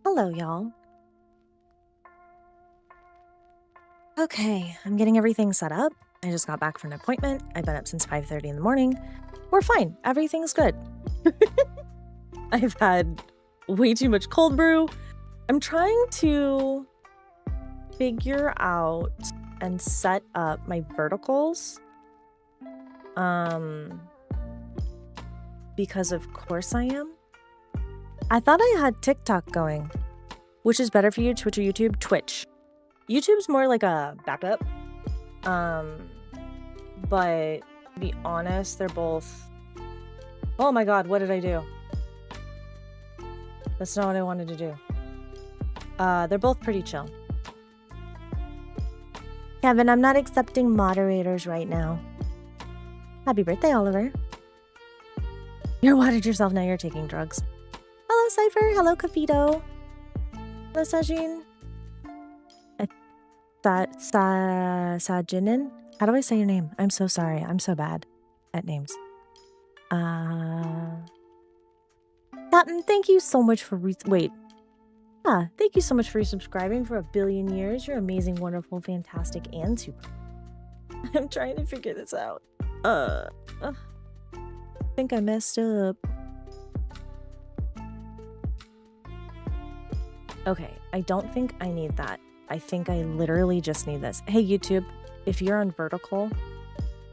Hello, y'all. Okay, I'm getting everything set up. I just got back from an appointment. I've been up since 5:30 in the morning. We're fine. Everything's good. I've had way too much cold brew. I'm trying to figure out and set up my verticals. Because of course I am. I thought I had TikTok going. Which is better for you, Twitch or YouTube? Twitch. YouTube's more like a backup. But to be honest, they're both... Oh my god, what did I do? That's not what I wanted to do. They're both pretty chill. Kevin, I'm not accepting moderators right now. Happy birthday, Oliver. You're watered yourself, now you're taking drugs. Hello, Cypher. Hello, Cafito. Hello, Sajin. Sajinin? How do I say your name? I'm so sorry. I'm so bad at names. Thank you so much for thank you so much for resubscribing for 1 billion years. You're amazing, wonderful, fantastic, and super. I'm trying to figure this out. I think I messed up. Okay, I don't think I need that. I think I literally just need this. Hey, YouTube, if you're on vertical,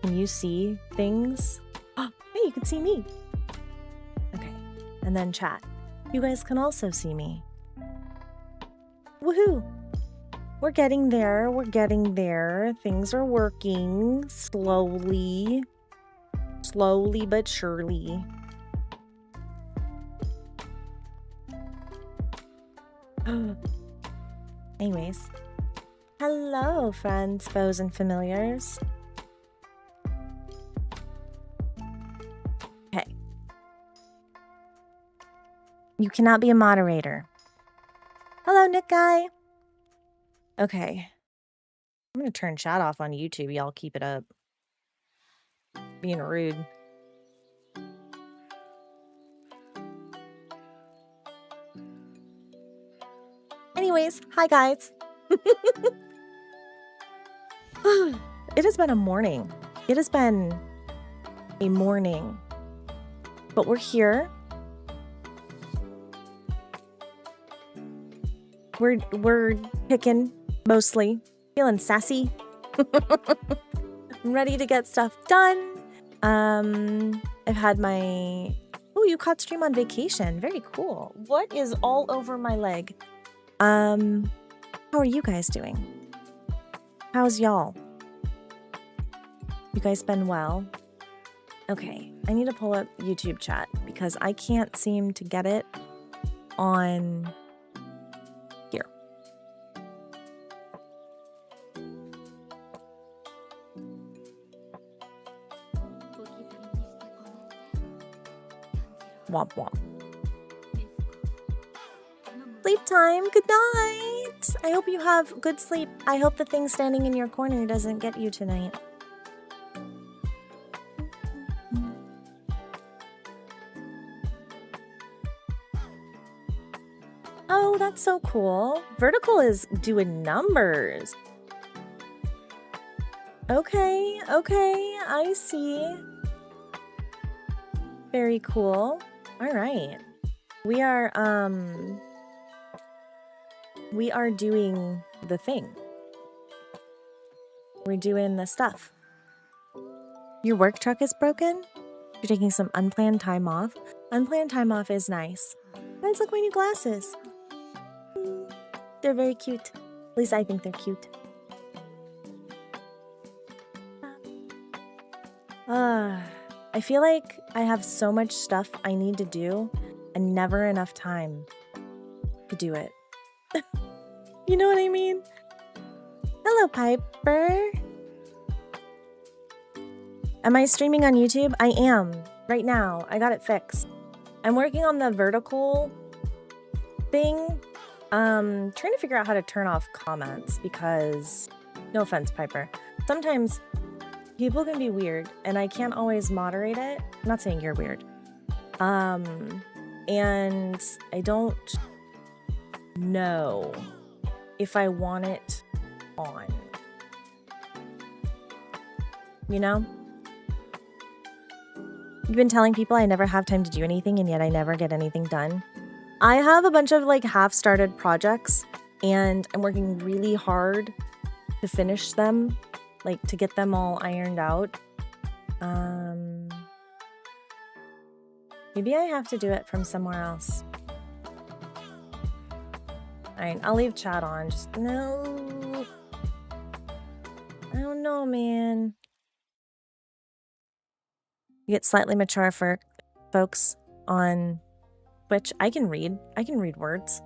can you see things? Oh, hey, you can see me. Okay, and then chat. You guys can also see me. Woohoo! We're getting there. We're getting there. Things are working slowly. Slowly but surely. Anyways. Hello, friends, foes, and familiars. Okay. You cannot be a moderator. Hello, Nick Guy. Okay. I'm gonna turn chat off on YouTube. Y'all keep it up. Being rude. Anyways, hi guys. It has been a morning. It has been a morning. But we're here. We're kicking mostly. Feeling sassy. I'm ready to get stuff done. I've had my... Oh, you caught stream on vacation. Very cool. What is all over my leg? How are you guys doing? How's y'all? You guys been well? Okay, I need to pull up YouTube chat because I can't seem to get it on here. Womp womp. Sleep time. Good night. I hope you have good sleep. I hope the thing standing in your corner doesn't get you tonight. Oh, that's so cool. Vertical is doing numbers. Okay, I see. Very cool. All right. We are doing the thing. We're doing the stuff. Your work truck is broken? You're taking some unplanned time off? Unplanned time off is nice. Guys, look, my new glasses. They're very cute. At least I think they're cute. I feel like I have so much stuff I need to do and never enough time to do it. You know what I mean? Hello, Piper. Am I streaming on YouTube? I am. Right now. I got it fixed. I'm working on the vertical thing Trying to figure out how to turn off comments because, no offense, Piper, sometimes people can be weird and I can't always moderate it. I'm not saying you're weird. And I don't know if I want it on. You know? You've been telling people I never have time to do anything and yet I never get anything done. I have a bunch of like half-started projects and I'm working really hard to finish them, like to get them all ironed out. Maybe I have to do it from somewhere else. Alright, I'll leave chat on. Just no. I don't know, man. You get slightly mature for folks on Twitch. I can read words.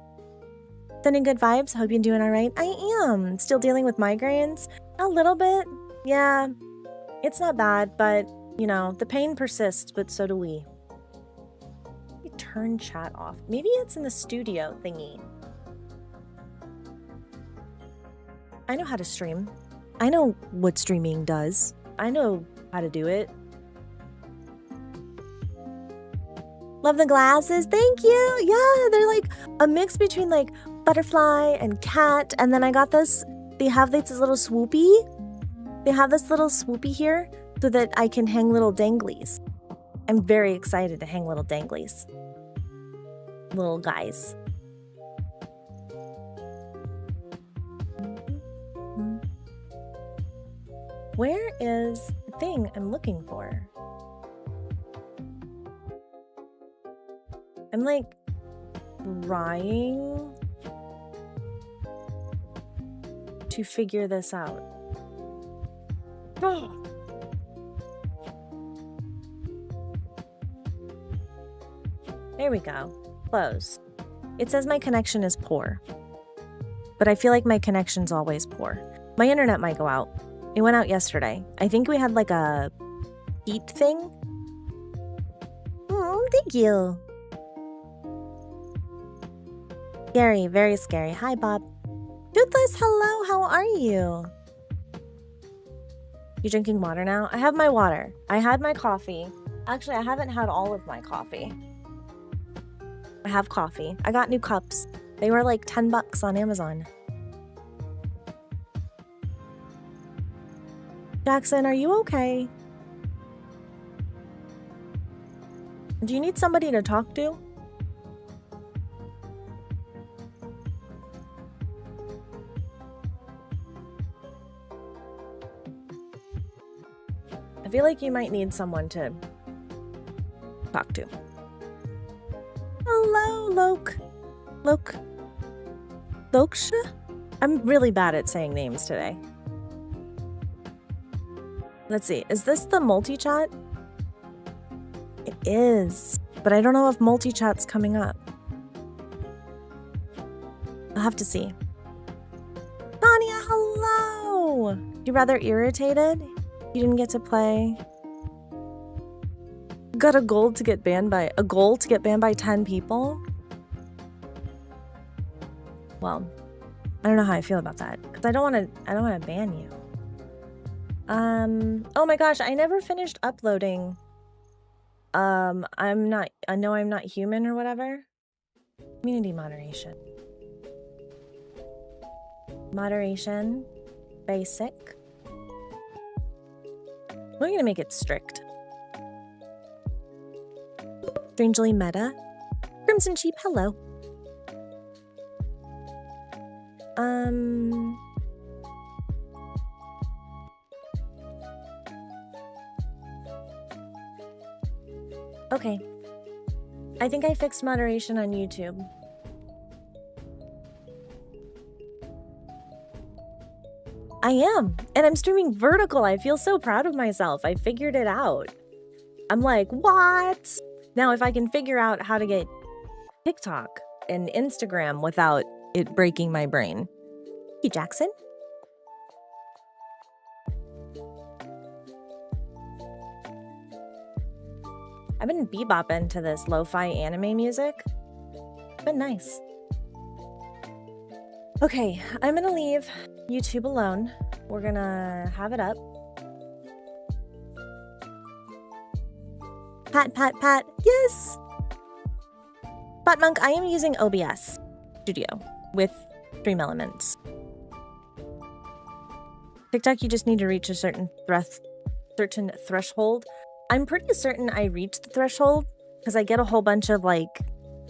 Sending good vibes. Hope you're doing all right. I am. Still dealing with migraines. A little bit. Yeah. It's not bad, but, you know, the pain persists, but so do we. Turn chat off. Maybe it's in the studio thingy. I know how to stream. I know what streaming does. I know how to do it. Love the glasses. Thank you. Yeah, they're like a mix between like butterfly and cat. And then I got this. They have this little swoopy. They have this little swoopy here so that I can hang little danglies. I'm very excited to hang little danglies. Little guys. Where is the thing I'm looking for? I'm like trying to figure this out. Oh. There we go. Close. It says my connection is poor. But I feel like my connection's always poor. My internet might go out. It went out yesterday. I think we had like a heat thing. Thank you. Scary, very scary. Hi, Bob. Toothless, hello, how are you? You drinking water now? I have my water. I had my coffee. Actually, I haven't had all of my coffee. I have coffee. I got new cups. They were like $10 on Amazon. Jackson, are you okay? Do you need somebody to talk to? I feel like you might need someone to talk to. Hello, Loksha? I'm really bad at saying names today. Let's see, is this the multi-chat? It is, but I don't know if multi-chat's coming up. I'll have to see. Tanya, hello! You're rather irritated? You didn't get to play? Got a goal to get banned by 10 people? Well, I don't know how I feel about that because I don't want to ban you. Oh my gosh, I never finished uploading. I know I'm not human or whatever. Community moderation. Moderation. Basic. We're gonna make it strict. Strangely meta. Crimson Sheep, hello. Okay. I think I fixed moderation on YouTube. I am, and I'm streaming vertical. I feel so proud of myself. I figured it out. I'm like, what? Now, if I can figure out how to get TikTok and Instagram without it breaking my brain. Hey, Jackson. I've been bebopping to this lo-fi anime music. It's been nice. Okay, I'm gonna leave YouTube alone. We're gonna have it up. Pat, pat, pat. Yes! Botmonk, I am using OBS Studio with Stream Elements. TikTok, you just need to reach a certain threshold. I'm pretty certain I reached the threshold because I get a whole bunch of like,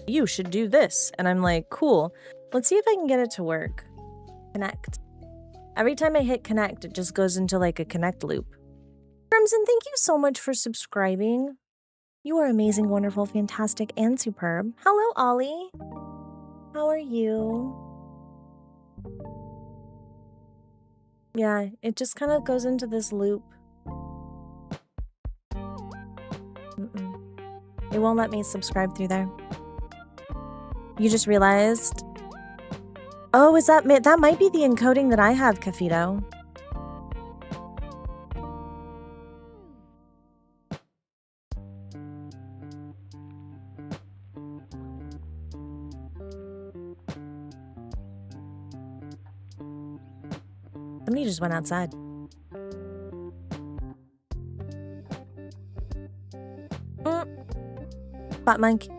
you should do this. And I'm like, cool. Let's see if I can get it to work. Connect. Every time I hit connect, it just goes into like a connect loop. Crimson, thank you so much for subscribing. You are amazing, wonderful, fantastic, and superb. Hello, Ollie. How are you? Yeah, it just kind of goes into this loop. It won't let me subscribe through there. You just realized... Oh, is that might be the encoding that I have, Cafito. Somebody just went outside. Botmonk.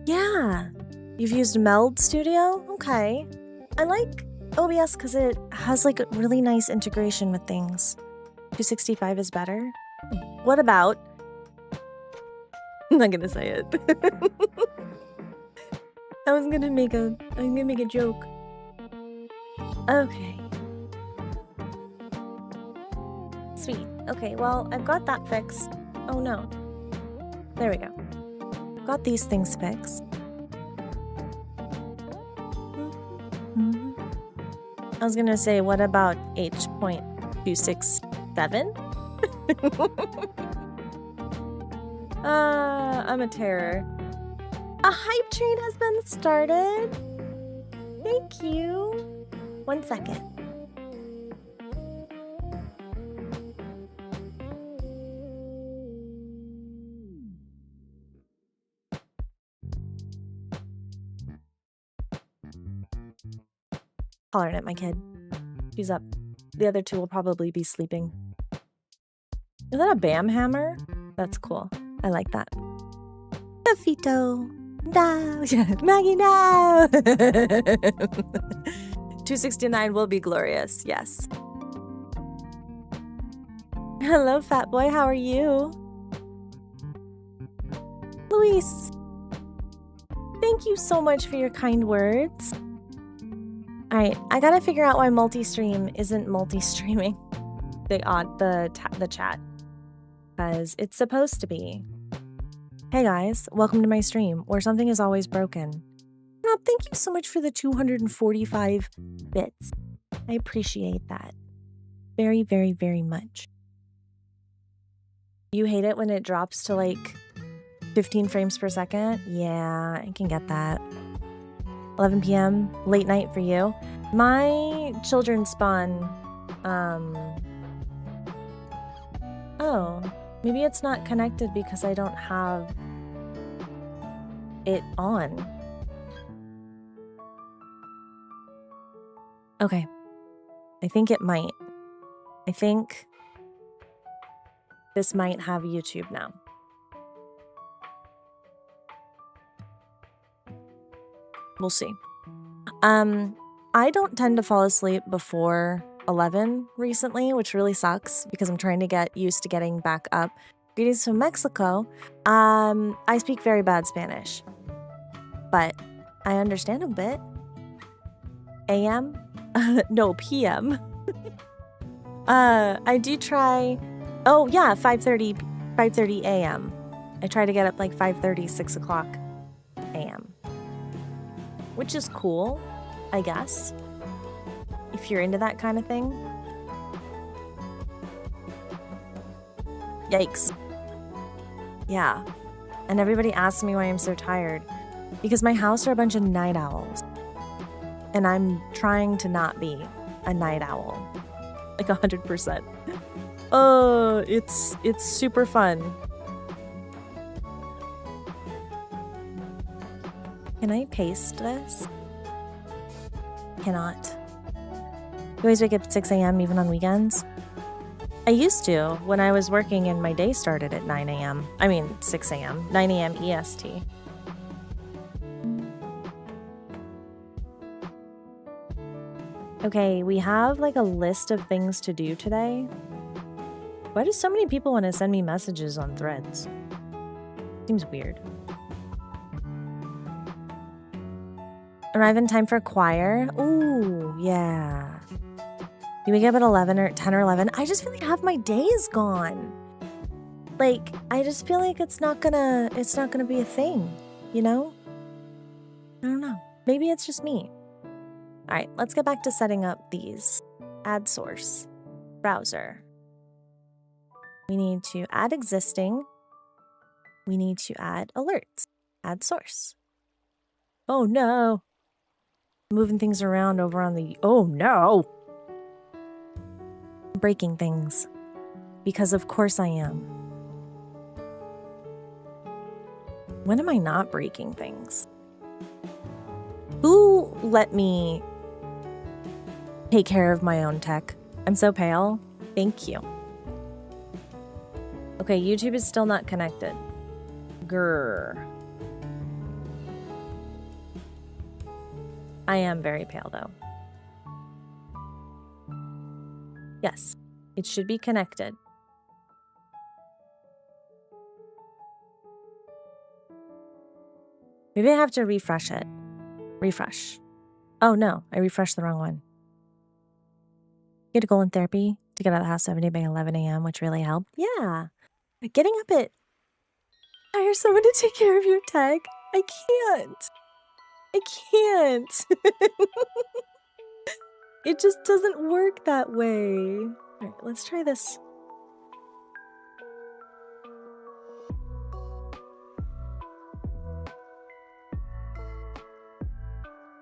Yeah. You've used Meld Studio? Okay. I like OBS because it has like a really nice integration with things. 265 is better. What about... I'm not gonna say it. I'm gonna make a joke. Okay. Sweet. Okay, well, I've got that fixed. Oh no. There we go. Got these things fixed. I was gonna say, what about H.267? I'm a terror. A hype train has been started. Thank you. 1 second. Hollering at my kid. She's up. The other two will probably be sleeping. Is that a BAM hammer? That's cool. I like that. Fito. No. Maggie, no. 269 will be glorious. Yes. Hello, fat boy. How are you? Luis. Thank you so much for your kind words. Alright, I gotta figure out why multi-stream isn't multi-streaming the chat. Because it's supposed to be. Hey guys, welcome to my stream, where something is always broken. Rob, thank you so much for the 245 bits. I appreciate that. Very, very, very much. You hate it when it drops to like 15 frames per second? Yeah, I can get that. 11 p.m. late night for you. My children spawn, oh, maybe it's not connected because I don't have it on. Okay. I think it might. I think this might have YouTube now. We'll see. I don't tend to fall asleep before 11 recently, which really sucks because I'm trying to get used to getting back up. Greetings from Mexico. I speak very bad Spanish, but I understand a bit. AM? No, PM. I do try... Oh, yeah, 5:30 AM. I try to get up like 5:30, 6 o'clock AM. Which is cool, I guess, if you're into that kind of thing. Yikes. Yeah. And everybody asks me why I'm so tired. Because my house are a bunch of night owls. And I'm trying to not be a night owl. Like 100%. Oh, it's super fun. Can I paste this? cannot. You always wake up at 6 a.m. even on weekends? I used to when I was working and my day started at 9 a.m. I mean 6 a.m. 9 a.m. EST. Okay, we have like a list of things to do today. Why do so many people want to send me messages on Threads? Seems weird. Arrive in time for choir. Ooh, yeah. You wake up at 11 or 10 or 11. I just feel like half my day is gone. Like, I just feel like it's not gonna be a thing, you know? I don't know. Maybe it's just me. All right, let's get back to setting up these. Add source, browser. We need to add existing. We need to add alerts, add source. Oh no. Moving things around over on the, oh no. Breaking things, because of course I am. When am I not breaking things? Who let me take care of my own tech? I'm so pale. Thank you. Okay, YouTube is still not connected. Grr. I am very pale though. Yes, it should be connected. Maybe I have to refresh it. Refresh. Oh no, I refreshed the wrong one. You had to go in therapy to get out of the house 70 by 11 a.m., which really helped. Yeah. Getting up at... Hire someone to take care of your tech. I can't. I can't. It just doesn't work that way. All right, let's try this.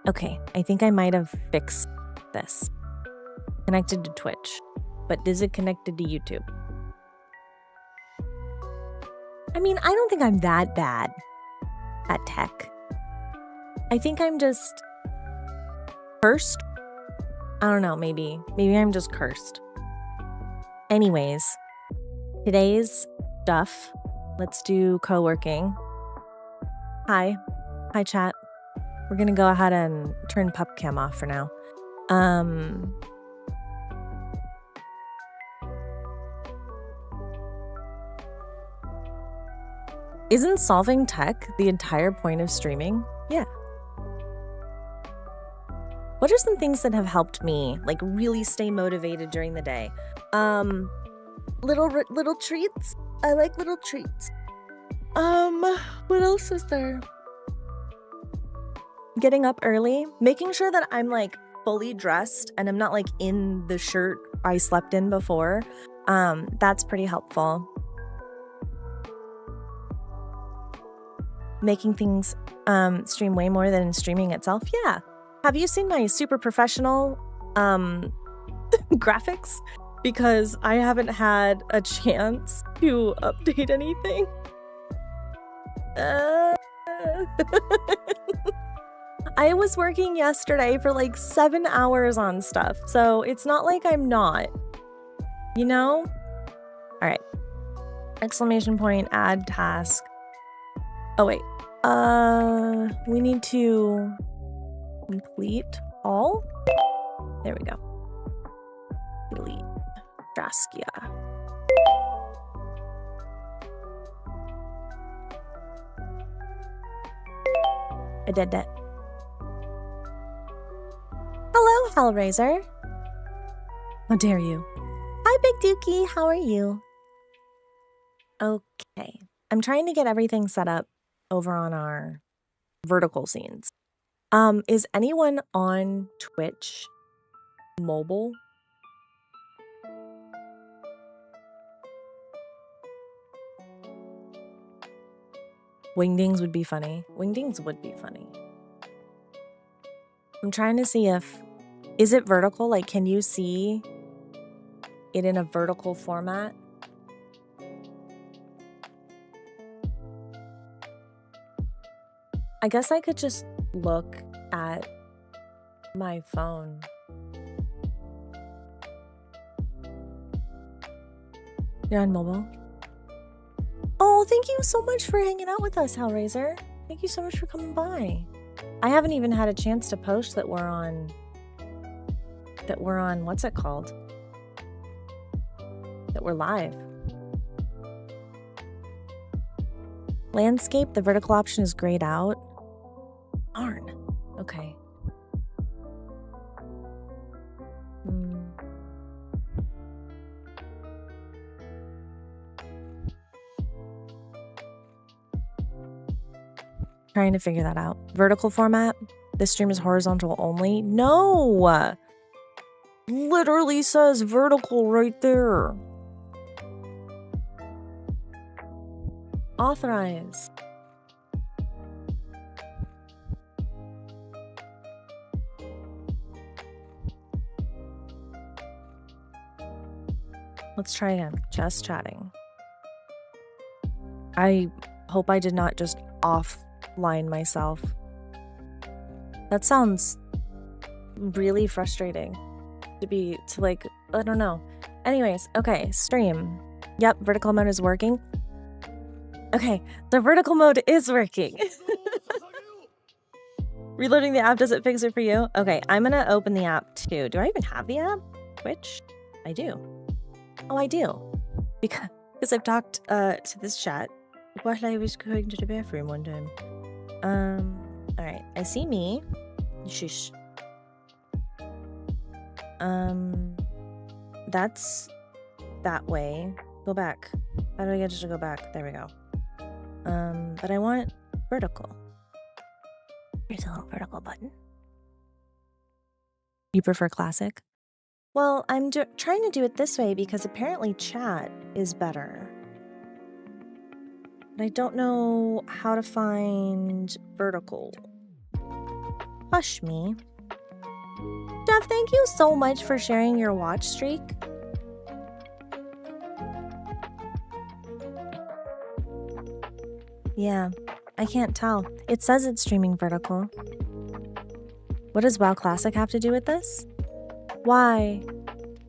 Okay, I think I might have fixed this. Connected to Twitch, but is it connected to YouTube? I mean, I don't think I'm that bad at tech. I think I'm just cursed. I don't know, maybe I'm just cursed. Anyways, today's stuff. Let's do co-working. Hi chat. We're gonna go ahead and turn PubCam off for now. Isn't solving tech the entire point of streaming? Yeah. What are some things that have helped me, like, really stay motivated during the day? Little treats. I like little treats. What else is there? Getting up early, making sure that I'm like fully dressed and I'm not like in the shirt I slept in before. That's pretty helpful. Making things stream way more than streaming itself. Yeah. Have you seen my super professional graphics? Because I haven't had a chance to update anything. I was working yesterday for like 7 hours on stuff, so it's not like I'm not, you know? All right. Exclamation point, add task. Oh, wait. We need to complete all. There we go. Delete. Draskia. I did that. Hello, Hellraiser. How dare you? Hi, Big Dookie. How are you? Okay. I'm trying to get everything set up over on our vertical scenes. Is anyone on Twitch mobile? Wingdings would be funny. Wingdings would be funny. I'm trying to see if... Is it vertical? Like, can you see it in a vertical format? I guess I could just look at My phone. You're on mobile? Oh, thank you so much for hanging out with us, Hellraiser. Thank you so much for coming by. I haven't even had a chance to post that we're on... what's it called? That we're live. Landscape, the vertical option is grayed out. Darn. Okay. Trying to figure that out. Vertical format. This stream is horizontal only. No! Literally says vertical right there. Authorize. Let's try again. Just chatting. I hope I did not just offline myself. That sounds really frustrating to like, I don't know. Anyways, okay, stream. Yep, vertical mode is working. Okay, the vertical mode is working. Reloading the app doesn't fix it for you? Okay, I'm gonna open the app too. Do I even have the app? Twitch? I do. Oh, I do. Because I've talked to this chat while I was going to the bathroom one time. Alright, I see me. Shush. That's that way. Go back. How do I get to go back? There we go. But I want vertical. Here's a little vertical button. You prefer classic? Well, I'm trying to do it this way because apparently chat is better. But I don't know how to find vertical. Hush me. Jeff, thank you so much for sharing your watch streak. Yeah, I can't tell. It says it's streaming vertical. What does WoW Classic have to do with this? Why?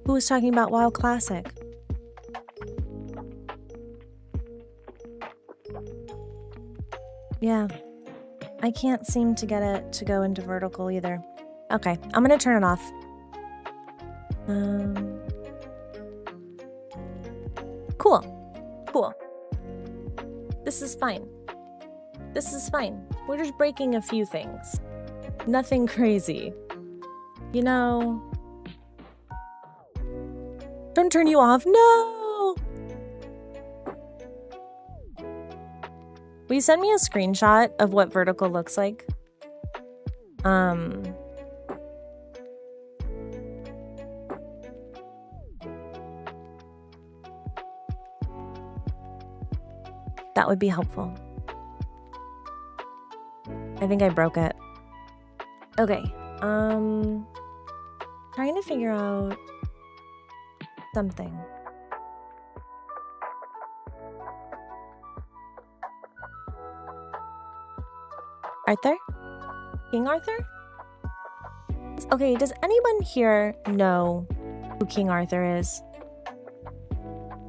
Who was talking about WoW Classic? Yeah, I can't seem to get it to go into vertical either. Okay, I'm gonna turn it off. Cool. This is fine. This is fine. We're just breaking a few things. Nothing crazy. You know... Don't turn you off. No! Will you send me a screenshot of what vertical looks like? That would be helpful. I think I broke it. Okay. Trying to figure out something. Arthur? King Arthur? Okay, does anyone here know who King Arthur is?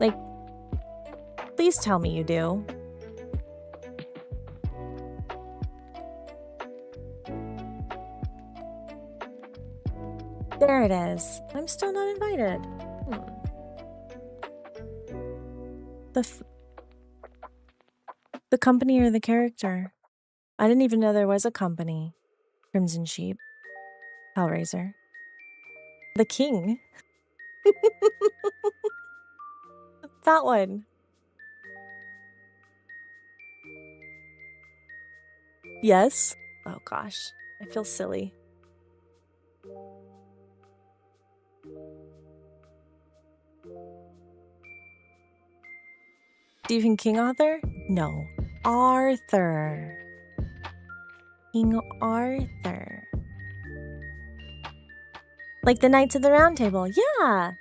Like, please tell me you do. There it is. I'm still not invited. The company or the character? I didn't even know there was a company. Crimson Sheep. Hellraiser. The king. That one. Yes? Oh gosh. I feel silly. Do you think King Arthur? No. Arthur. King Arthur. Like the Knights of the Round Table. Yeah.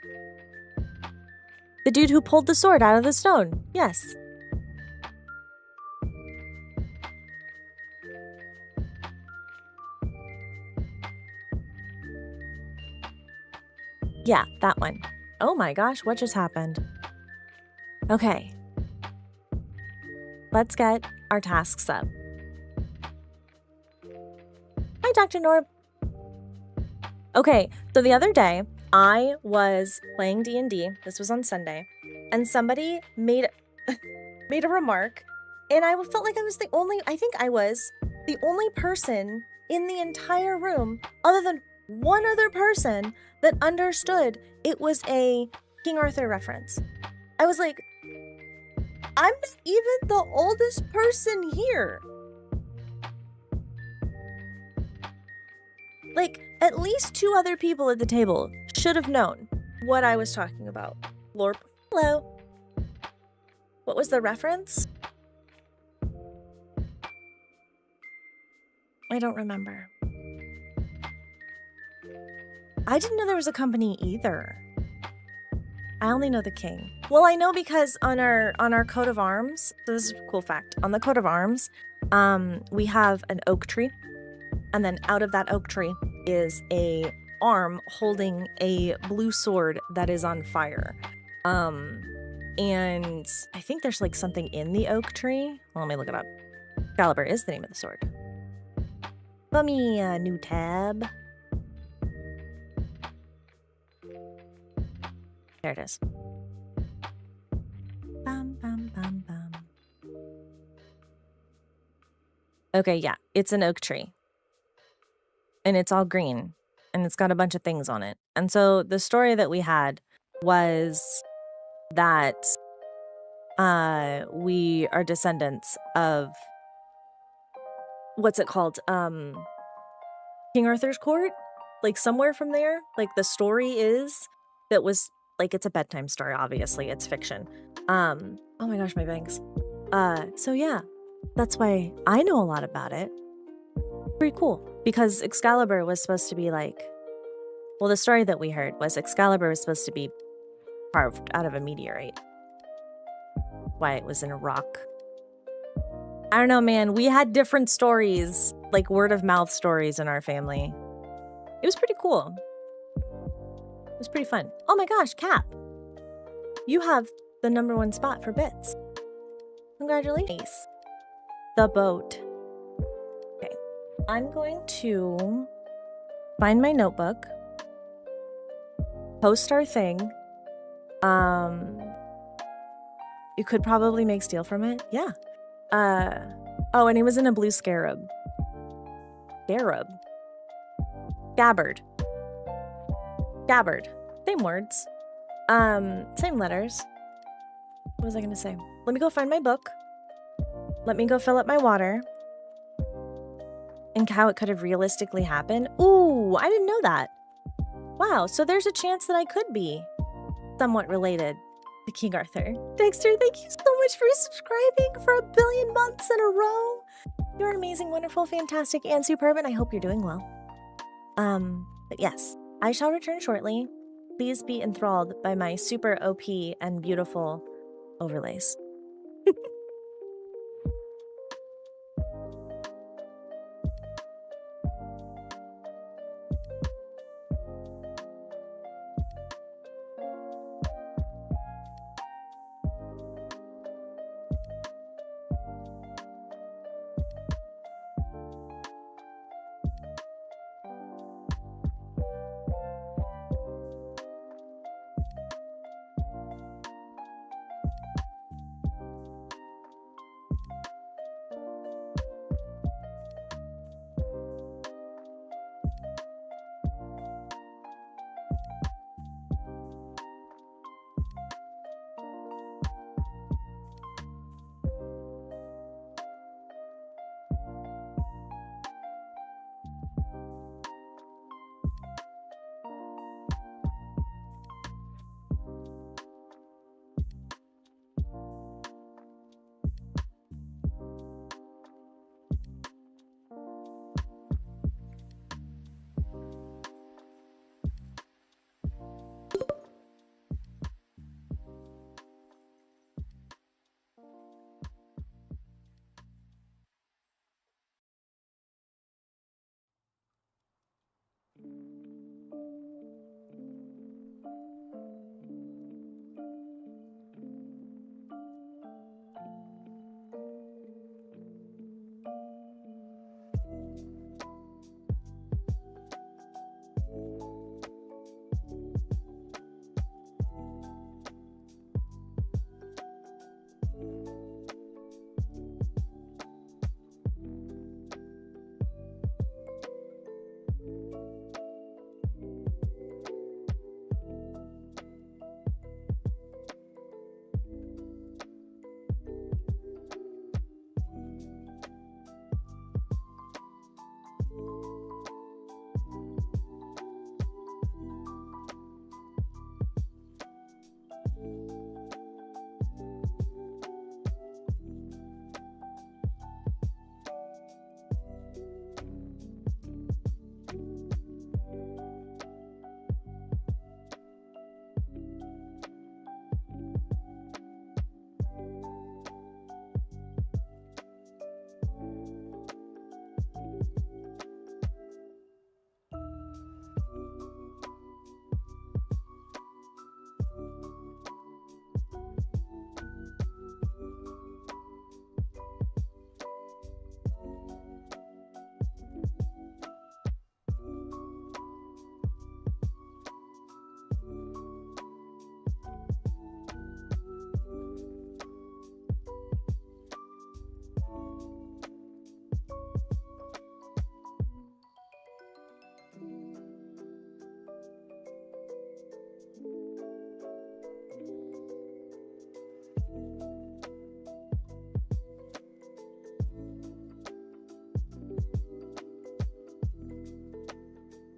The dude who pulled the sword out of the stone. Yes. Yeah, that one. Oh my gosh, what just happened? Okay. Let's get our tasks up. Hi, Dr. Norb. Okay, so the other day, I was playing D&D. This was on Sunday. And somebody made a remark. And I felt like I was the only person in the entire room, other than one other person, that understood it was a King Arthur reference. I was like, I'm not even the oldest person here. Like, at least 2 other people at the table should have known what I was talking about. Lorp, hello. What was the reference? I don't remember. I didn't know there was a company either. I only know the king. Well, I know because on our coat of arms, so this is a cool fact. On the coat of arms, we have an oak tree, and then out of that oak tree is a arm holding a blue sword that is on fire. And I think there's like something in the oak tree. Well, let me look it up. Excalibur is the name of the sword. Let me new tab. There it is. Bum, bum, bum, bum. Okay, yeah, it's an oak tree. And it's all green. And it's got a bunch of things on it. And so the story that we had was that we are descendants of what's it called? King Arthur's court? Like somewhere from there? Like the story is that was like it's a bedtime story, obviously. It's fiction. Oh my gosh, my bangs. So yeah, that's why I know a lot about it. Pretty cool. Because Excalibur was supposed to be like, well, the story that we heard was Excalibur was supposed to be carved out of a meteorite. Why it was in a rock. I don't know, man. We had different stories, like word of mouth stories in our family. It was pretty cool. It was pretty fun. Oh my gosh, Cap. You have the #1 spot for bits. Congratulations. The boat. Okay. I'm going to find my notebook. Post our thing. You could probably make steel from it. Yeah. Oh, and he was in a blue scarab. Scarab. Gabbard. Gabbard. Same words. Same letters. What was I gonna say? Let me go find my book. Let me go fill up my water. And how it could have realistically happened. Ooh, I didn't know that. Wow, so there's a chance that I could be somewhat related to King Arthur. Dexter, thank you so much for subscribing for 1 billion months in a row. You're amazing, wonderful, fantastic, and superb, and I hope you're doing well. But yes, I shall return shortly. Please be enthralled by my super OP and beautiful overlays.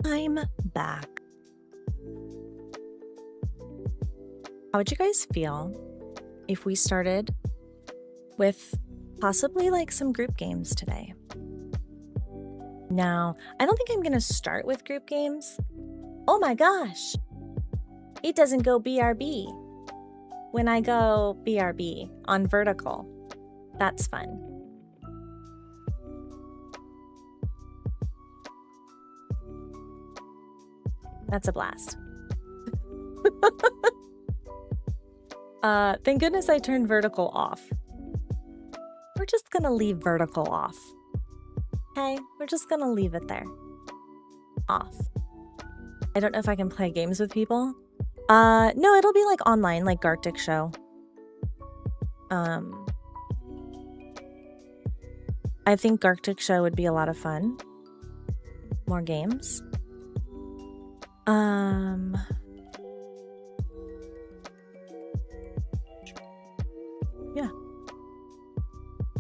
I'm back. How would you guys feel if we started with possibly like some group games today? Now, I don't think I'm going to start with group games. Oh my gosh. It doesn't go BRB when I go BRB on vertical. That's fun. That's a blast. Thank goodness I turned vertical off. We're just gonna leave vertical off. Okay, we're just gonna leave it there. Off. I don't know if I can play games with people. No, it'll be like online, like Gartic Show. I think Gartic Show would be a lot of fun. More games. Yeah.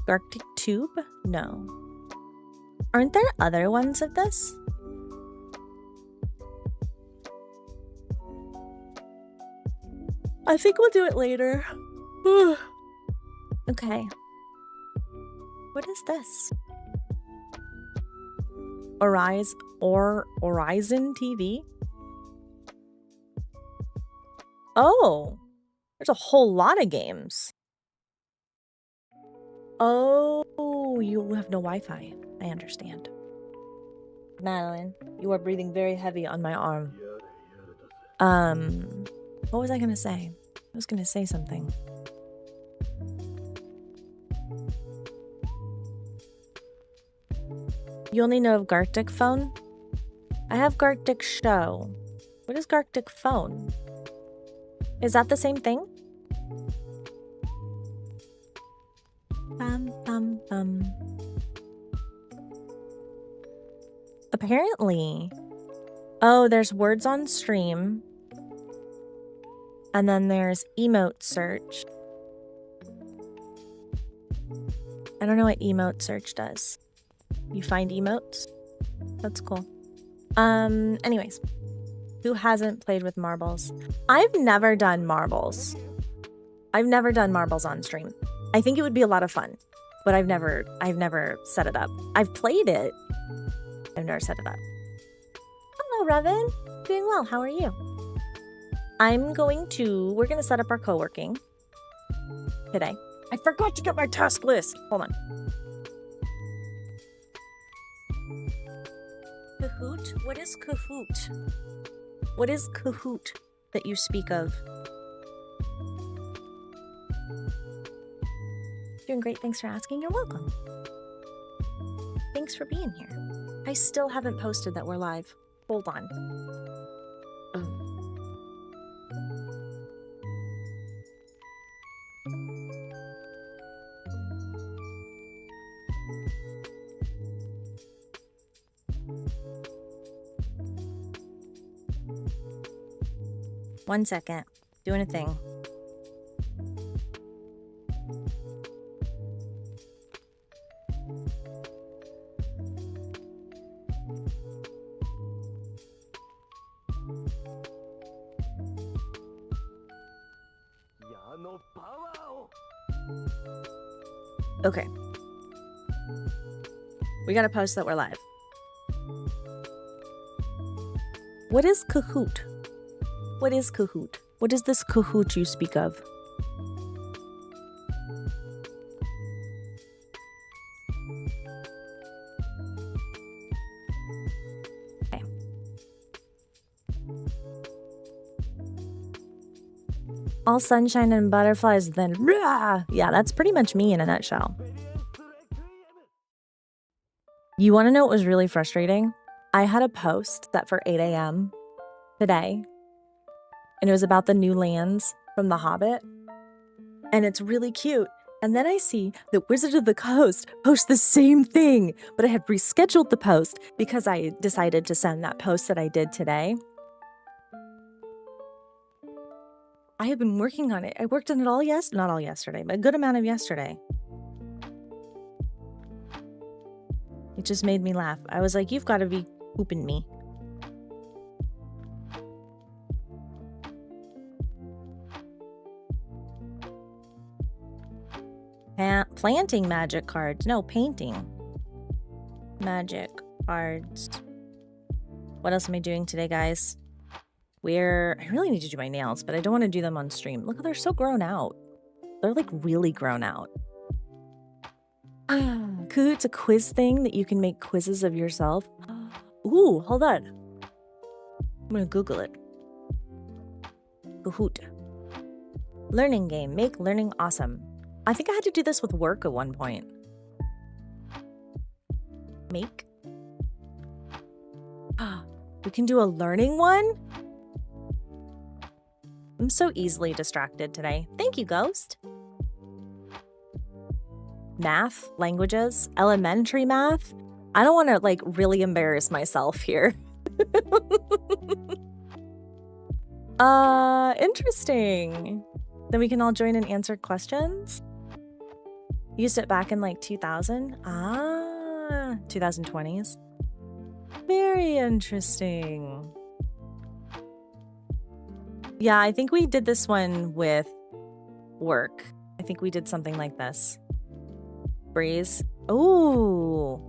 Gartic Tube? No. Aren't there other ones of this? I think we'll do it later. Okay. What is this? Horizon TV? Oh, there's a whole lot of games. Oh, you have no Wi-Fi. I understand. Madeline, you are breathing very heavy on my arm. What was I gonna say? I was gonna say something. You only know of Gartic Phone? I have Gartic Show. What is Gartic Phone? Is that the same thing? Apparently. Oh, there's words on stream. And then there's emote search. I don't know what emote search does. You find emotes? That's cool. Anyways. Who hasn't played with marbles? I've never done marbles. I've never done marbles on stream. I think it would be a lot of fun, but I've never set it up. I've played it. I've never set it up. Hello, Revan. Doing well. How are you? We're going to set up our co-working today. I forgot to get my task list. Hold on. Kahoot? What is Kahoot? What is Kahoot that you speak of? Doing great. Thanks for asking. You're welcome. Thanks for being here. I still haven't posted that we're live. Hold on. One second. Doing a thing. Okay. We gotta post that we're live. What is Kahoot? What is Kahoot? What is this Kahoot you speak of? Okay. All sunshine and butterflies, then rah! Yeah, that's pretty much me in a nutshell. You want to know what was really frustrating? I had a post set for 8 a.m. today, and it was about the new lands from The Hobbit, and it's really cute. And then I see that Wizard of the Coast post the same thing, but I had rescheduled the post because I decided to send that post that I did today. I have been working on it. I worked on it not all yesterday, but a good amount of yesterday. It just made me laugh. I was like, you've got to be pooping me. Planting magic cards. No, painting. Magic cards. What else am I doing today, guys? I really need to do my nails, but I don't want to do them on stream. Look, they're so grown out. They're like really grown out. Cool, it's a quiz thing that you can make quizzes of yourself. Ooh, hold on. I'm gonna Google it. Kahoot. Learning game. Make learning awesome. I think I had to do this with work at one point. Make. We can do a learning one? I'm so easily distracted today. Thank you, Ghost. Math, languages, elementary math. I don't want to like really embarrass myself here. Interesting. Then we can all join and answer questions. Used it back in like 2000. 2020s. Very interesting. Yeah, I think we did this one with work. I think we did something like this. Breeze. Ooh.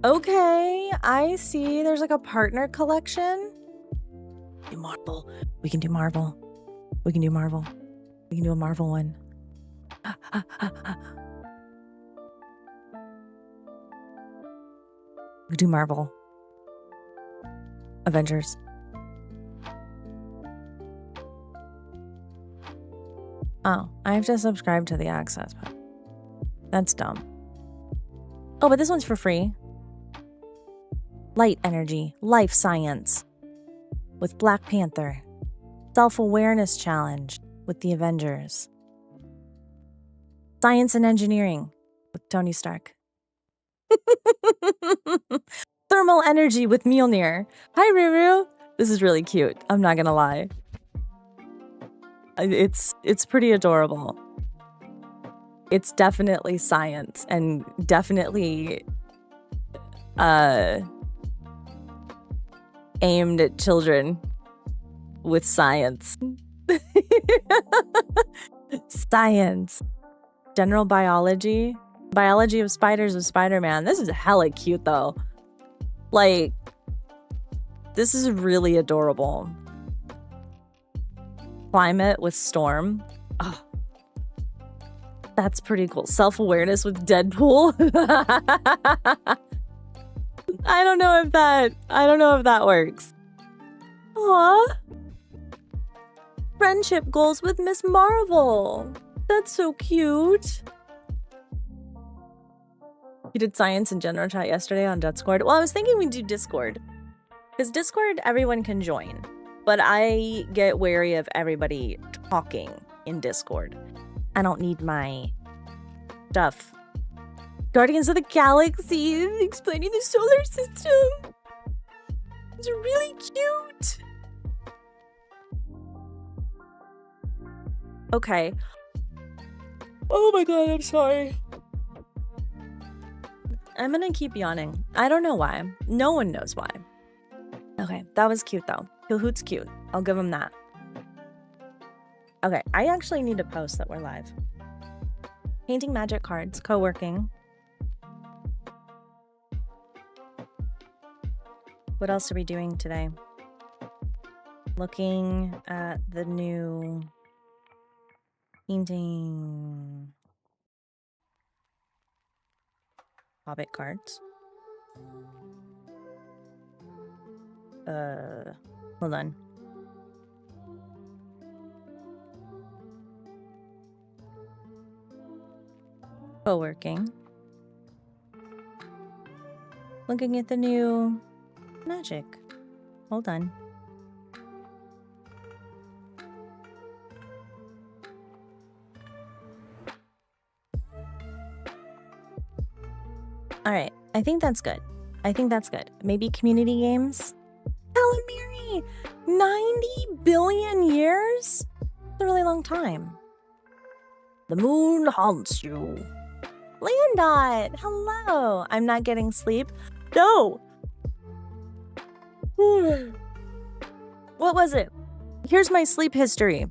Okay, I see. There's like a partner collection. Do Marvel. We can do Marvel. We can do Marvel. We can do a Marvel one. We do Marvel. Avengers. Oh, I have to subscribe to the access, but that's dumb. Oh, but this one's for free. Light energy, life science with Black Panther. Self-awareness challenge with the Avengers. Science and engineering with Tony Stark. Thermal energy with Mjolnir. Hi, Ruru. This is really cute. I'm not gonna lie. It's pretty adorable. It's definitely science and definitely aimed at children with science. Science. General biology. Biology of spiders with Spider-Man. This is hella cute though. Like, this is really adorable. Climate with Storm. Oh, that's pretty cool. Self-awareness with Deadpool. I don't know if that works. Aw. Friendship goals with Miss Marvel. That's so cute. You did science and general chat yesterday on Discord. Well, I was thinking we'd do Discord. Because Discord, everyone can join. But I get wary of everybody talking in Discord. I don't need my stuff. Guardians of the Galaxy, explaining the solar system. It's really cute. Okay. Oh my god, I'm sorry. I'm gonna keep yawning. I don't know why. No one knows why. Okay, that was cute though. Kahoot's cute. I'll give him that. Okay, I actually need to post that we're live. Painting magic cards, co-working. What else are we doing today? Looking at the new painting Hobbit cards. Hold on. Co-working. Looking at the new magic. Hold on. All right, I think that's good. I think that's good. Maybe community games? Calamari! 90 billion years? That's a really long time. The moon haunts you. Landot, hello. I'm not getting sleep. No. What was it? Here's my sleep history.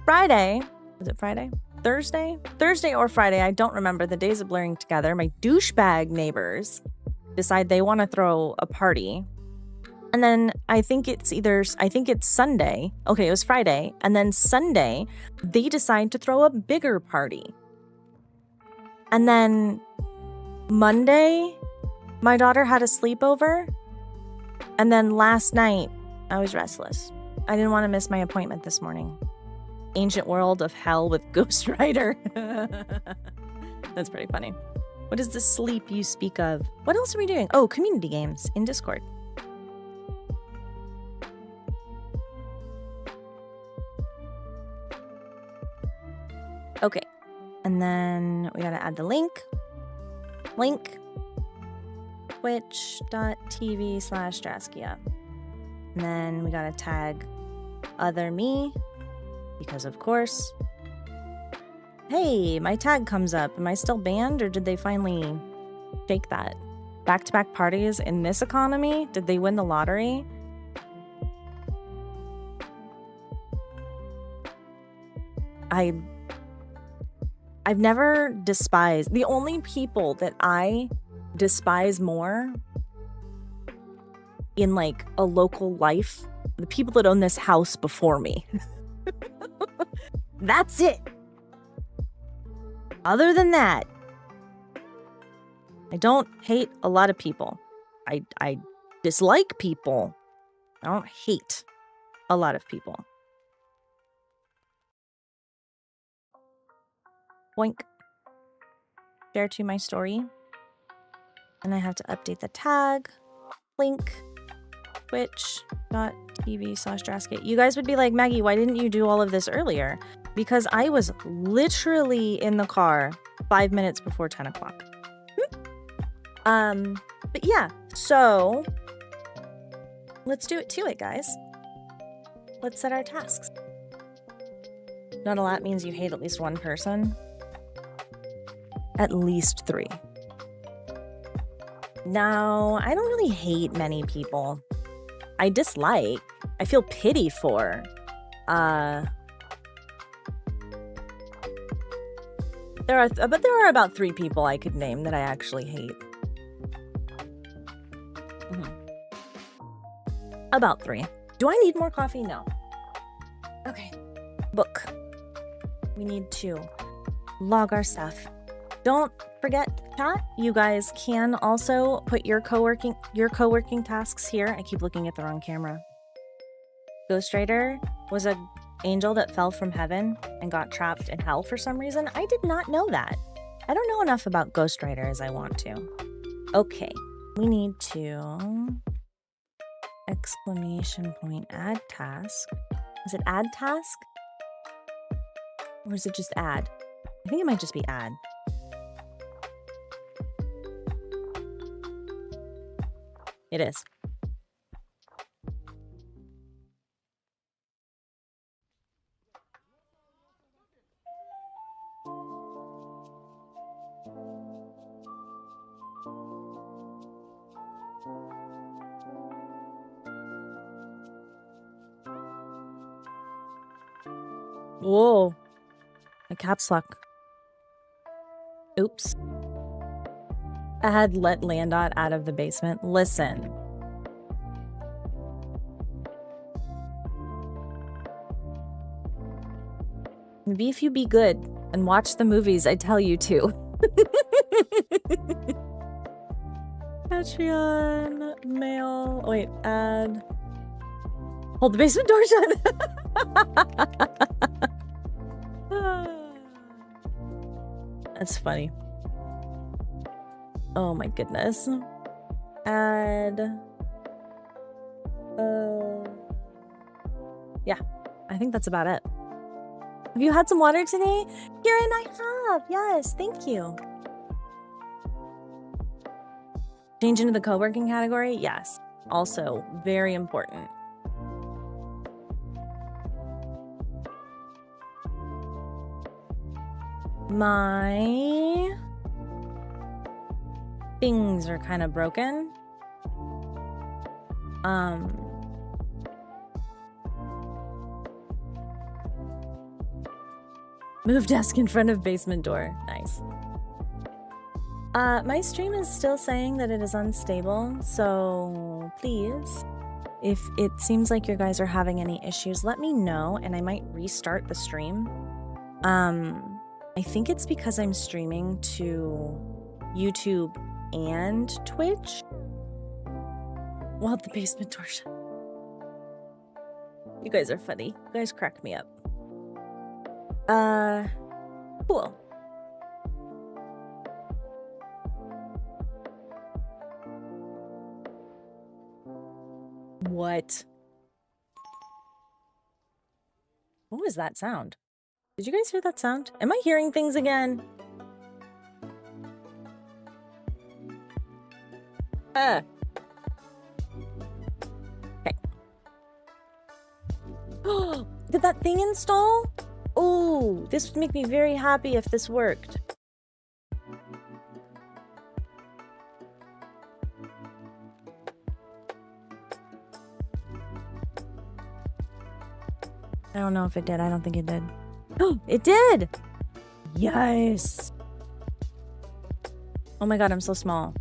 Friday. Was it Friday? Thursday or Friday. I don't remember. The days are blurring together. My douchebag neighbors decide they want to throw a party. And then I think it's Sunday. Okay, it was Friday. And then Sunday, they decide to throw a bigger party. And then Monday, my daughter had a sleepover. And then last night, I was restless. I didn't want to miss my appointment this morning. Ancient World of Hell with Ghost Rider. That's pretty funny. What is the sleep you speak of? What else are we doing? Oh, community games in Discord. Okay. And then we gotta add the link. Twitch.tv/Draskia. And then we gotta tag other me. Because of course. Hey, my tag comes up. Am I still banned or did they finally shake that? Back-to-back parties in this economy? Did they win the lottery? I've never despised. The only people that I despise more in like a local life, the people that own this house before me. That's it. Other than that, I don't hate a lot of people. I dislike people. I don't hate a lot of people. Boink. Share to my story. And I have to update the tag. Link. Twitch.tv/Draskia. You guys would be like, Maggie, why didn't you do all of this earlier? Because I was literally in the car 5 minutes before 10 o'clock. But yeah, so let's do it to it, guys. Let's set our tasks. Not a lot means you hate at least one person. At least 3. No, I don't really hate many people. I dislike. I feel pity for. There are about 3 people I could name that I actually hate. About 3. Do I need more coffee? No. Okay. Book. We need to log our stuff. Don't forget, chat. You guys can also put your co-working tasks here. I keep looking at the wrong camera. Ghost Rider was an angel that fell from heaven and got trapped in hell for some reason. I did not know that. I don't know enough about Ghost Rider as I want to. Okay, we need to exclamation point add task. Is it add task? Or is it just add? I think it might just be add. It is. Whoa. A caps lock. Oops. I had let Landot out of the basement. Listen. Maybe if you be good and watch the movies I tell you to. Patreon, mail. Oh, wait, add. Hold the basement door shut. That's funny. Oh my goodness. Add. Yeah, I think that's about it. Have you had some water today? Kieran, I have. Yes, thank you. Change into the co-working category? Yes. Also, very important. My things are kind of broken. Move desk in front of basement door. Nice. My stream is still saying that it is unstable, so please, if it seems like you guys are having any issues, let me know and I might restart the stream. I think it's because I'm streaming to YouTube and Twitch. While the basement door shut. You guys are funny. You guys crack me up. Cool. What? What was that sound? Did you guys hear that sound? Am I hearing things again? Okay. Did that thing install? Oh, this would make me very happy if this worked. I don't know if it did. I don't think it did. Oh, it did! Yes! Oh my god, I'm so small.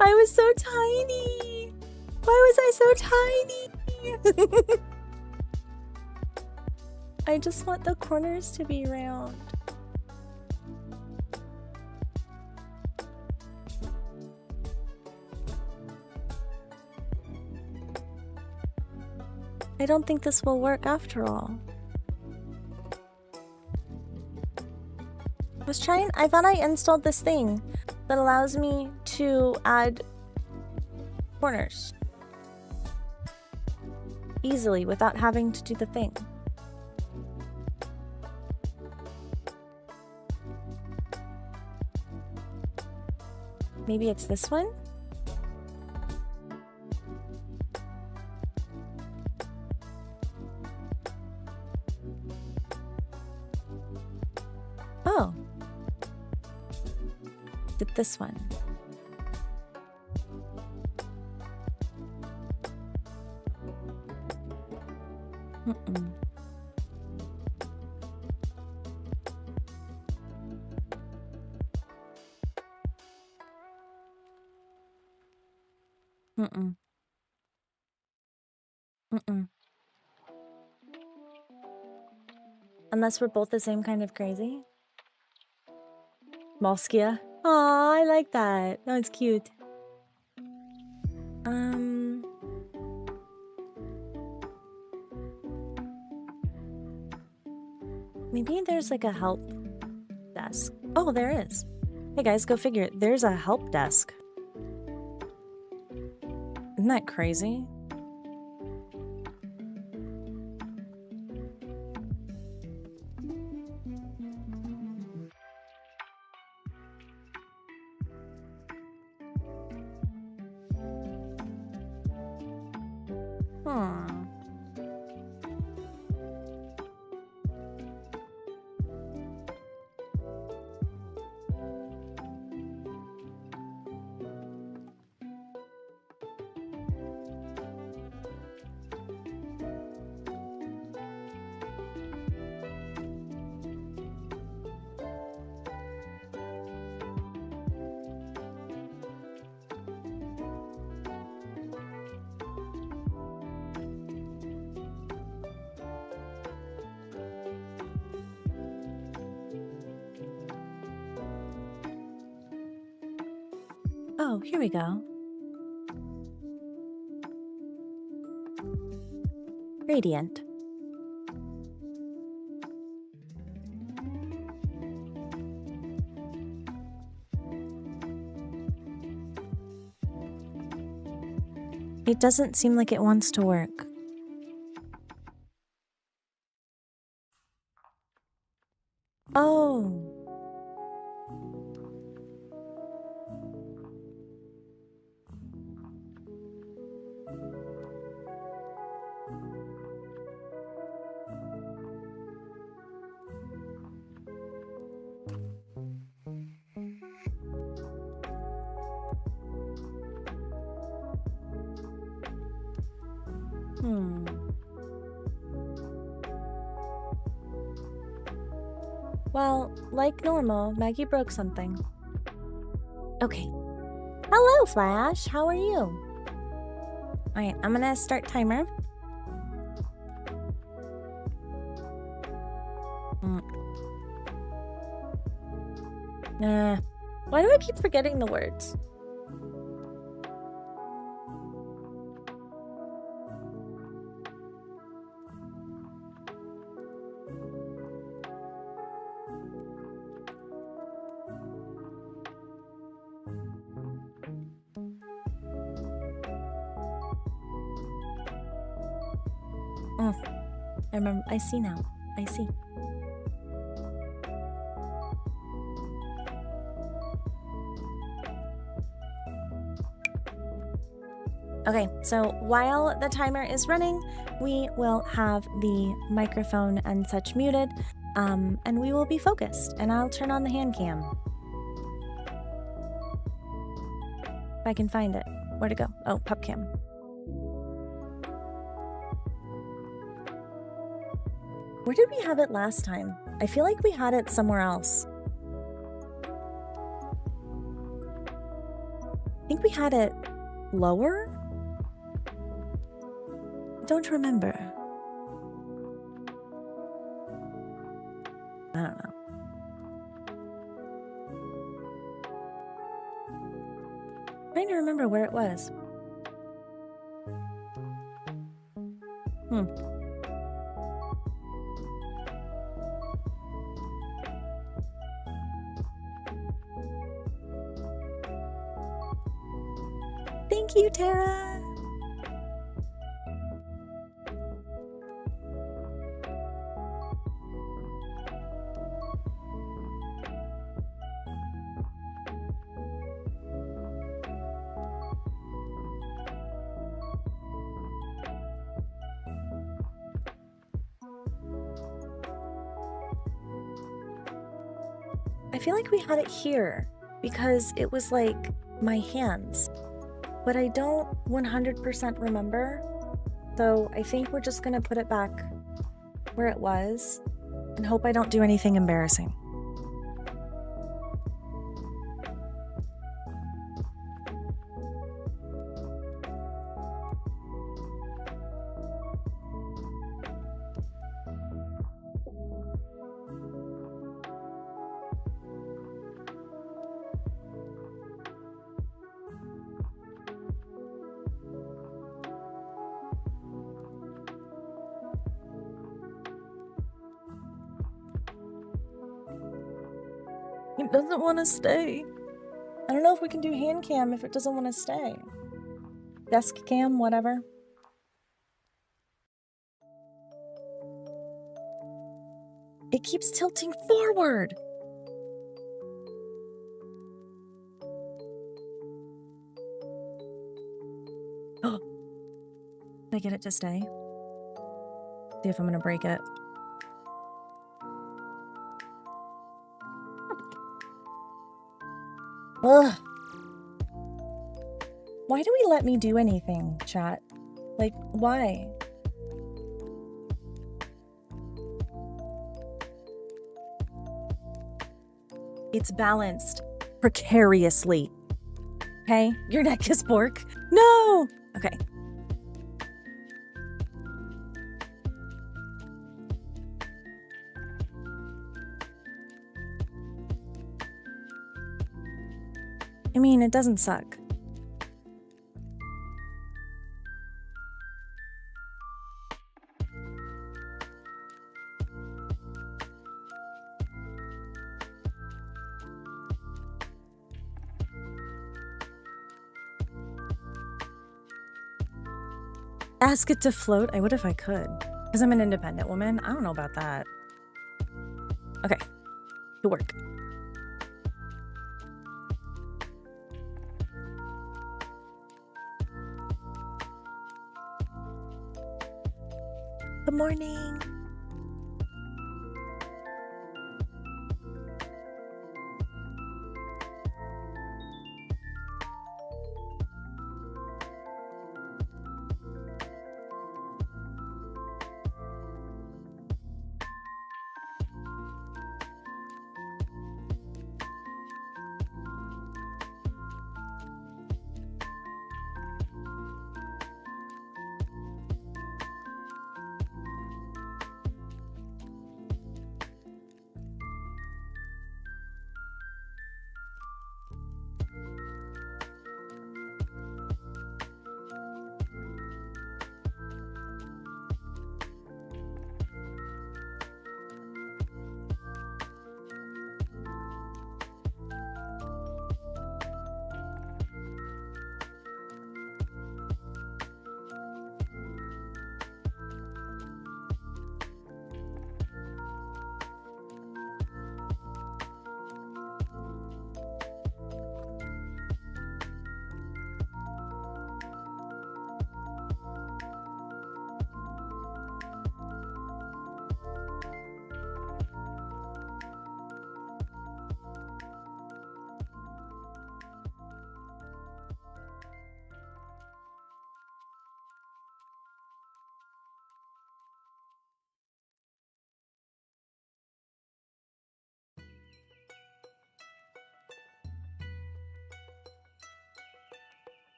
I was so tiny! Why was I so tiny? I just want the corners to be round. I don't think this will work after all. I thought I installed this thing that allows me to add corners easily without having to do the thing. Maybe it's this one? Oh. Is it this one? Mm-mm. Mm-mm. Mm-mm. Unless we're both the same kind of crazy. Molskia. Aw, I like that. That was cute. Maybe there's like a help desk. Oh, there is. Hey guys, go figure. There's a help desk. Isn't that crazy? Oh, here we go. Radiant. It doesn't seem like it wants to work. Oh. Well, like normal, Maggie broke something. Okay. Hello, Flash. How are you? Alright, I'm gonna start timer. Why do I keep forgetting the words? I remember. I see now. I see. Okay, so while the timer is running, we will have the microphone and such muted, and we will be focused, and I'll turn on the hand cam. If I can find it. Where'd it go? Oh, pup cam. Where did we have it last time? I feel like we had it somewhere else. I think we had it lower? I don't remember. I don't know. I'm trying to remember where it was. Thank you, Tara. I feel like we had it here because it was like my hands, but I don't 100% remember. So I think we're just gonna put it back where it was and hope I don't do anything embarrassing. It doesn't want to stay. I don't know if we can do hand cam if it doesn't want to stay. Desk cam, whatever. It keeps tilting forward. Oh, did I get it to stay? See if I'm gonna break it. Ugh. Why do we let me do anything, chat? Like, why? It's balanced precariously. Okay? Your neck is pork. No! Okay. I mean, it doesn't suck. Ask it to float? I would if I could. Because I'm an independent woman. I don't know about that. Okay. Good work. Good morning.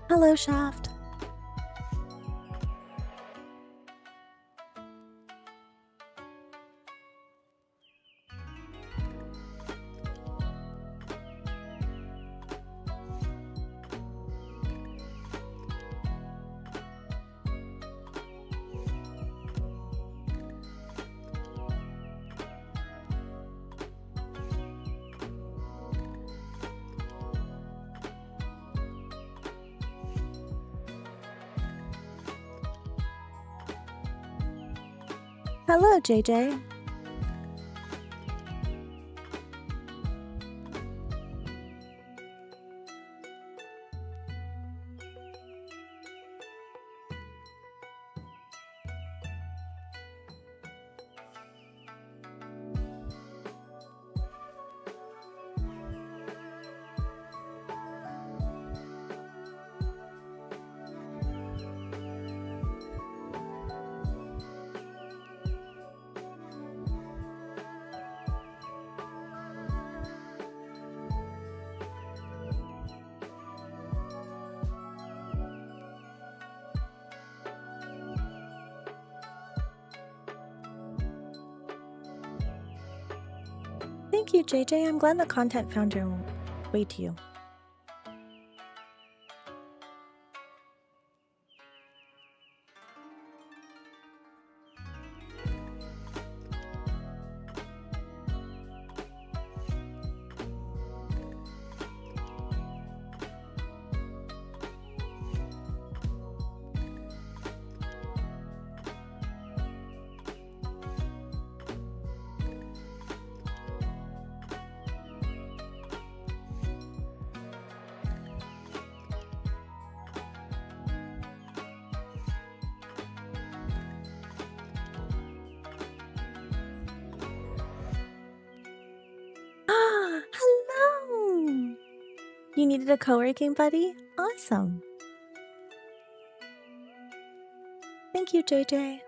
Hello, Shaft. Hello, JJ. Thank you, JJ. I'm glad the content found your way to you. Hello! You needed a co-working buddy? Awesome. Thank you, JJ.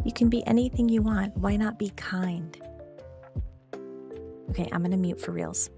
You can be anything you want. Why not be kind? Okay, I'm gonna mute for reals.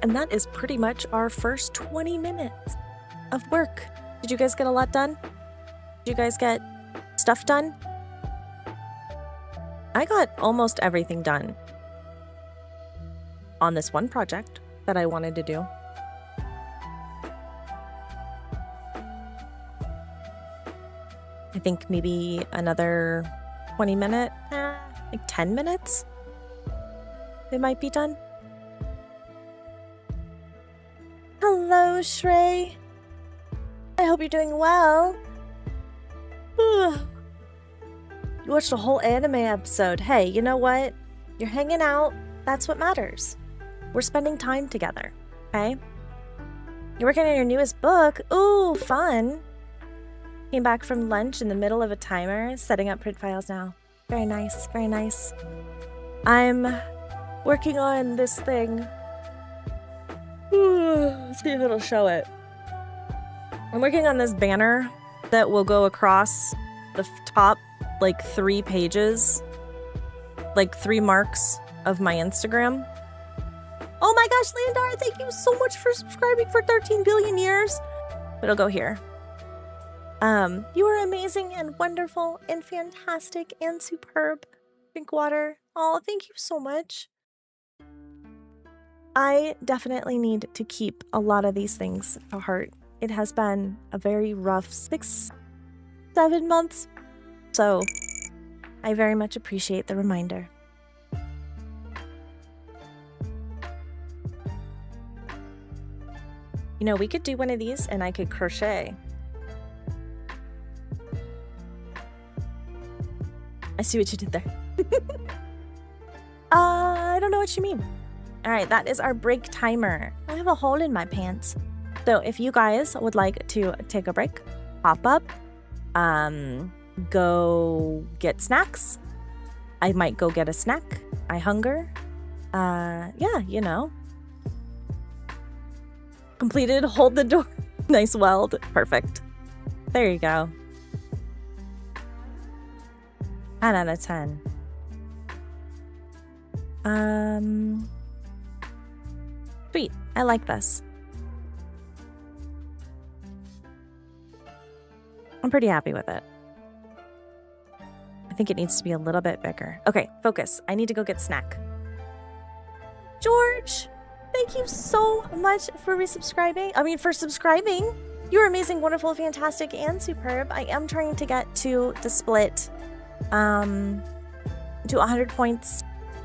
And that is pretty much our first 20 minutes of work. Did you guys get a lot done? Did you guys get stuff done? I got almost everything done on this one project that I wanted to do. I think maybe another 20 minutes, like 10 minutes, they might be done. Hello, Shrey. I hope you're doing well. You watched a whole anime episode. Hey, you know what? You're hanging out. That's what matters. We're spending time together, okay? You're working on your newest book. Ooh, fun. Came back from lunch in the middle of a timer, setting up print files now. Very nice, very nice. I'm working on this thing. Let's see if it'll show it. I'm working on this banner that will go across the top, like 3 pages, like 3 marks of my Instagram. Oh my gosh, Landar, thank you so much for subscribing for 13 billion years. It'll go here. You are amazing and wonderful and fantastic and superb. Drinkwater. Oh, thank you so much. I definitely need to keep a lot of these things to heart. It has been a very rough 6-7 months, so I very much appreciate the reminder. You know, we could do one of these and I could crochet. I see what you did there. I don't know what you mean. All right, that is our break timer. I have a hole in my pants. So if you guys would like to take a break, pop up, go get snacks. I might go get a snack. I hunger. Yeah, you know. Completed, hold the door. Nice weld. Perfect. There you go. 10 out of 10. Sweet. I like this. I'm pretty happy with it. I think it needs to be a little bit bigger. Okay, focus. I need to go get snack. George, thank you so much for resubscribing. I mean, for subscribing. You're amazing, wonderful, fantastic, and superb. I am trying to get to the split to 100 points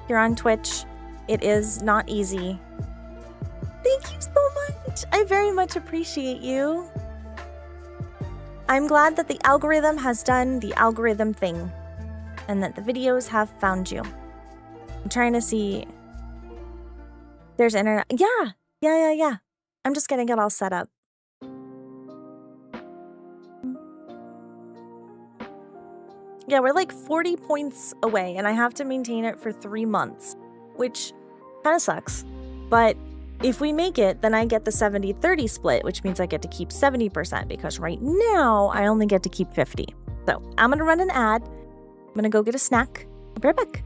here on Twitch. It is not easy. Thank you so much. I very much appreciate you. I'm glad that the algorithm has done the algorithm thing and that the videos have found you. I'm trying to see. There's internet. Yeah. I'm just getting it all set up. Yeah, we're like 40 points away, and I have to maintain it for 3 months, which kind of sucks. But if we make it, then I get the 70-30 split, which means I get to keep 70%, because right now I only get to keep 50. So I'm going to run an ad. I'm going to go get a snack. I'll be right back.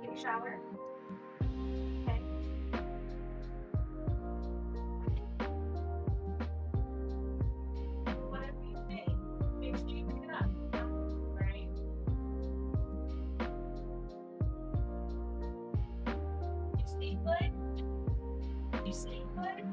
Take a shower. Okay. Whatever you say. Make sure you pick it up. Right? You sleep good? You sleep good?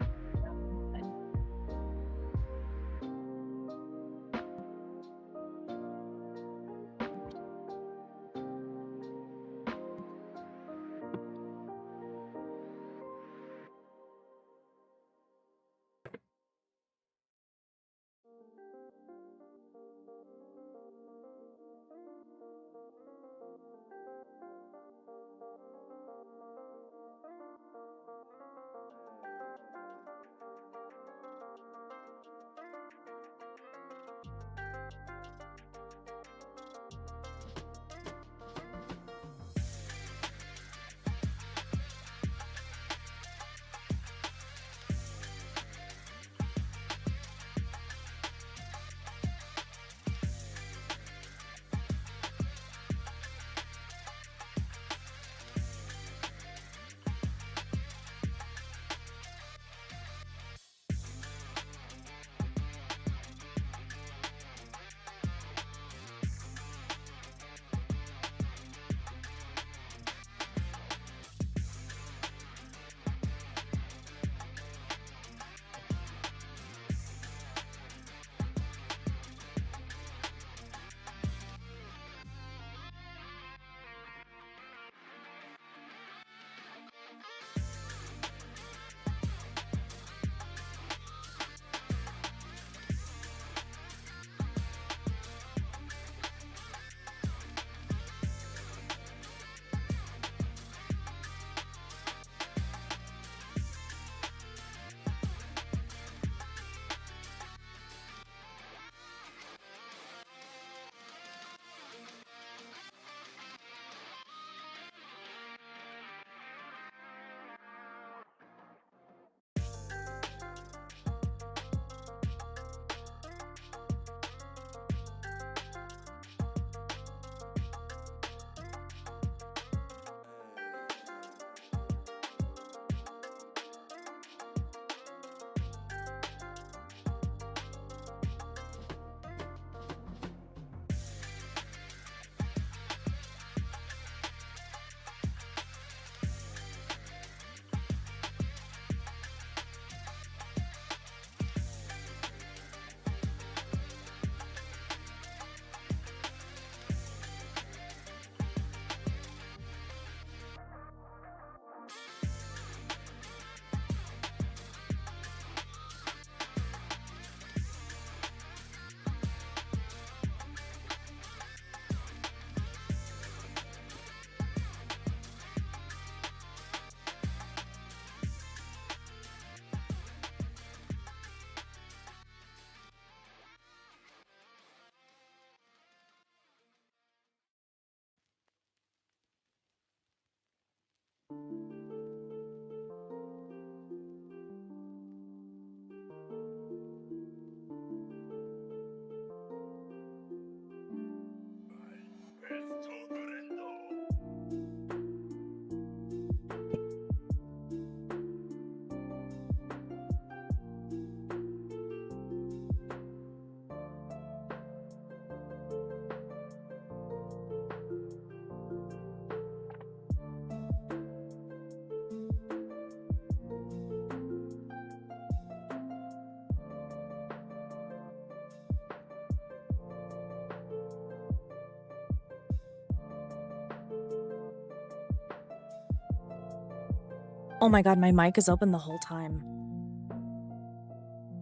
Oh my god, my mic is open the whole time.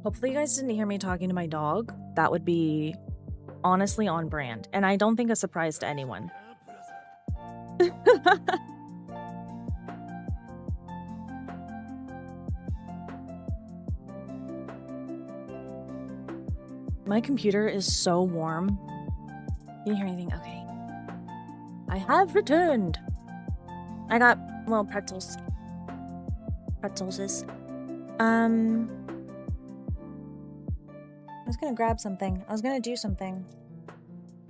Hopefully you guys didn't hear me talking to my dog. That would be honestly on brand. And I don't think a surprise to anyone. My computer is so warm. You didn't hear anything? Okay. I have returned. I got little pretzels. Pretzels. I was gonna grab something. I was gonna do something.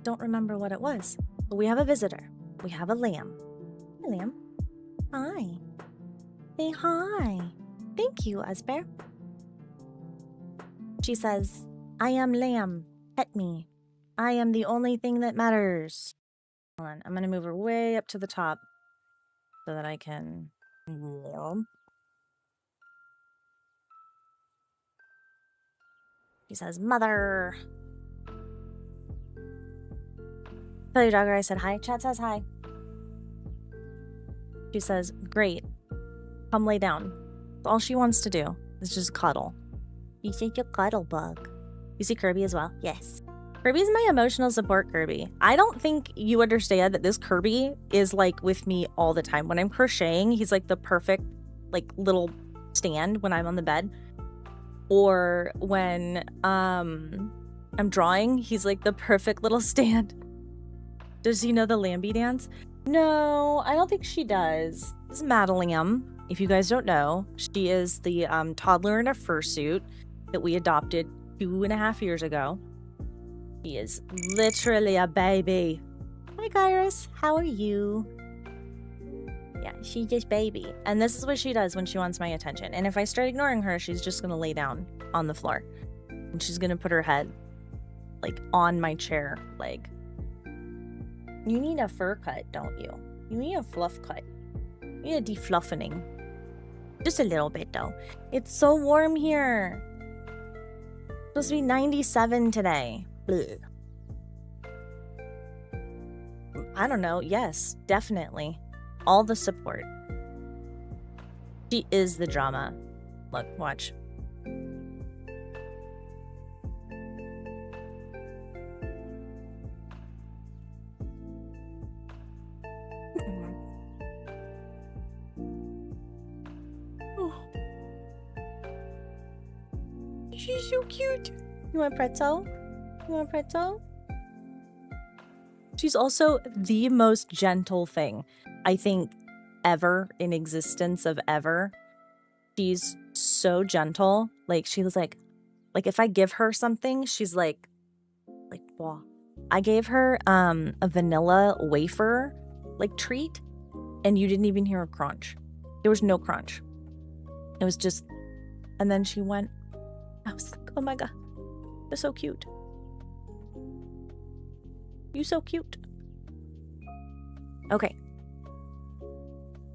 Don't remember what it was. But we have a visitor. We have a lamb. Hi, lamb. Hi. Say hi. Thank you, Asper. She says, I am lamb. Pet me. I am the only thing that matters. Hold on. I'm gonna move her way up to the top so that I can warm. She says, mother. Tell your dogger I said hi. Chat says hi. She says, great. Come lay down. All she wants to do is just cuddle. You think you're cuddle bug. You see Kirby as well? Yes. Kirby's my emotional support Kirby. I don't think you understand that this Kirby is like with me all the time. When I'm crocheting, he's like the perfect like little stand when I'm on the bed. Or when I'm drawing, he's like the perfect little stand. Does he know the Lambie dance? No, I don't think she does. This is Madeline. If you guys don't know, she is the toddler in a fursuit that we adopted 2.5 years ago. She is literally a baby. Hi, Kairos. How are you? Yeah, she's just baby. And this is what she does when she wants my attention. And if I start ignoring her, she's just going to lay down on the floor. And she's going to put her head, like, on my chair leg. You need a fur cut, don't you? You need a fluff cut. You need a defluffening. Just a little bit, though. It's so warm here. It's supposed to be 97 today. Blech. I don't know. Yes, definitely. All the support. She is the drama. Look, watch. She's so cute. You want pretzel? You want pretzel? She's also the most gentle thing, I think, ever in existence of ever. She's so gentle. Like, she was like if I give her something, she's like, wow. I gave her a vanilla wafer, like, treat, and you didn't even hear a crunch. There was no crunch. It was just, and then she went, I was like, oh my god, you're so cute. You so cute. Okay.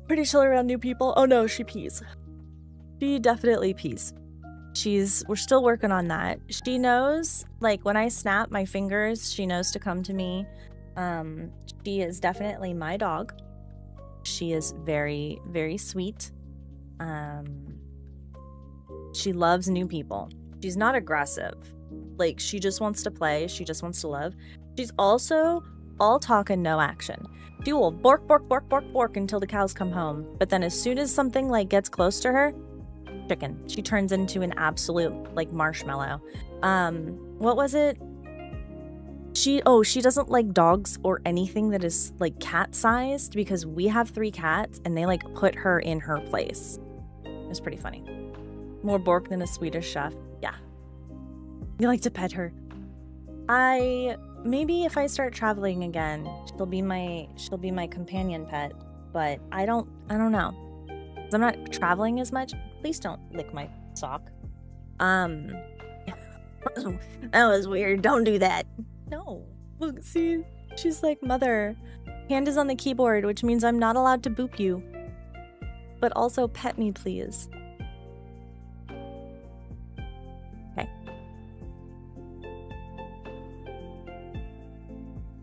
Pretty chill around new people. Oh no, she pees. She definitely pees. We're still working on that. She knows, like, when I snap my fingers, she knows to come to me. She is definitely my dog. She is very, very sweet. She loves new people. She's not aggressive. Like, she just wants to play. She just wants to love. She's also all talk and no action. She will bork, bork, bork, bork, bork until the cows come home. But then as soon as something, like, gets close to her, chicken. She turns into an absolute, like, marshmallow. What was it? She doesn't like dogs or anything that is, like, cat-sized because we have 3 cats and they, like, put her in her place. It was pretty funny. More Bork than a Swedish chef. Yeah. You like to pet her. Maybe if I start traveling again, she'll be my companion pet, but I don't know. 'Cause I'm not traveling as much. Please don't lick my sock. That was weird. Don't do that. No. Look, see, she's like, mother, hand is on the keyboard, which means I'm not allowed to boop you. But also pet me, please. Okay.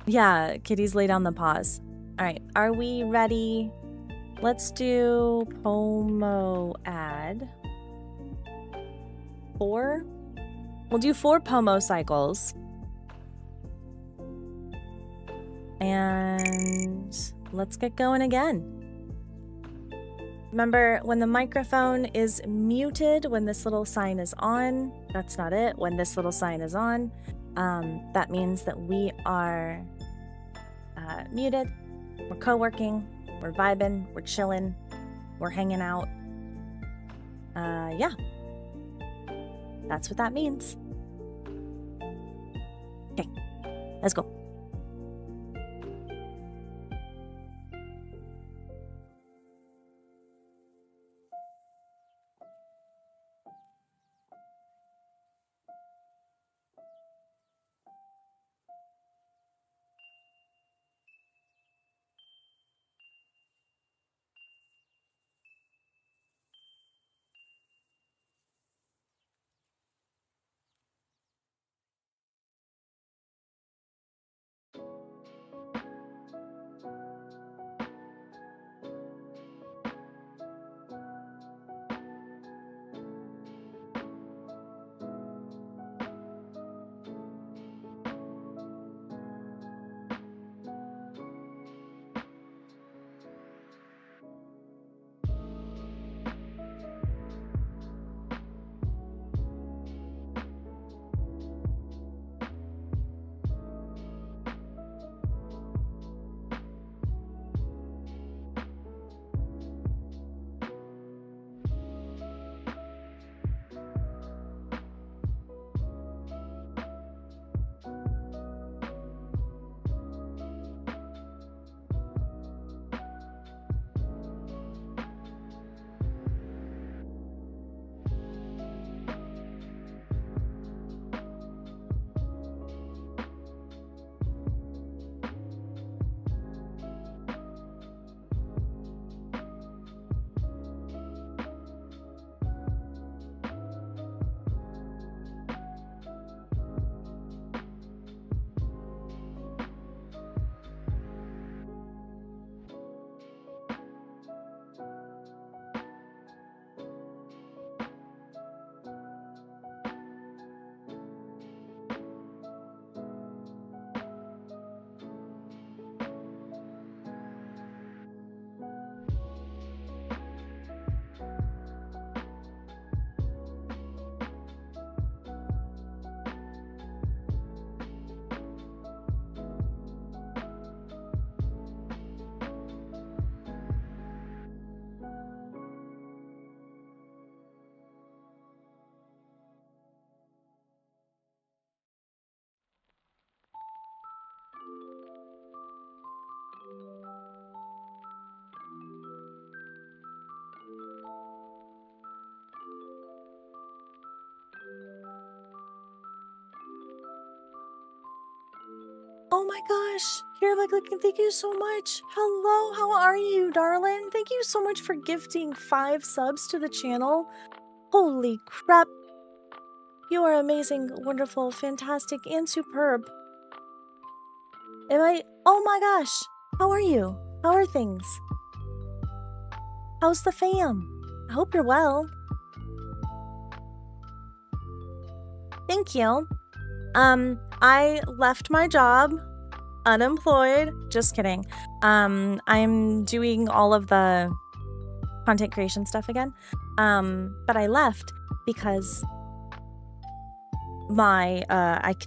Yeah, kitties lay down the paws. All right, are we ready Let's do Pomo ad. 4? We'll do 4 Pomo cycles. And let's get going again. Remember, when the microphone is muted, when this little sign is on, that's not it. When this little sign is on, that means that we are muted. We're co-working, we're vibing, we're chilling, we're hanging out. Yeah, that's what that means. Okay, let's go. Oh my gosh, here, like, thank you so much. Hello, how are you, darling? Thank you so much for gifting 5 subs to the channel. Holy crap. You are amazing, wonderful, fantastic, and superb. Oh my gosh, how are you? How are things? How's the fam? I hope you're well. Thank you. I left my job unemployed. Just kidding. I'm doing all of the content creation stuff again. But I left because my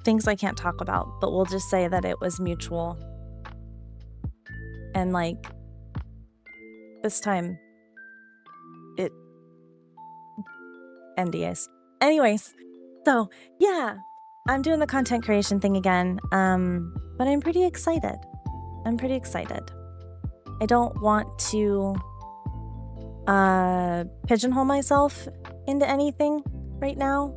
things I can't talk about, but we'll just say that it was mutual. And like this time it NDAs. Anyways, so yeah, I'm doing the content creation thing again. But I'm pretty excited. I don't want to pigeonhole myself into anything right now.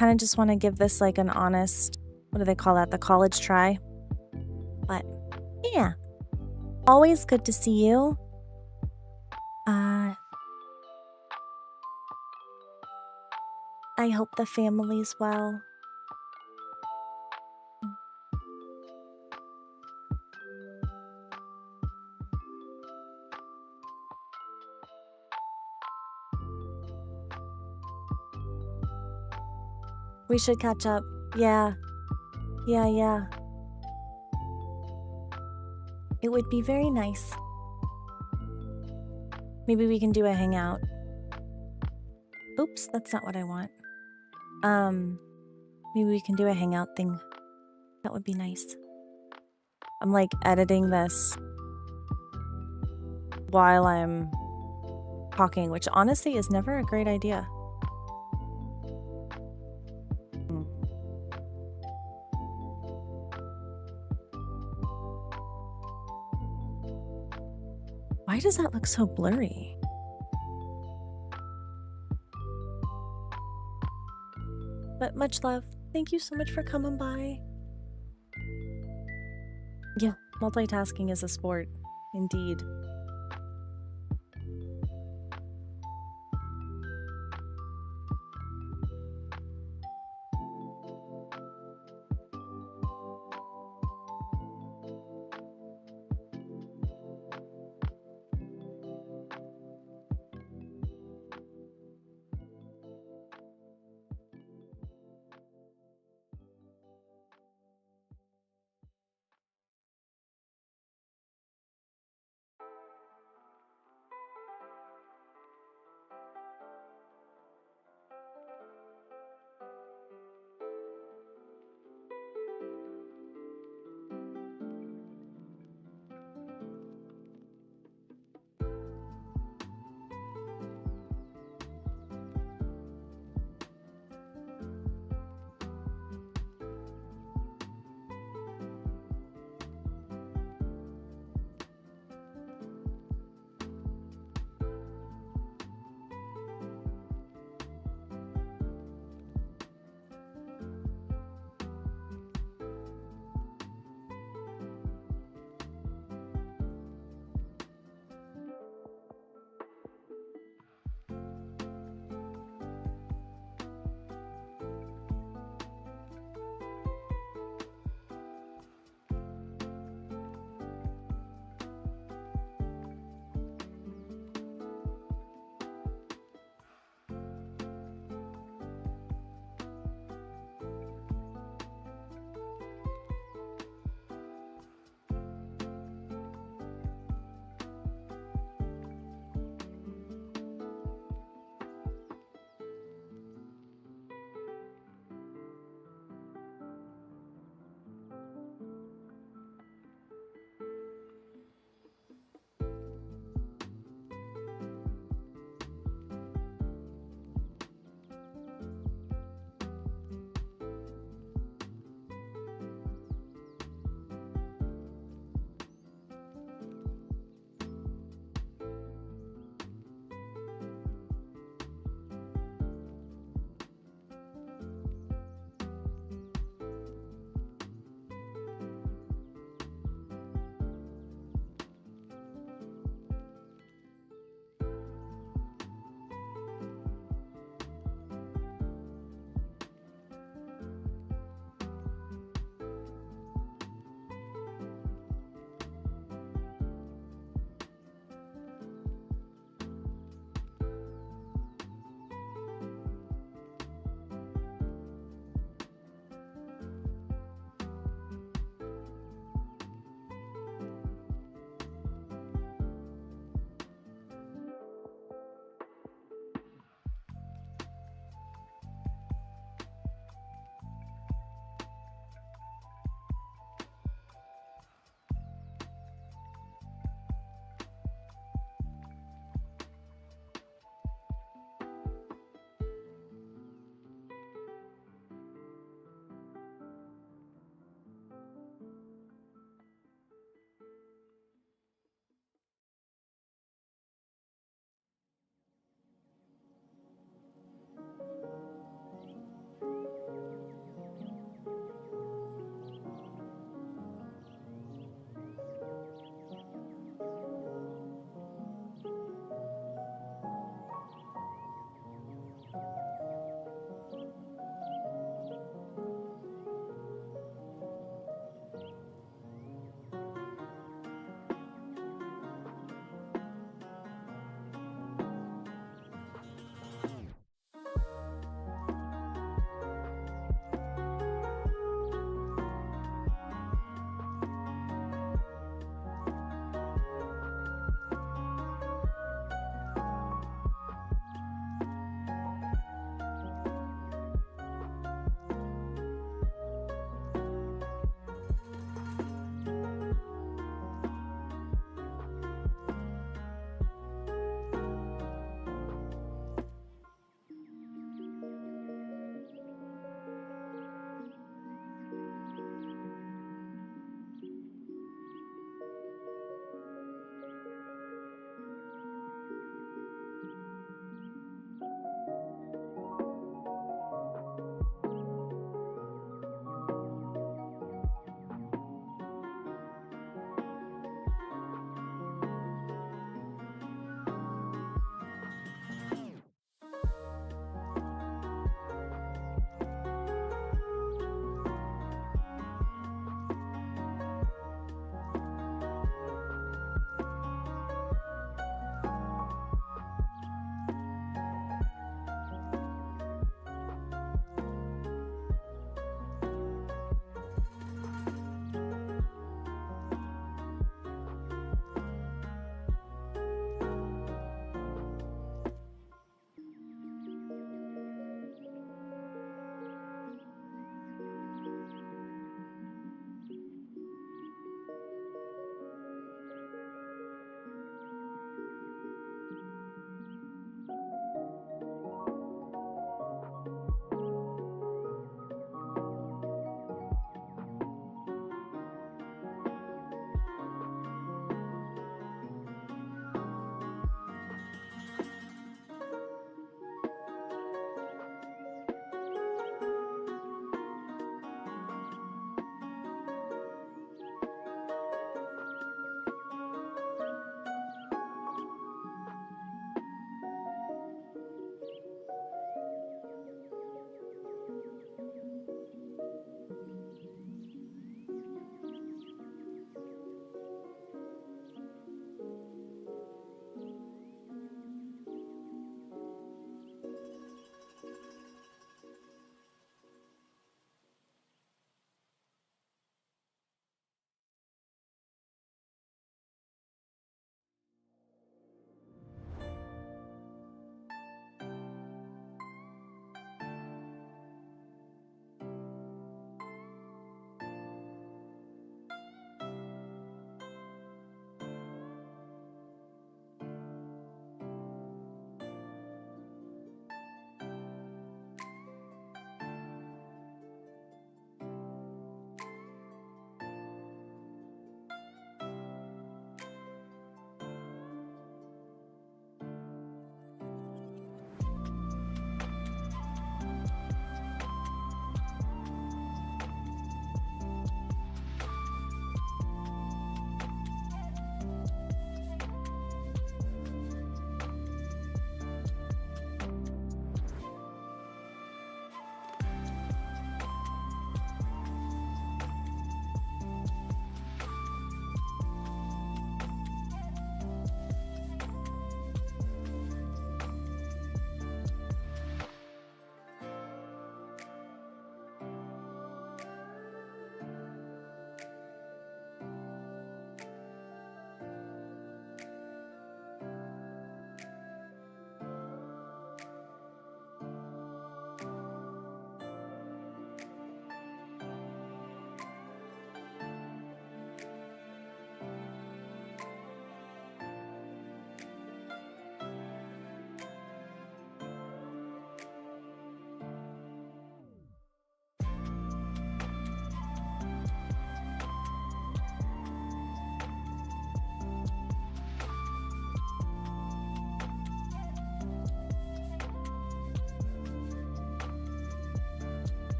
Kind of just want to give this like an honest, what do they call that? The college try. But yeah, always good to see you. I hope the family's well. We should catch up. Yeah. Yeah. It would be very nice. Maybe we can do a hangout. Oops, that's not what I want. Maybe we can do a hangout thing. That would be nice. I'm like editing this while I'm talking, which honestly is never a great idea. Why does that look so blurry? But much love. Thank you so much for coming by. Yeah, multitasking is a sport. Indeed.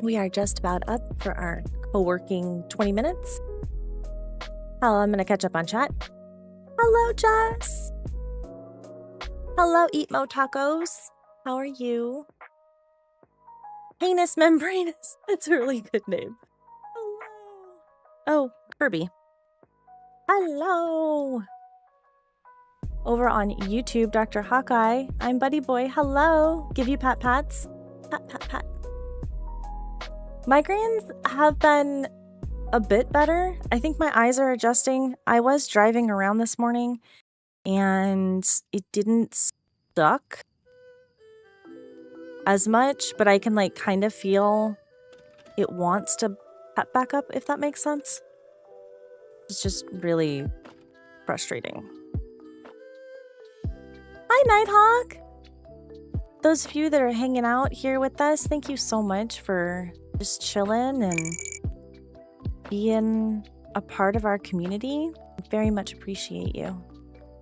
We are just about up for our co-working 20 minutes. Oh, I'm gonna catch up on chat. Hello, Jess. Hello, Eat Mo Tacos. How are you? Heinous Membranous. That's a really good name. Hello. Oh, Kirby. Hello. Over on YouTube, Dr. Hawkeye. I'm Buddy Boy. Hello. Give you pat pats. Pat, pat, pat. Migraines have been a bit better. I think my eyes are adjusting. I was driving around this morning and it didn't suck as much, but I can like kind of feel it wants to pep back up, if that makes sense. It's just really frustrating. Hi, Nighthawk! Those of you that are hanging out here with us, thank you so much for just chilling and being a part of our community. Very much appreciate you.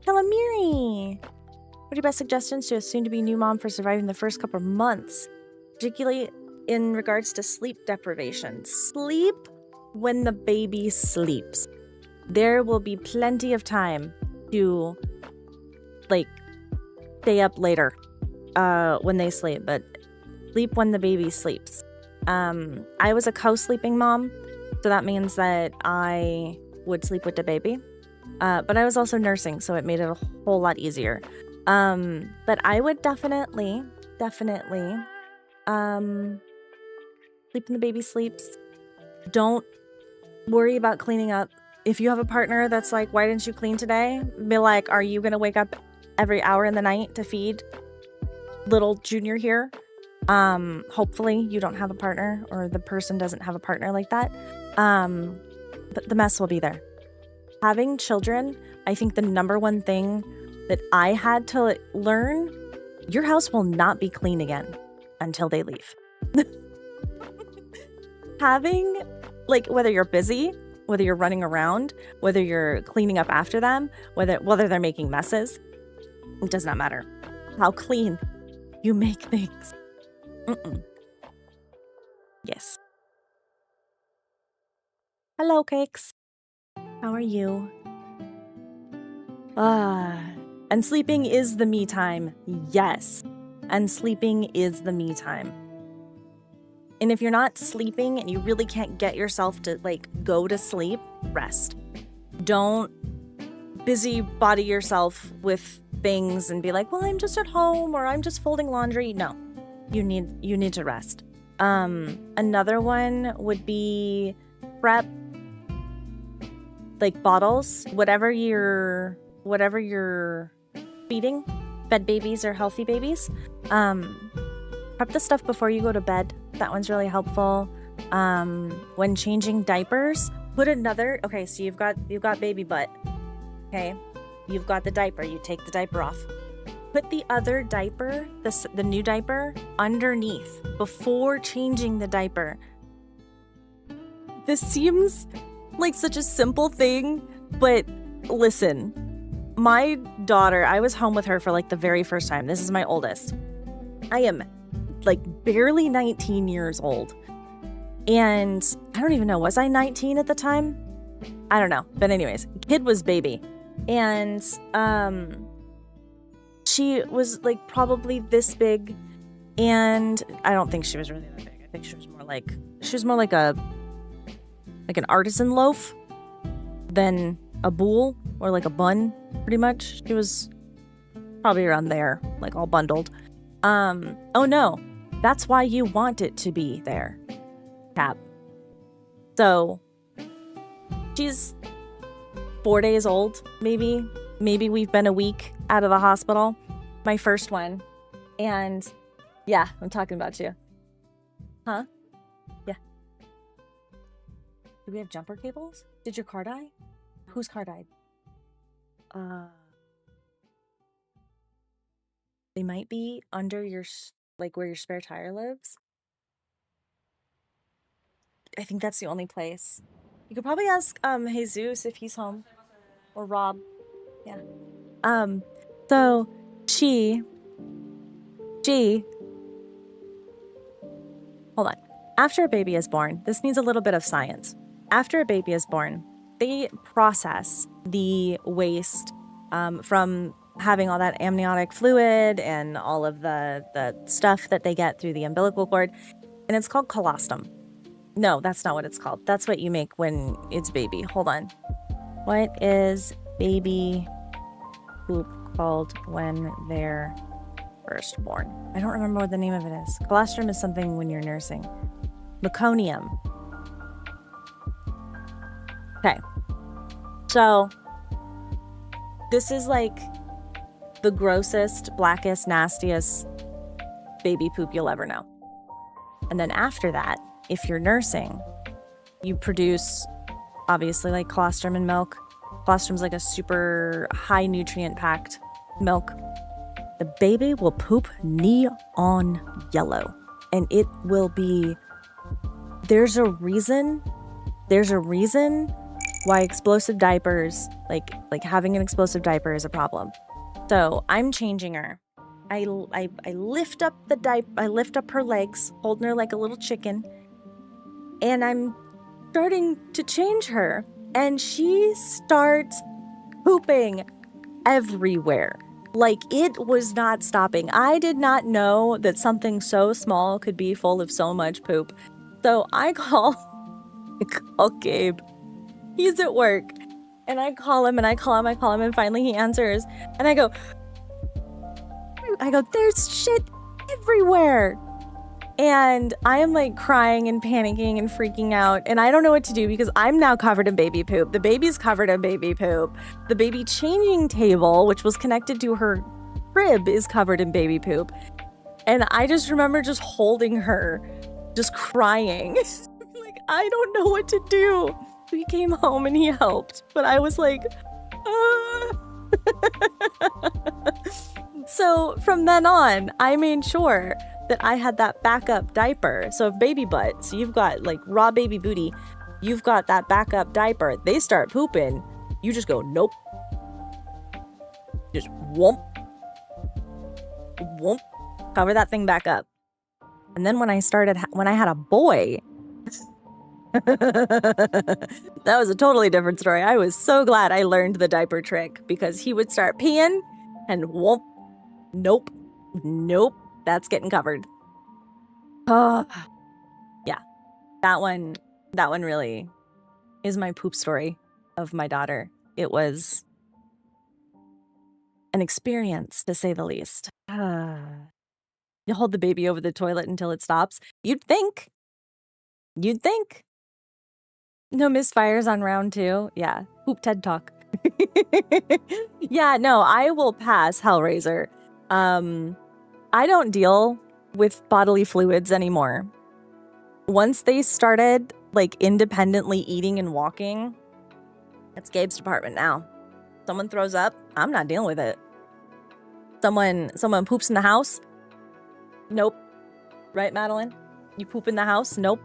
Calamiri! What are your best suggestions to a soon-to-be new mom for surviving the first couple of months? Particularly in regards to sleep deprivation. Sleep when the baby sleeps. There will be plenty of time to, like, stay up later when they sleep, but sleep when the baby sleeps. I was a co-sleeping mom, so that means that I would sleep with the baby. But I was also nursing, so it made it a whole lot easier. But I would definitely, sleep when the baby sleeps. Don't worry about cleaning up. If you have a partner that's like, why didn't you clean today? Be like, are you going to wake up every hour in the night to feed little Junior here? Hopefully you don't have a partner or the person doesn't have a partner like that. But the mess will be there. Having children, I think the number one thing that I had to learn, your house will not be clean again until they leave. Having, like, whether you're busy, whether you're running around, whether you're cleaning up after them, whether they're making messes, it does not matter how clean you make things. Yes. Hello, Cakes. How are you? And sleeping is the me time. Yes. And sleeping is the me time. And if you're not sleeping and you really can't get yourself to, like, go to sleep, rest. Don't busybody yourself with things and be like, well, I'm just at home or I'm just folding laundry. No, you need to rest. Another one would be prep, like, bottles, whatever you're feeding, fed babies or healthy babies. Prep the stuff before you go to bed. That one's really helpful. When changing diapers, put another, okay, so you've got baby butt. Okay. You've got the diaper. You take the diaper off. Put the other diaper, the new diaper, underneath before changing the diaper. This seems like such a simple thing, but listen, my daughter, I was home with her for like the very first time. This is my oldest. I am like barely 19 years old. And I don't even know, was I 19 at the time? I don't know. But anyways, kid was baby. And she was like probably this big. And I don't think she was really that big. I think she was more like an artisan loaf than a boule or like a bun, pretty much. She was probably around there, like all bundled. Oh no, that's why you want it to be there, Cap. So she's 4 days old, maybe we've been a week out of the hospital, my first one. And yeah, I'm talking about you. Huh? Yeah. Do we have jumper cables? Did your car die? Whose car died? They might be under your, like, where your spare tire lives. I think that's the only place. You could probably ask Jesus if he's home, or Rob. Yeah. So she hold on. after a baby is born, this needs a little bit of science. After a baby is born, they process the waste from having all that amniotic fluid and all of the stuff that they get through the umbilical cord, and it's called colostrum. No, that's not what it's called. That's what you make when it's baby. Hold on. What is baby poop called when they're first born? I don't remember what the name of it is. Colostrum is something when you're nursing. Meconium. Okay. So this is like the grossest, blackest, nastiest baby poop you'll ever know. And then after that, if you're nursing, you produce obviously like colostrum and milk. Colostrum's like a super high nutrient packed milk. The baby will poop neon yellow, and it will be, there's a reason why explosive diapers, like having an explosive diaper is a problem. So I'm changing her. I lift up the diaper, I lift up her legs, holding her like a little chicken, and I'm starting to change her, and she starts pooping everywhere. Like, it was not stopping. I did not know that something so small could be full of so much poop. So I call Gabe. He's at work. And I call him, and finally he answers. And I go, there's shit everywhere. And I am like crying and panicking and freaking out. And I don't know what to do because I'm now covered in baby poop. The baby's covered in baby poop. The baby changing table, which was connected to her crib, is covered in baby poop. And I just remember just holding her, just crying. Like, I don't know what to do. He came home and he helped. But I was like, ah. So from then on, I made sure that I had that backup diaper. So if baby butt, so you've got like raw baby booty, you've got that backup diaper. They start pooping, you just go, nope. Just whoomp. Whoomp. Cover that thing back up. And then when I had a boy, that was a totally different story. I was so glad I learned the diaper trick because he would start peeing and whoop. Nope. That's getting covered. Yeah. That one really is my poop story of my daughter. It was an experience, to say the least. You hold the baby over the toilet until it stops. You'd think. No misfires on round 2. Yeah. Poop TED Talk. Yeah, no, I will pass, Hellraiser. I don't deal with bodily fluids anymore. Once they started like independently eating and walking, that's Gabe's department now. Someone throws up, I'm not dealing with it. Someone poops in the house. Nope. Right, Madeline? You poop in the house? Nope.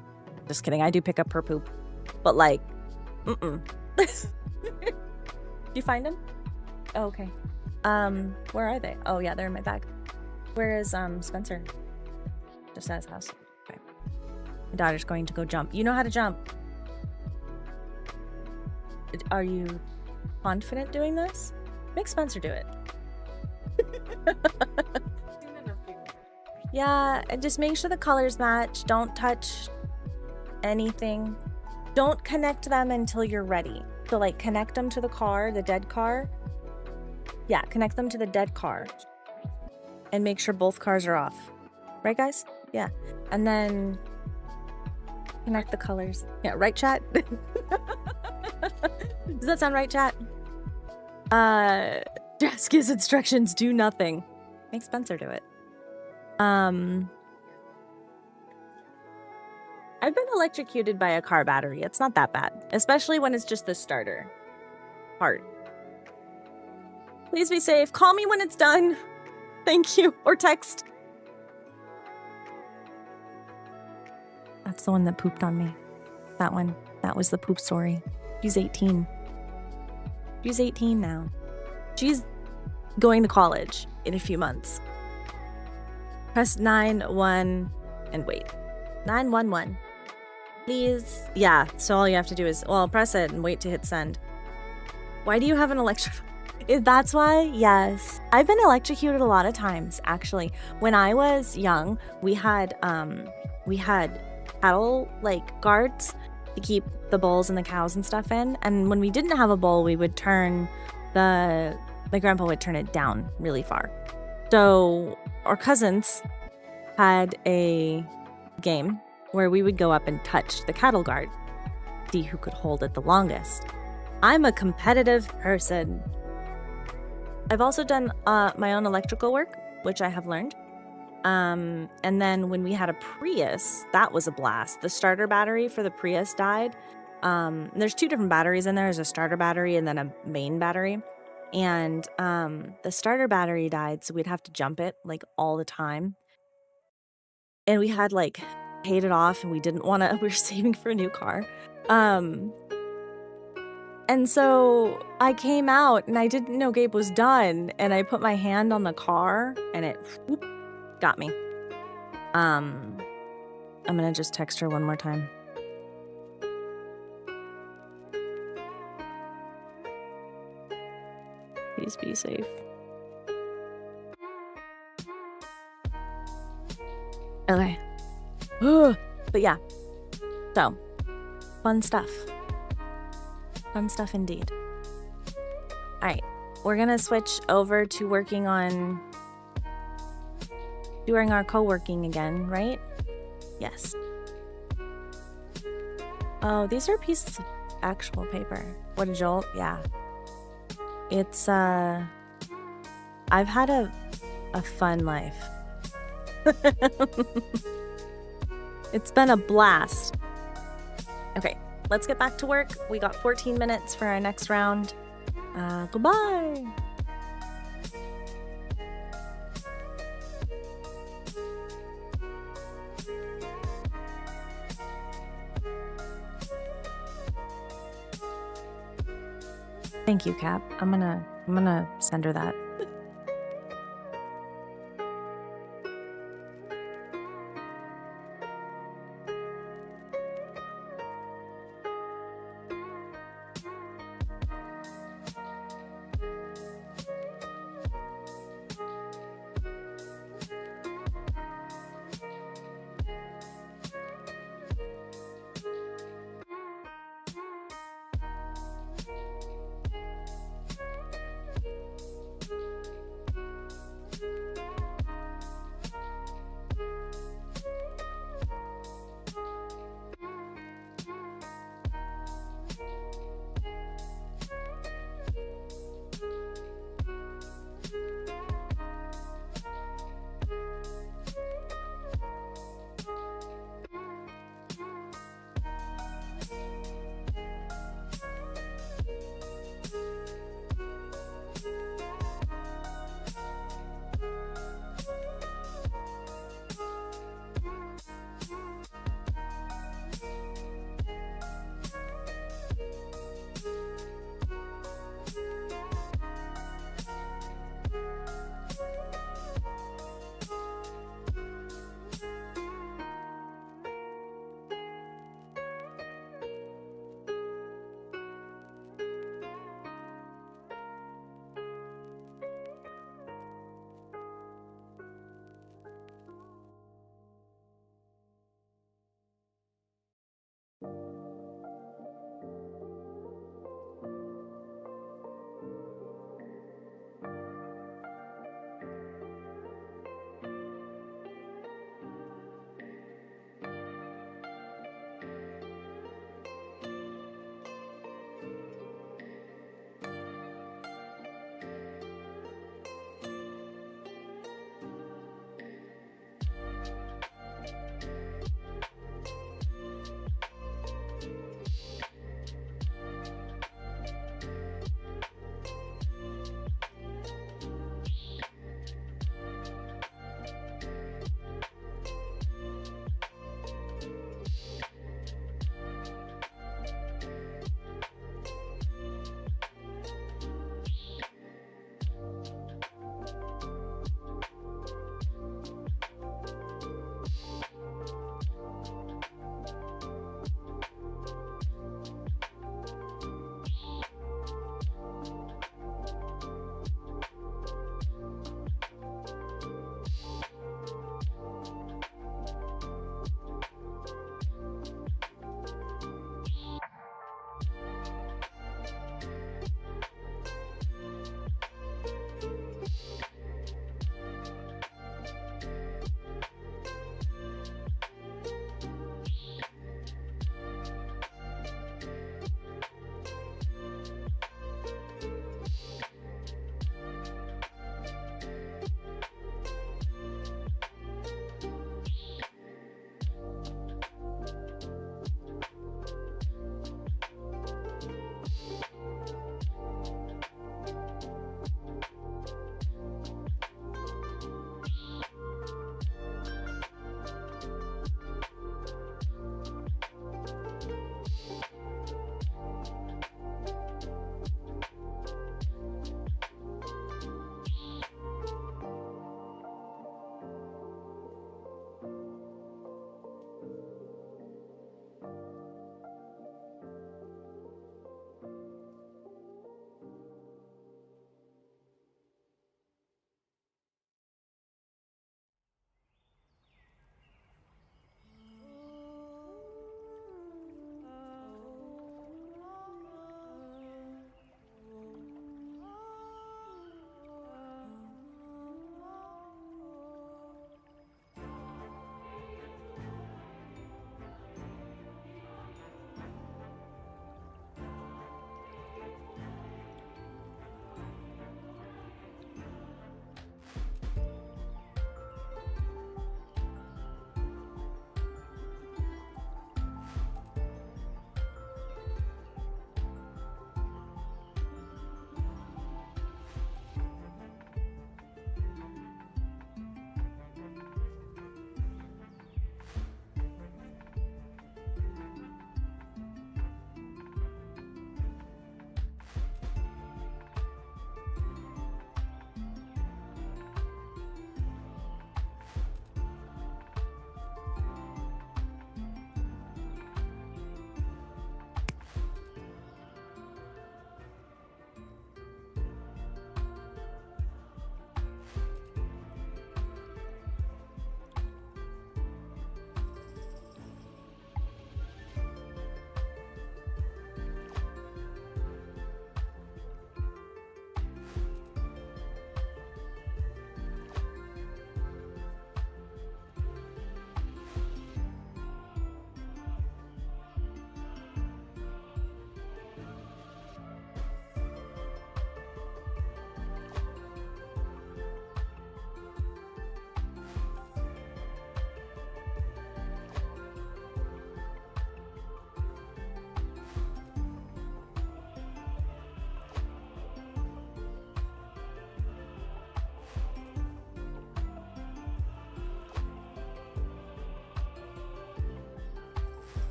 Just kidding. I do pick up her poop. But like, Did you find them? Oh, okay. Where are they? Oh yeah, they're in my bag. Where is Spencer? Just at his house. Okay. My daughter's going to go jump. You know how to jump. Are you confident doing this? Make Spencer do it. Yeah, and just make sure the colors match. Don't touch anything. Don't connect them until you're ready. So like connect them to the car, the dead car. Yeah, connect them to the dead car. And make sure both cars are off. Right, guys? Yeah. And then connect the colors. Yeah, right, chat? Does that sound right, chat? Just gives instructions, do nothing. Make Spencer do it. I've been electrocuted by a car battery. It's not that bad, especially when it's just the starter part. Please be safe. Call me when it's done. Thank you. Or text. That's the one that pooped on me. That one. That was the poop story. She's 18. She's 18 now. She's going to college in a few months. Press 9-1 and wait. 911. Please. Yeah, so all you have to do is, well, press it and wait to hit send. Why do you have an electric... That's why? Yes. I've been electrocuted a lot of times, actually. When I was young, we had cattle, like, guards to keep the bulls and the cows and stuff in. And when we didn't have a bull, we would turn my grandpa would turn it down really far. So our cousins had a game where we would go up and touch the cattle guard, see who could hold it the longest. I'm a competitive person. I've also done my own electrical work, which I have learned. And then when we had a Prius, that was a blast. The starter battery for the Prius died. There's two different batteries in there. There's a starter battery and then a main battery. And the starter battery died, so we'd have to jump it like all the time. And we had like paid it off and we didn't want to, we were saving for a new car. And so I came out and I didn't know Gabe was done. And I put my hand on the car and it whoop, got me. I'm going to just text her one more time. Please be safe. Okay. But yeah. So, fun stuff. Fun stuff indeed. Alright. We're gonna switch over to working on doing our co-working again, right? Yes. Oh, these are pieces of actual paper. What a jolt. Yeah. It's, I've had a fun life. It's been a blast. Okay, let's get back to work. We got 14 minutes for our next round. Goodbye. Thank you, Cap. I'm gonna send her that.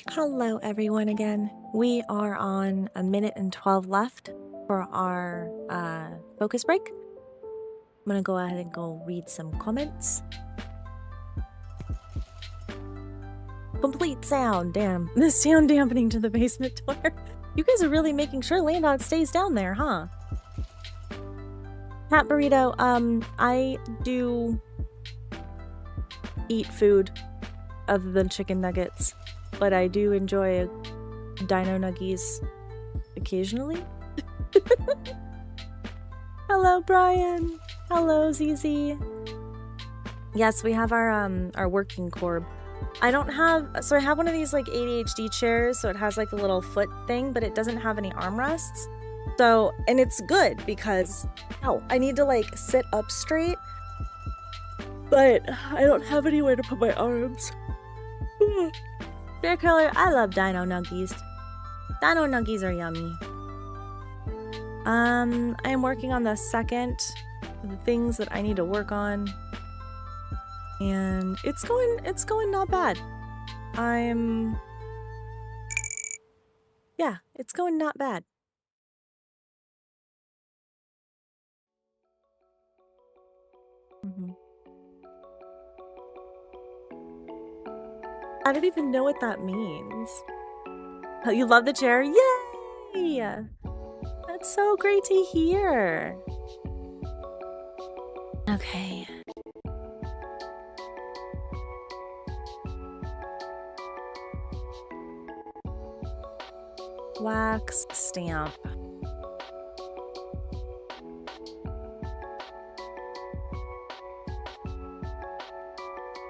Hello, everyone, again. We are on 1:12 left for our focus break. I'm gonna go ahead and go read some comments. Complete sound, damn. The sound dampening to the basement door. You guys are really making sure Landon stays down there, huh? Cat Burrito, I do eat food other than chicken nuggets, but I do enjoy a Dino Nuggies occasionally. Hello, Brian. Hello, ZZ. Yes, we have our working corb. I don't have, so I have one of these like ADHD chairs, so it has like a little foot thing, but it doesn't have any armrests. So, and it's good because, I need to like sit up straight, but I don't have anywhere to put my arms. Bear Killer, I love Dino Nuggies. Dino Nuggies are yummy. I am working on the second of the things that I need to work on. And it's going not bad. Yeah, it's going not bad. I don't even know what that means. Oh, you love the chair? Yay! That's so great to hear. Okay. Wax stamp.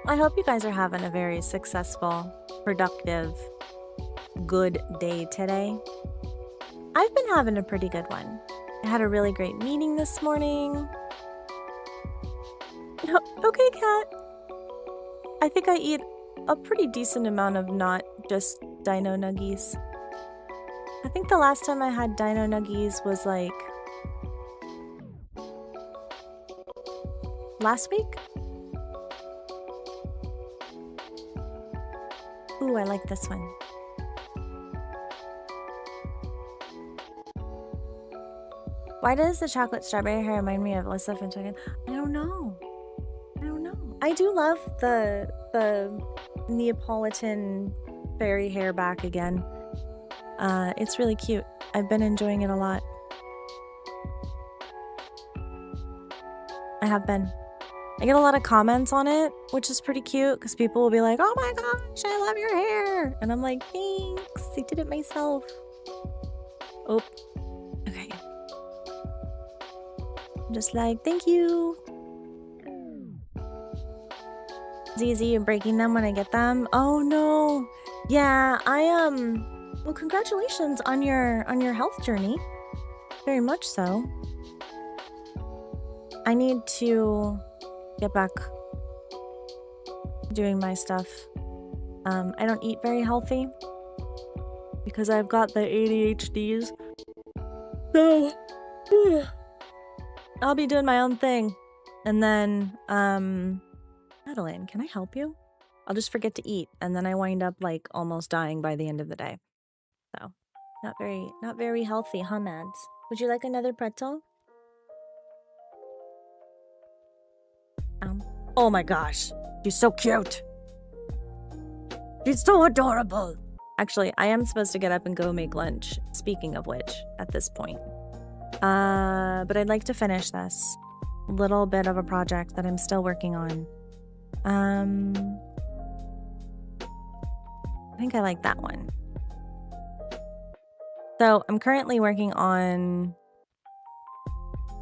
I hope you guys are having a very successful, productive, good day today. I've been having a pretty good one. I had a really great meeting this morning. Okay, Cat. I think I eat a pretty decent amount of not just Dino Nuggies. I think the last time I had Dino Nuggies was like last week? Ooh, I like this one. Why does the chocolate strawberry hair remind me of Alyssa from Chicken? I don't know. I do love the Neapolitan fairy hair back again. It's really cute. I've been enjoying it a lot. I have been. I get a lot of comments on it, which is pretty cute because people will be like, oh my gosh, I love your hair. And I'm like, thanks. I did it myself. Oh, okay. I'm just like, thank you. ZZ, you're breaking them when I get them. Oh no. Yeah, well, congratulations on your health journey. Very much so. I need to get back doing my stuff. I don't eat very healthy because I've got the ADHDs. So I'll be doing my own thing. And then, Madeline, can I help you? I'll just forget to eat, and then I wind up like almost dying by the end of the day. So, not very healthy, huh, Mads? Would you like another pretzel? Oh my gosh, she's so cute. She's so adorable. Actually, I am supposed to get up and go make lunch, speaking of which, at this point. But I'd like to finish this little bit of a project that I'm still working on. I think I like that one. So I'm currently working on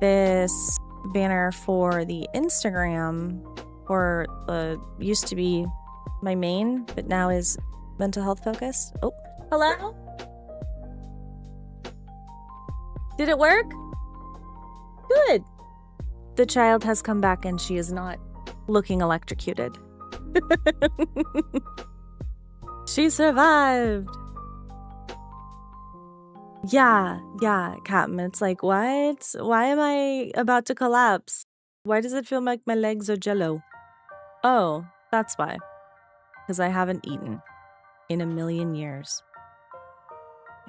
this banner for the Instagram for the used to be my main, but now is mental health focused. Oh, hello? Did it work? Good. The child has come back and she is not looking electrocuted. She survived. Yeah, Captain. It's like, what? Why am I about to collapse? Why does it feel like my legs are jello? Oh, that's why. Because I haven't eaten. in a million years.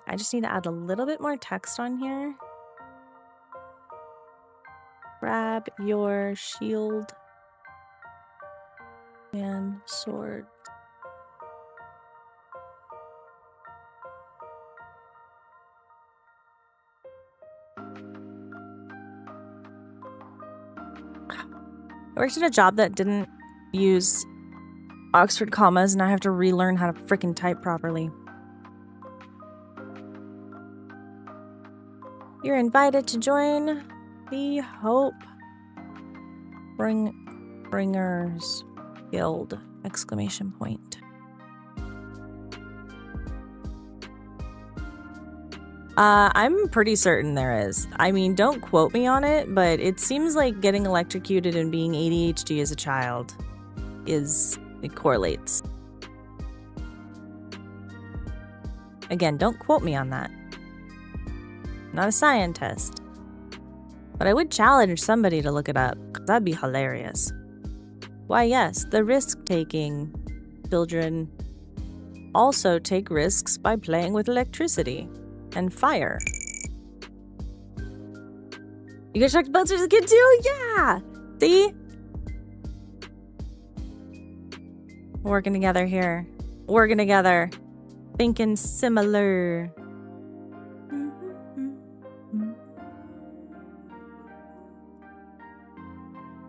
I just need to add a little bit more text on here. Grab your shield and sword. I worked at a job that didn't use Oxford commas, and I have to relearn how to frickin' type properly. You're invited to join the Hope Bringers Guild! Exclamation point. I'm pretty certain there is. I mean, don't quote me on it, but it seems like getting electrocuted and being ADHD as a child it correlates. Again, don't quote me on that. I'm not a scientist. But I would challenge somebody to look it up, because that'd be hilarious. Why, yes, the risk-taking children also take risks by playing with electricity and fire. You guys talked about as a kid too? Yeah! See? Working together here. Working together. Thinking similar.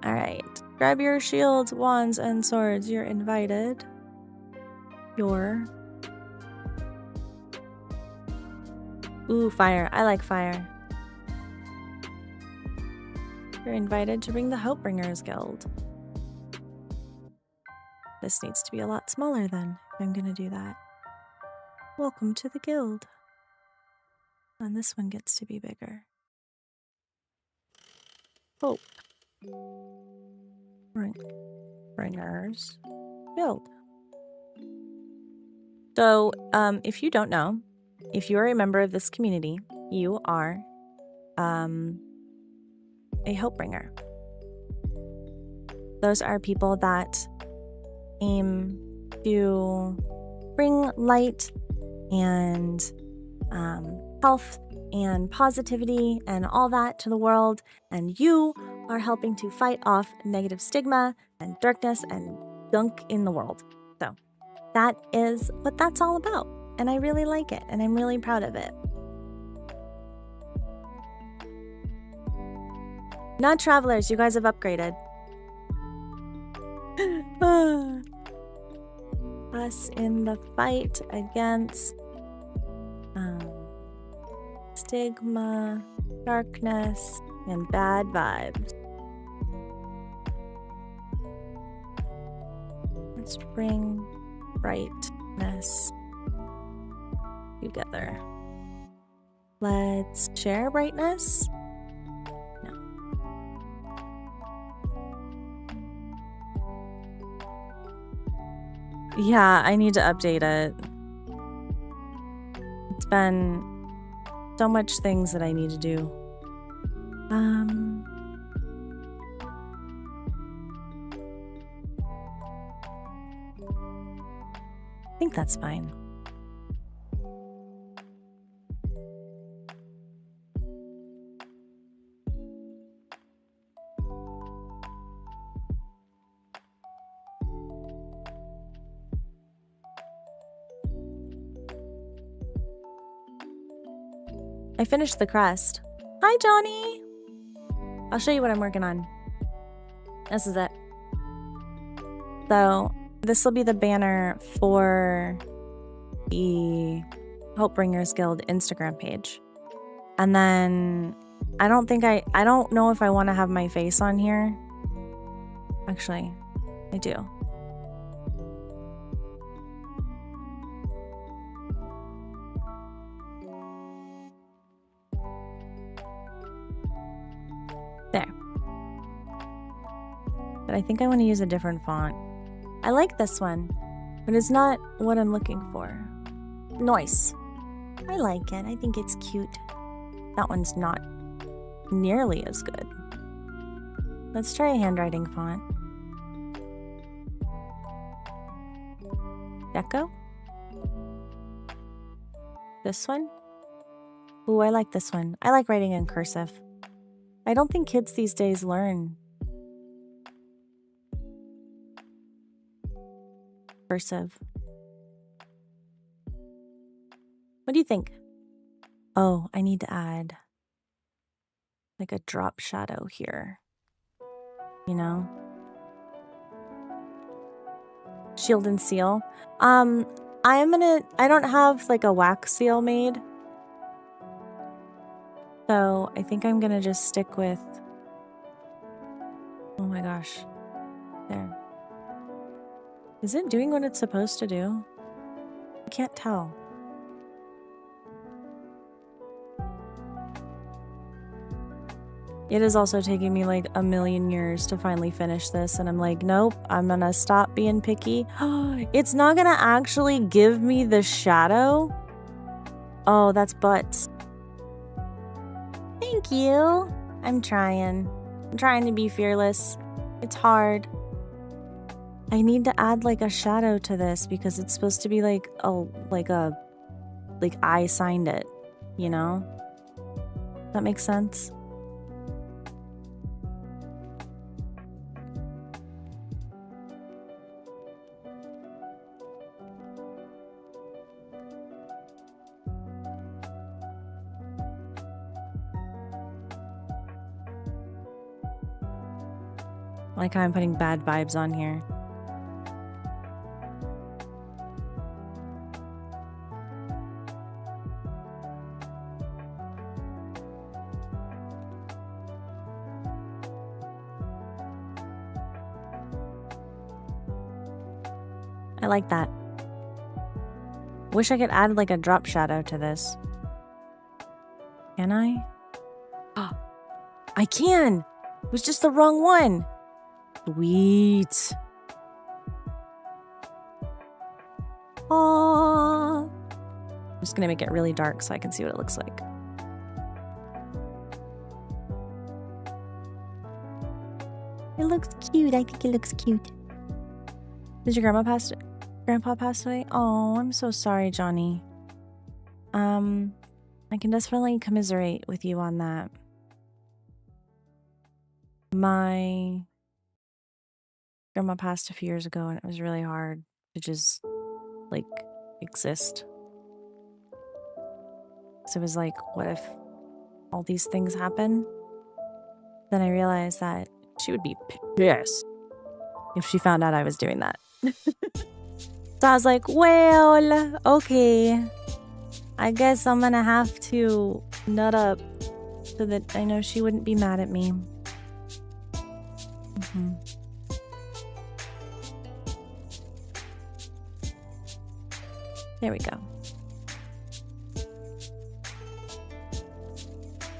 Alright. Grab your shields, wands, and swords. You're invited. Ooh, fire. I like fire. You're invited to bring the Hopebringers Guild. This needs to be a lot smaller then, if I'm gonna do that. Welcome to the guild. And this one gets to be bigger. Hope Bringers Guild. So, if you don't know, if you are a member of this community, you are a Hopebringer. Those are people that aim to bring light and health and positivity and all that to the world, and you are helping to fight off negative stigma and darkness and gunk in the world. So that is what that's all about, and I really like it, and I'm really proud of it. Non-travelers, you guys have upgraded. Us in the fight against stigma, darkness, and bad vibes. Let's bring brightness together. Let's share brightness. Yeah, I need to update it. It's been so much things that I need to do. I think that's fine. I finished the crest. Hi, Johnny! I'll show you what I'm working on. This is it. So, this will be the banner for the Hopebringers Guild Instagram page. And then, I don't know if I want to have my face on here. Actually, I do. There. But I think I want to use a different font. I like this one, but it's not what I'm looking for. Nice. I like it. I think it's cute. That one's not nearly as good. Let's try a handwriting font. Deco? This one? Ooh, I like this one. I like writing in cursive. I don't think kids these days learn cursive. What do you think? Oh, I need to add like a drop shadow here. You know? Shield and seal. I don't have like a wax seal made. So I think I'm gonna just stick with, oh my gosh. There. Is it doing what it's supposed to do? I can't tell. It is also taking me like a million years to finally finish this, and I'm like, nope, I'm gonna stop being picky. It's not gonna actually give me the shadow. Oh, that's butts. Thank you. I'm trying to be fearless. It's hard. I need to add like a shadow to this because it's supposed to be like I signed it, you know? That makes sense? Like how I'm putting bad vibes on here. I like that. Wish I could add like a drop shadow to this. Can I? Oh, I can! It was just the wrong one. Sweet. Aww. I'm just gonna make it really dark so I can see what it looks like. It looks cute. I think it looks cute. Did your grandpa pass away? Oh, I'm so sorry, Johnny. I can definitely commiserate with you on that. My grandma passed a few years ago, and it was really hard to just like exist. So it was like, what if all these things happen? Then I realized that she would be pissed if she found out I was doing that. So I was like, well, okay. I guess I'm gonna have to nut up so that I know she wouldn't be mad at me. There we go.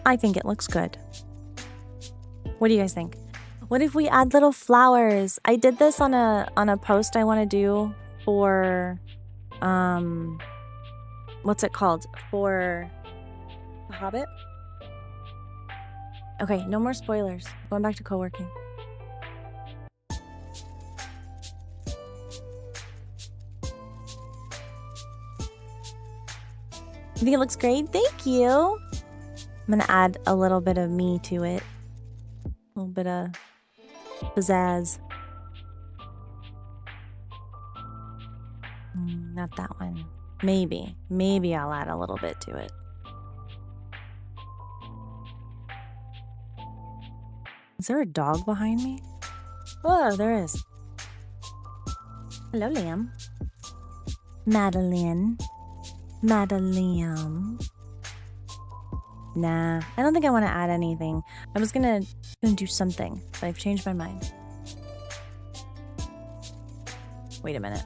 I think it looks good. What do you guys think? What if we add little flowers? I did this on a post I want to do for what's it called? For The Hobbit? Okay, no more spoilers. Going back to co-working. You think it looks great? Thank you. I'm gonna add a little bit of me to it. A little bit of pizzazz. Not that one. Maybe I'll add a little bit to it. Is there a dog behind me? Oh, there is. Hello, Liam. Madeline. Nah, I don't think I want to add anything. I was gonna do something, but I've changed my mind. Wait a minute.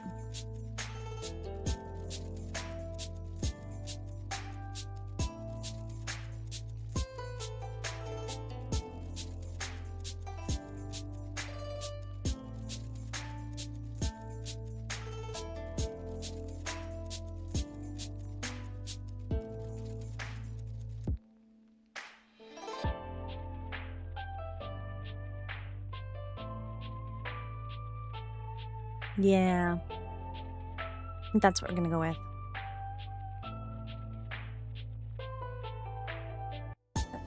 Yeah. I think that's what we're gonna go with.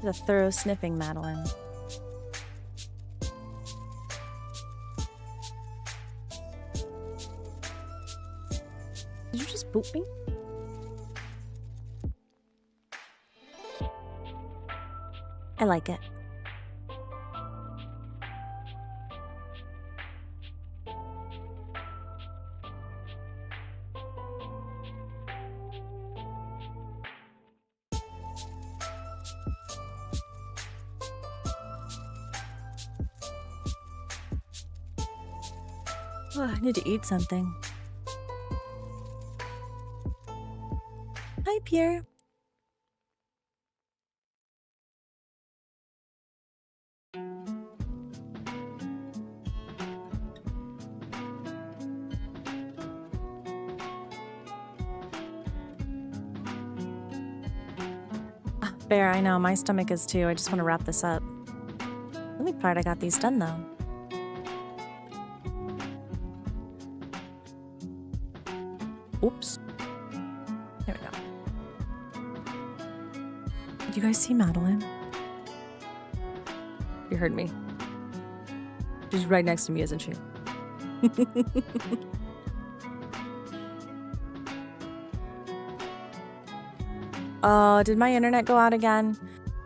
The thorough sniffing, Madeline. Did you just boop me? I like it. Oh, I need to eat something. Hi, Pierre. Bear, I know, my stomach is too. I just want to wrap this up. Really proud I got these done, though. Oops. There we go. Do you guys see Madeline? You heard me. She's right next to me, isn't she? Oh, did my internet go out again?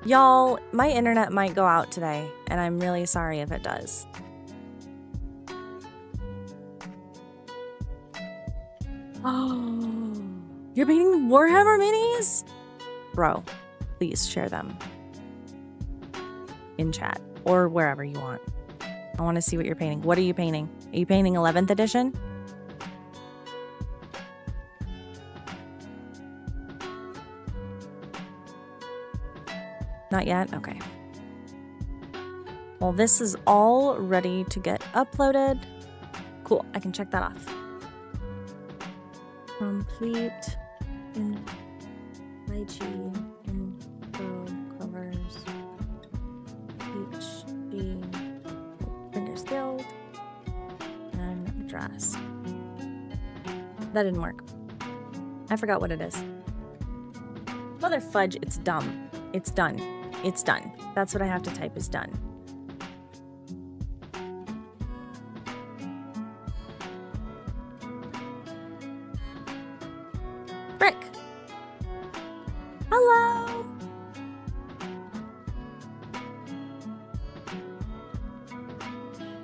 Y'all, my internet might go out today, and I'm really sorry if it does. Oh, you're painting Warhammer minis? Bro, please share them in chat or wherever you want. I want to see what you're painting. What are you painting? Are you painting 11th edition? Not yet? Okay. Well, this is all ready to get uploaded. Cool, I can check that off. Complete in IG info covers HG Printers Guild and address. That didn't work. I forgot what it is. Mother fudge, it's dumb. It's done. It's done. That's what I have to type is done. Brick. Hello.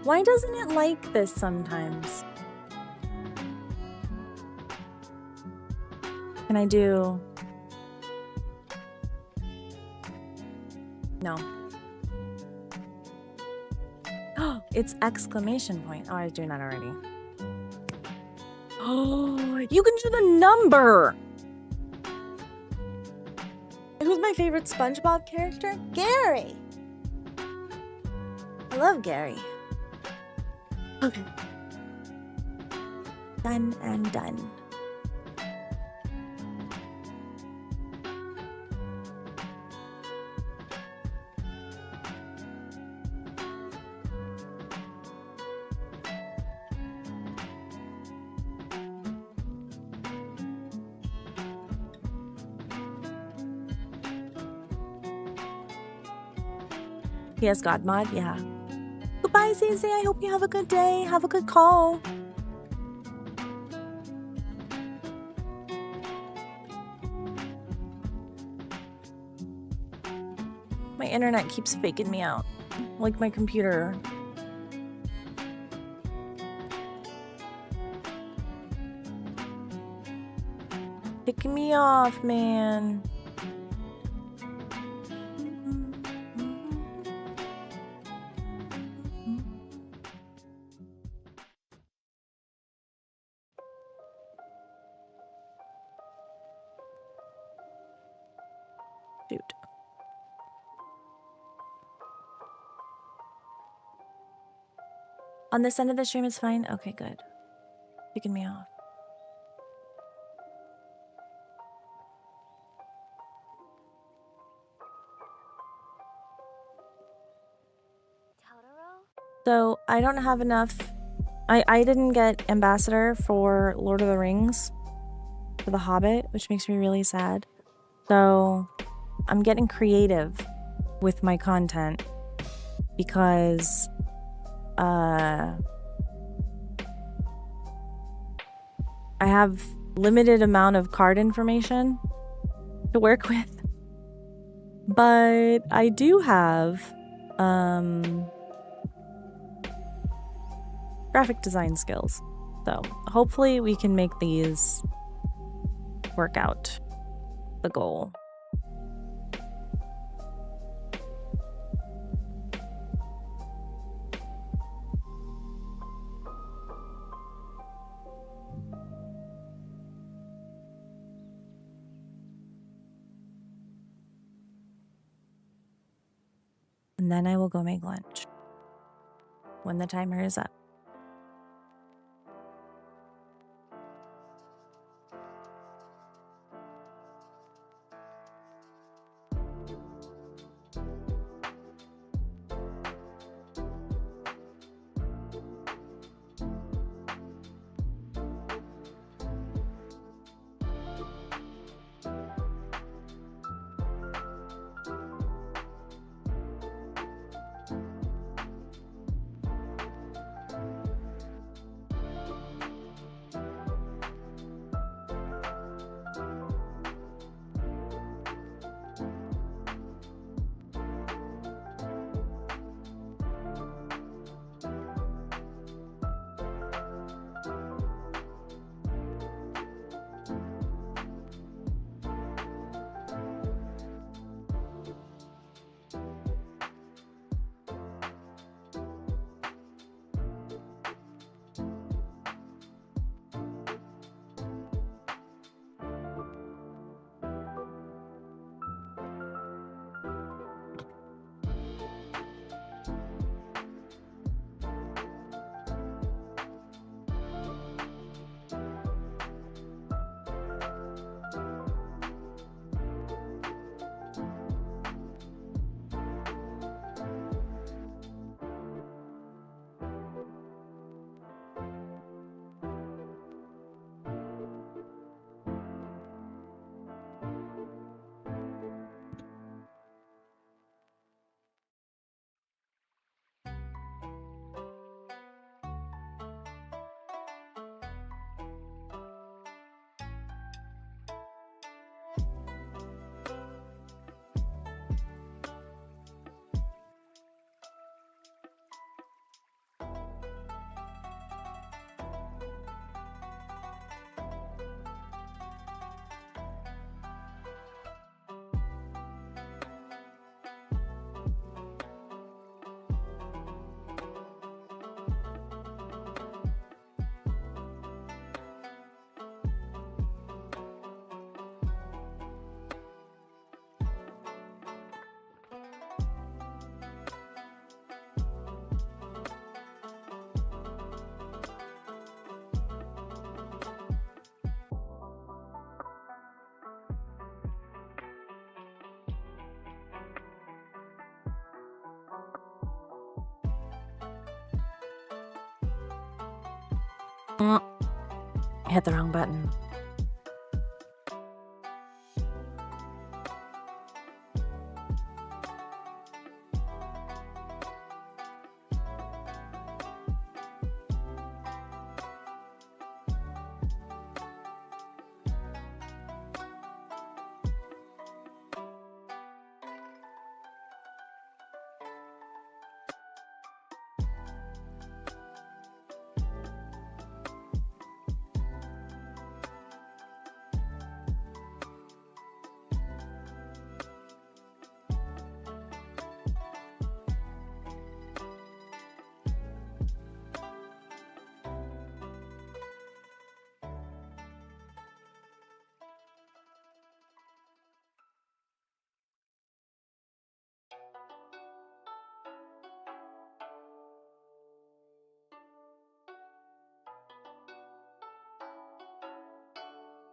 Why doesn't it like this sometimes? Can I do... No. Oh, it's exclamation point. Oh, I was doing that already. Oh, you can do the number. Who's my favorite SpongeBob character? Gary. I love Gary. Okay. Done and done. PS God mod, yeah. Goodbye, Zizi. I hope you have a good day. Have a good call. My internet keeps faking me out, like my computer. Picking me off, man. Shoot. On this end of the stream is fine? Okay, good. Picking me off. So I don't have enough. I didn't get ambassador for Lord of the Rings for The Hobbit, which makes me really sad. So I'm getting creative with my content because I have limited amount of card information to work with, but I do have graphic design skills, so hopefully we can make these work out the goal. And then I will go make lunch when the timer is up. I hit the wrong button.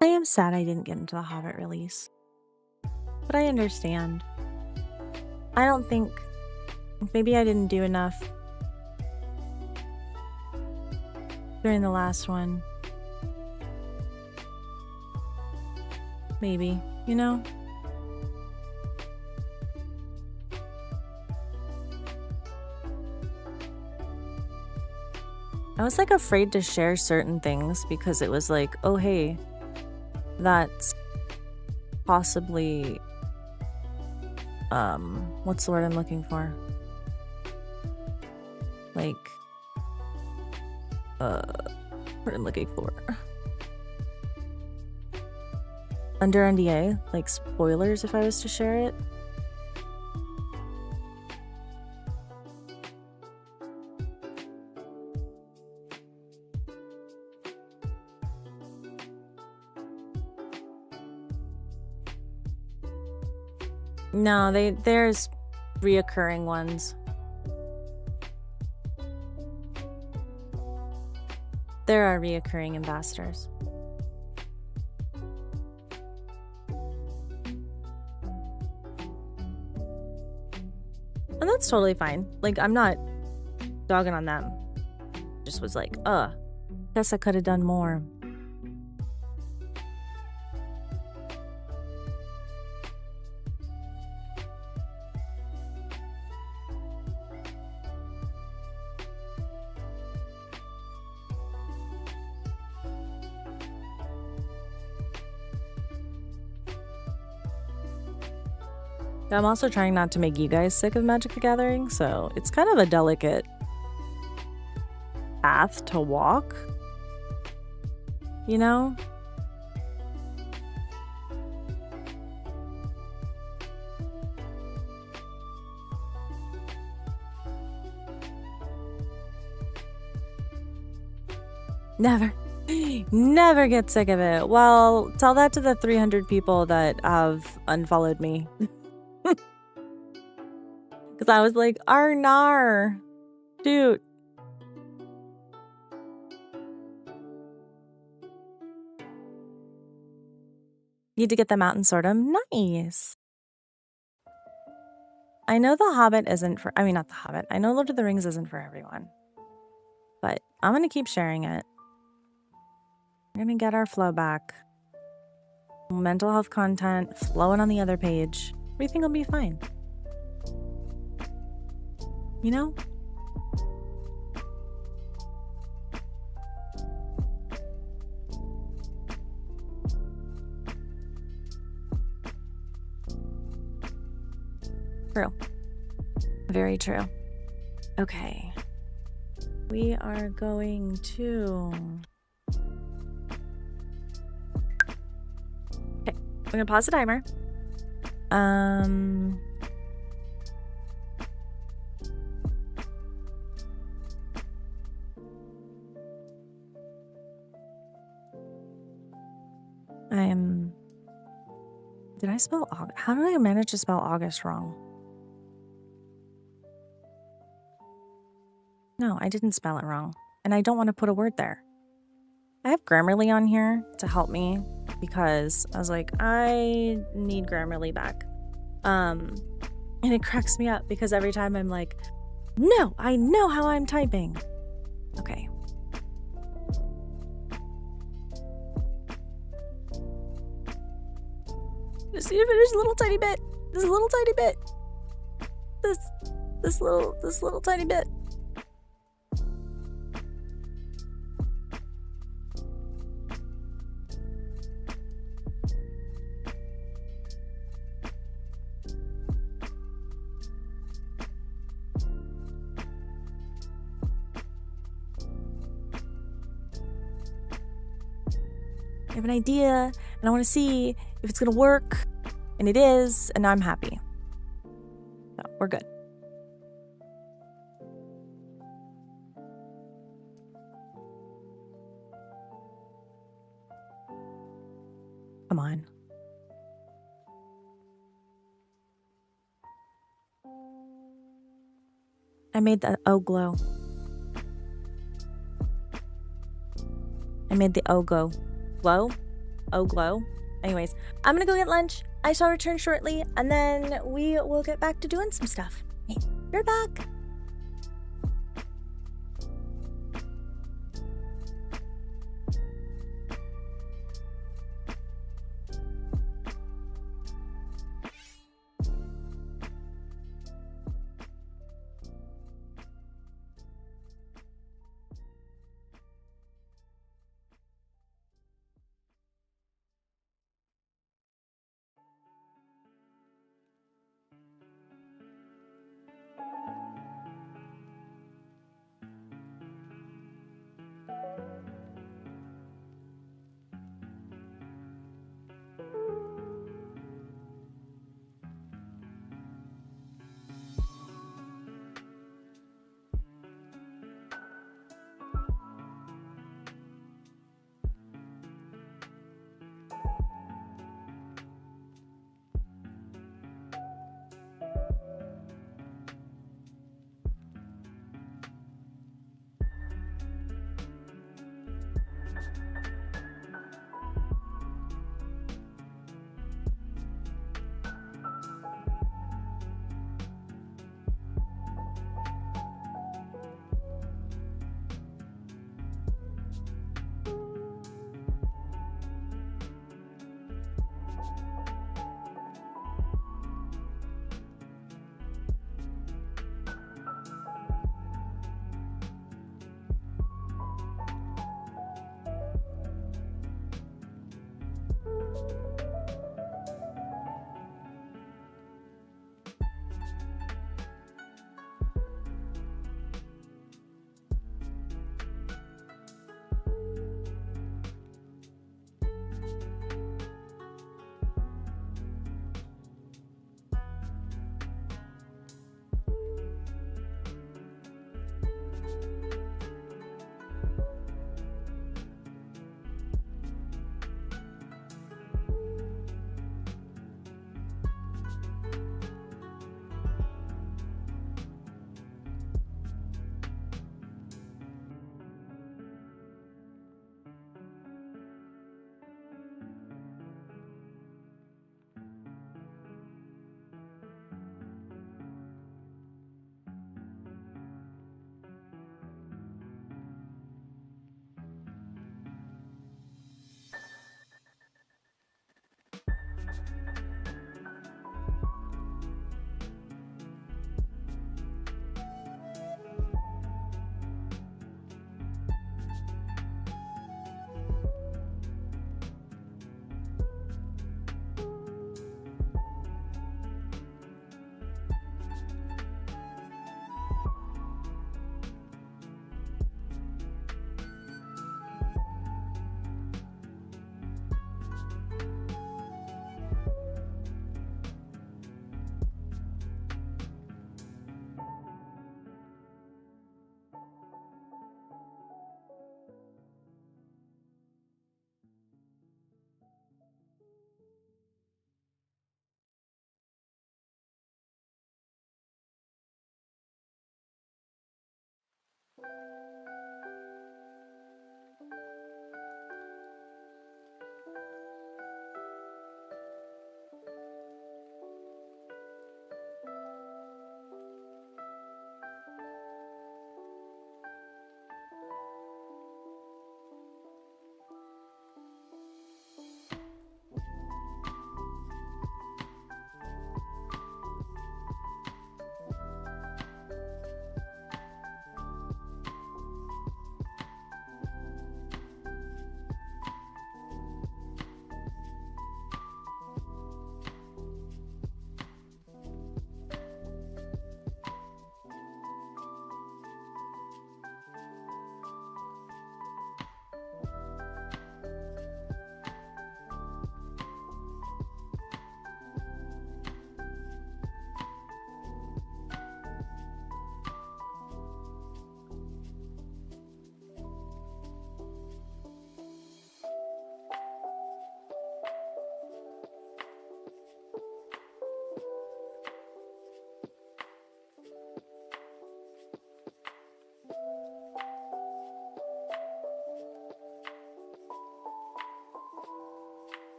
I am sad I didn't get into the Hobbit release, but I understand. I don't think, maybe I didn't do enough during the last one. Maybe, you know? I was like afraid to share certain things because it was like, oh hey, that's possibly what's the word I'm looking for? Like what I'm looking for. Under NDA, like spoilers if I was to share it. No, there's reoccurring ones. There are reoccurring ambassadors. And that's totally fine. Like, I'm not dogging on them. Just was like, guess I could have done more. I'm also trying not to make you guys sick of Magic the Gathering, so it's kind of a delicate path to walk, you know? Never get sick of it. Well, tell that to the 300 people that have unfollowed me. Because I was like, Arnar, dude. Need to get them out and sort them. Nice. I know The Hobbit isn't for, I mean, not The Hobbit. I know Lord of the Rings isn't for everyone. But I'm going to keep sharing it. We're going to get our flow back. Mental health content flowing on the other page. Everything will be fine. You know? True. Very true. Okay. We are going to... Okay. I'm going to pause the timer. Did I spell August? How did I manage to spell August wrong? No, I didn't spell it wrong. And I don't want to put a word there. I have Grammarly on here to help me because I was like, I need Grammarly back. And it cracks me up because every time I'm like, no, I know how I'm typing. Okay. Just need to finish a little tiny bit. This little tiny bit. This little tiny bit. I have an idea and I want to see if it's gonna work, and it is, and I'm happy. So we're good. Come on. I made the O glow. I made the O glow. Glow? O glow? Anyways, I'm gonna go get lunch. I shall return shortly, and then we will get back to doing some stuff. Hey, you're back.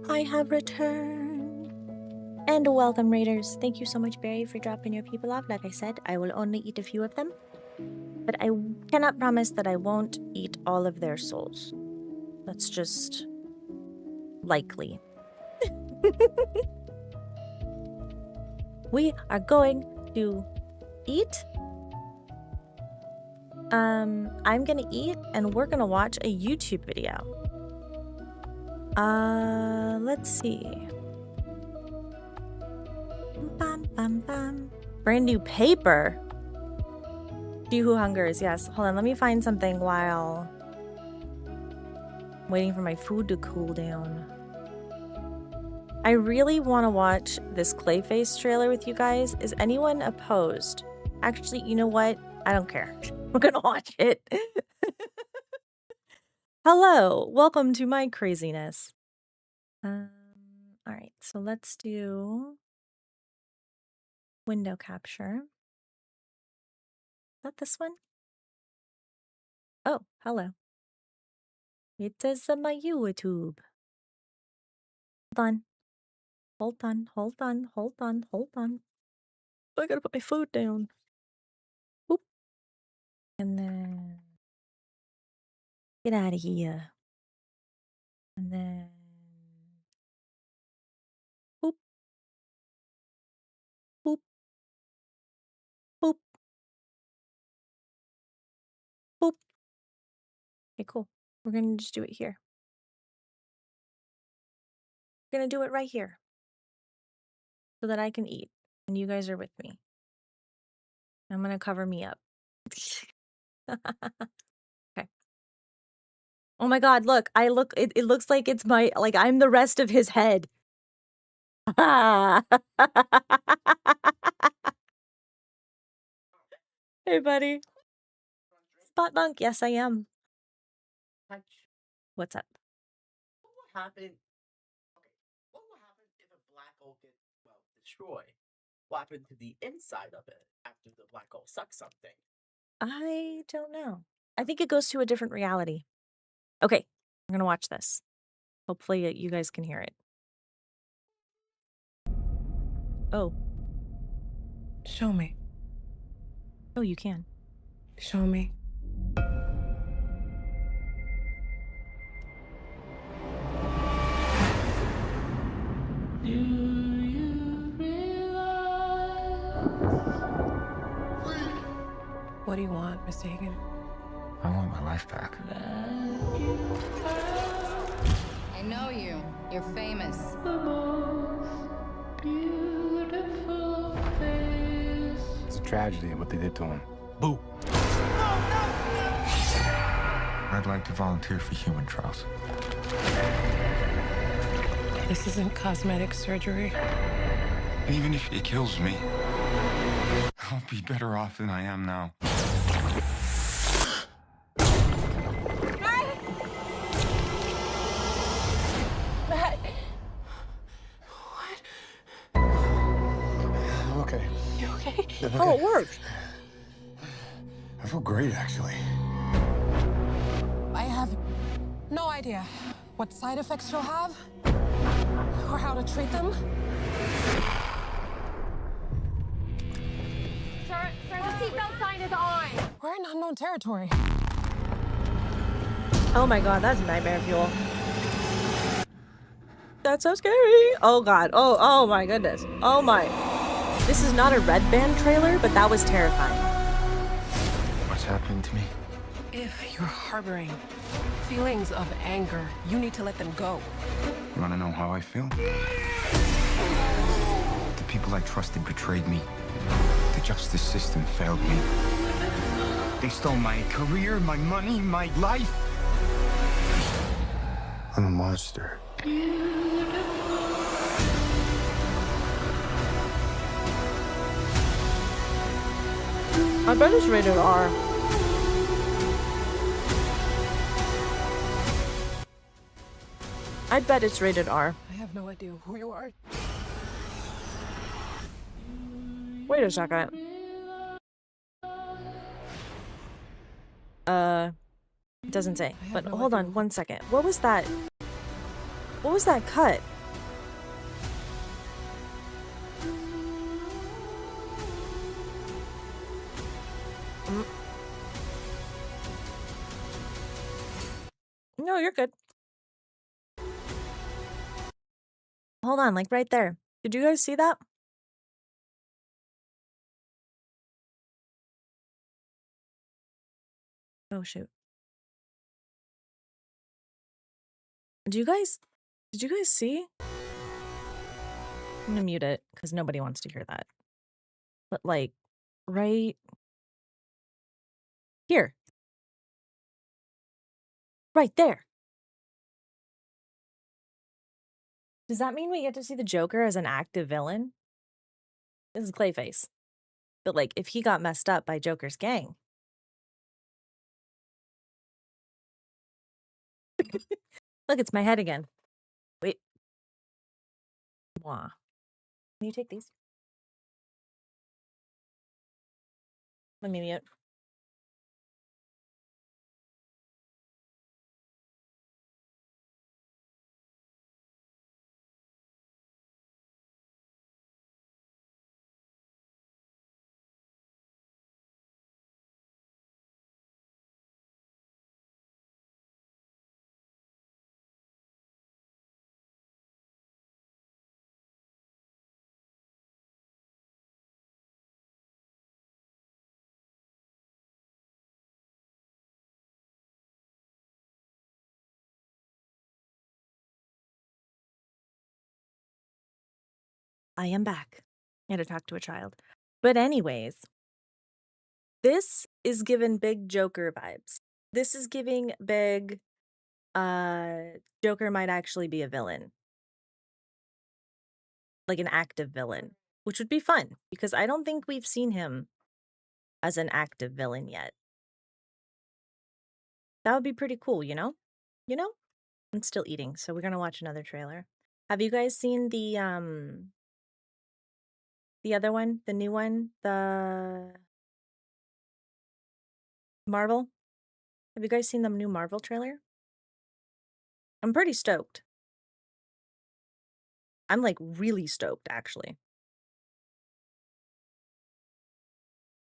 I have returned. And welcome, Raiders. Thank you so much, Barry, for dropping your people off. Like I said, I will only eat a few of them. But I cannot promise that I won't eat all of their souls. That's just likely. We are going to eat. I'm gonna eat and we're gonna watch a YouTube video. Let's see. Bam, bam, bam. Brand new paper. She Who Hungers, yes. Hold on, let me find something while waiting for my food to cool down. I really want to watch this Clayface trailer with you guys. Is anyone opposed? Actually, you know what? I don't care. We're gonna watch it. Hello, welcome to my craziness. All right, so let's do window capture. Is that this one? Oh, hello. It is my YouTube. Hold on. Hold on, hold on, hold on, hold on. I gotta put my food down. Boop. And then get out of here. And then boop. Boop. Boop. Boop. Okay, cool. We're gonna just do it here. We're gonna do it right here. So that I can eat. And you guys are with me. I'm gonna cover me up. Okay. Oh my god, look. It looks like it's my, like I'm the rest of his head. Hey, buddy. Spot Monk, yes, I am. What's up? What will happen? Okay, what will happen if a black hole gets destroyed? What happened to the inside of it after the black hole sucks something? I don't know. I think it goes to a different reality. Okay, we're gonna watch this. Hopefully you guys can hear it. Oh. Show me. Oh, you can. Show me. What do you want, Mr. Hagen? I want my life back. I know you. You're famous. It's a tragedy what they did to him. Boo! I'd like to volunteer for human trials. This isn't cosmetic surgery. Even if it kills me, I'll be better off than I am now. I'm okay. You okay? Oh, it worked. I feel great, actually. I have no idea what side effects you'll have or how to treat them. Sir, the seatbelt sign is on. We're in unknown territory. Oh my god, that's nightmare fuel. That's so scary. Oh god. Oh my goodness. Oh my. This is not a Red Band trailer, but that was terrifying. What's happening to me? If you're harboring feelings of anger, you need to let them go. You want to know how I feel? The people I trusted betrayed me. The justice system failed me. They stole my career, my money, my life. I'm a monster. I bet it's rated R. I bet it's rated R. I have no idea who you are. Wait a second. It doesn't say. I have But no hold idea on who- one second. What was that? What was that cut? Mm. No, you're good. Hold on, like right there. Did you guys see that? Oh shoot. Did you guys see? I'm gonna mute it because nobody wants to hear that. But like right here. Right there. Does that mean we get to see the Joker as an active villain? This is Clayface. But like if he got messed up by Joker's gang. Look, it's my head again. Wait. Mwah. Can you take these? Let me mute. I am back. I had to talk to a child. But anyways, this is given big Joker vibes. This is giving big Joker might actually be a villain. Like an active villain, which would be fun because I don't think we've seen him as an active villain yet. That would be pretty cool, you know? You know? I'm still eating, so we're going to watch another trailer. Have you guys seen the other one, the new one, the Marvel? Have you guys seen the new Marvel trailer? I'm pretty stoked. I'm like really stoked, actually.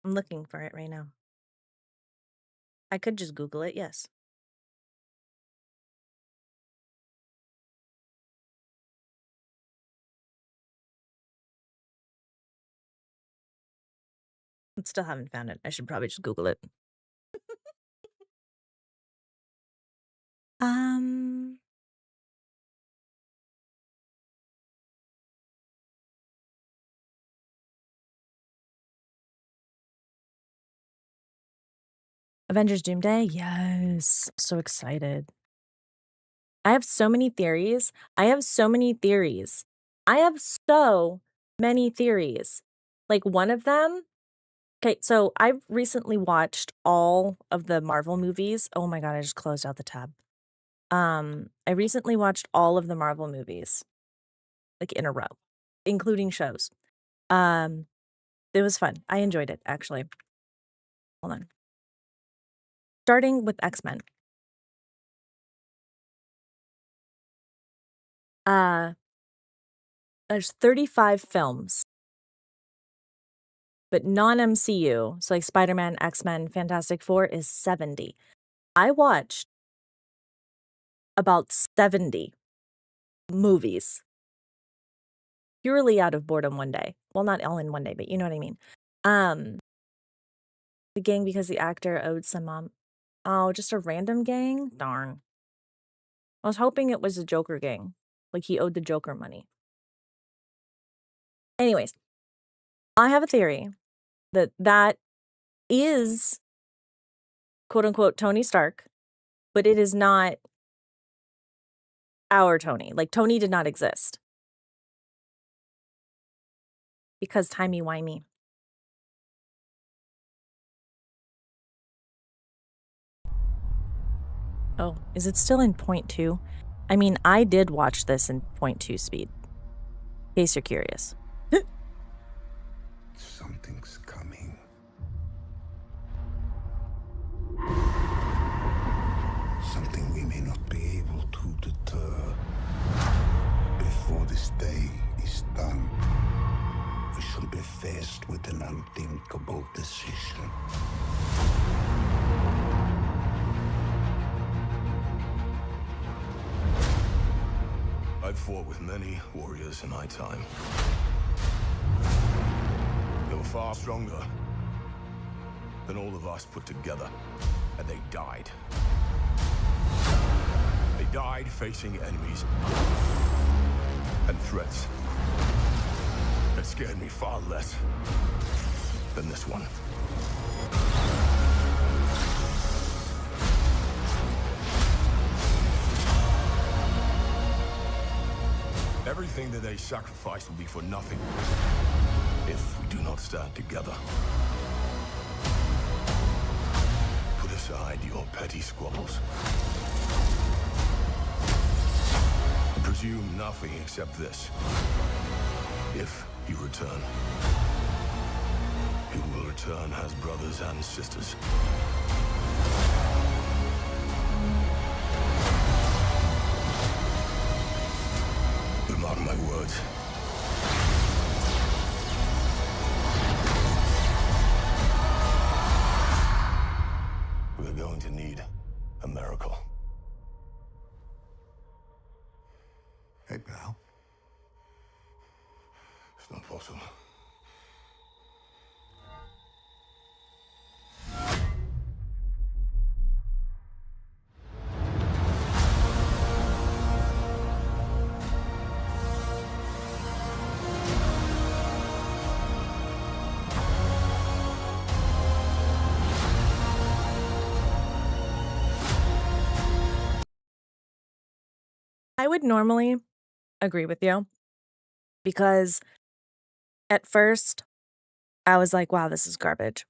I'm looking for it right now. I could just Google it, yes. I still haven't found it. I should probably just Google it. Um, Avengers Doomsday? Yes. So excited. I have so many theories. I have so many theories. Like one of them. Okay, so I've recently watched all of the Marvel movies. Oh my god, I just closed out the tab. I recently watched all of the Marvel movies, like in a row, including shows. It was fun. I enjoyed it, actually. Hold on. Starting with X-Men. There's 35 films, but non-MCU, so like Spider-Man, X-Men, Fantastic Four is 70. I watched about 70 movies purely out of boredom one day. Well, not all in one day, but you know what I mean. The gang because the actor owed some mom. Oh, just a random gang? Darn. I was hoping it was a Joker gang. Like he owed the Joker money. Anyways, I have a theory that is quote unquote Tony Stark, but it is not our Tony. Like Tony did not exist. Because timey-wimey. Oh, is it still in 0.2? I mean, I did watch this in 0.2 speed. In case you're curious. Something's coming. Something we may not be able to deter. Before this day is done, we shall be faced with an unthinkable decision. I've fought with many warriors in my time. They were far stronger than all of us put together, and they died. They died facing enemies and threats that scared me far less than this one. Everything that they sacrifice will be for nothing if we do not stand together. Put aside your petty squabbles. And presume nothing except this. If you return, you will return as brothers and sisters. Mark my words. We're going to need a miracle. Hey, pal. It's not possible. I would normally agree with you because at first I was like, wow, this is garbage.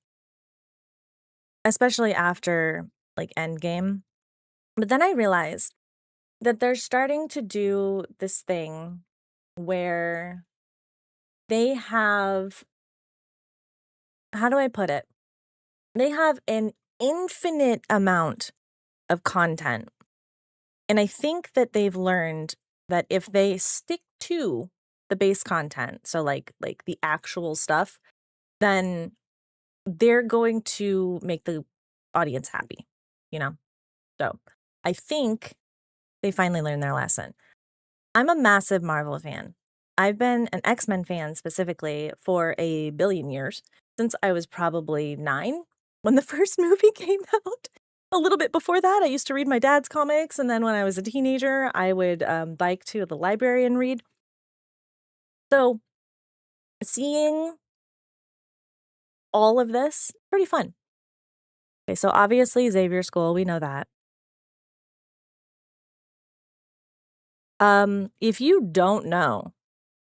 Especially after like Endgame. But then I realized that they're starting to do this thing where they have, how do I put it? They have an infinite amount of content. And I think that they've learned that if they stick to the base content, so like the actual stuff, then they're going to make the audience happy, you know? So I think they finally learned their lesson. I'm a massive Marvel fan. I've been an X-Men fan specifically for a billion years, since I was probably 9 when the first movie came out. A little bit before that, I used to read my dad's comics, and then when I was a teenager, I would bike to the library and read. So seeing all of this, pretty fun. Okay, so obviously Xavier School, we know that. If you don't know,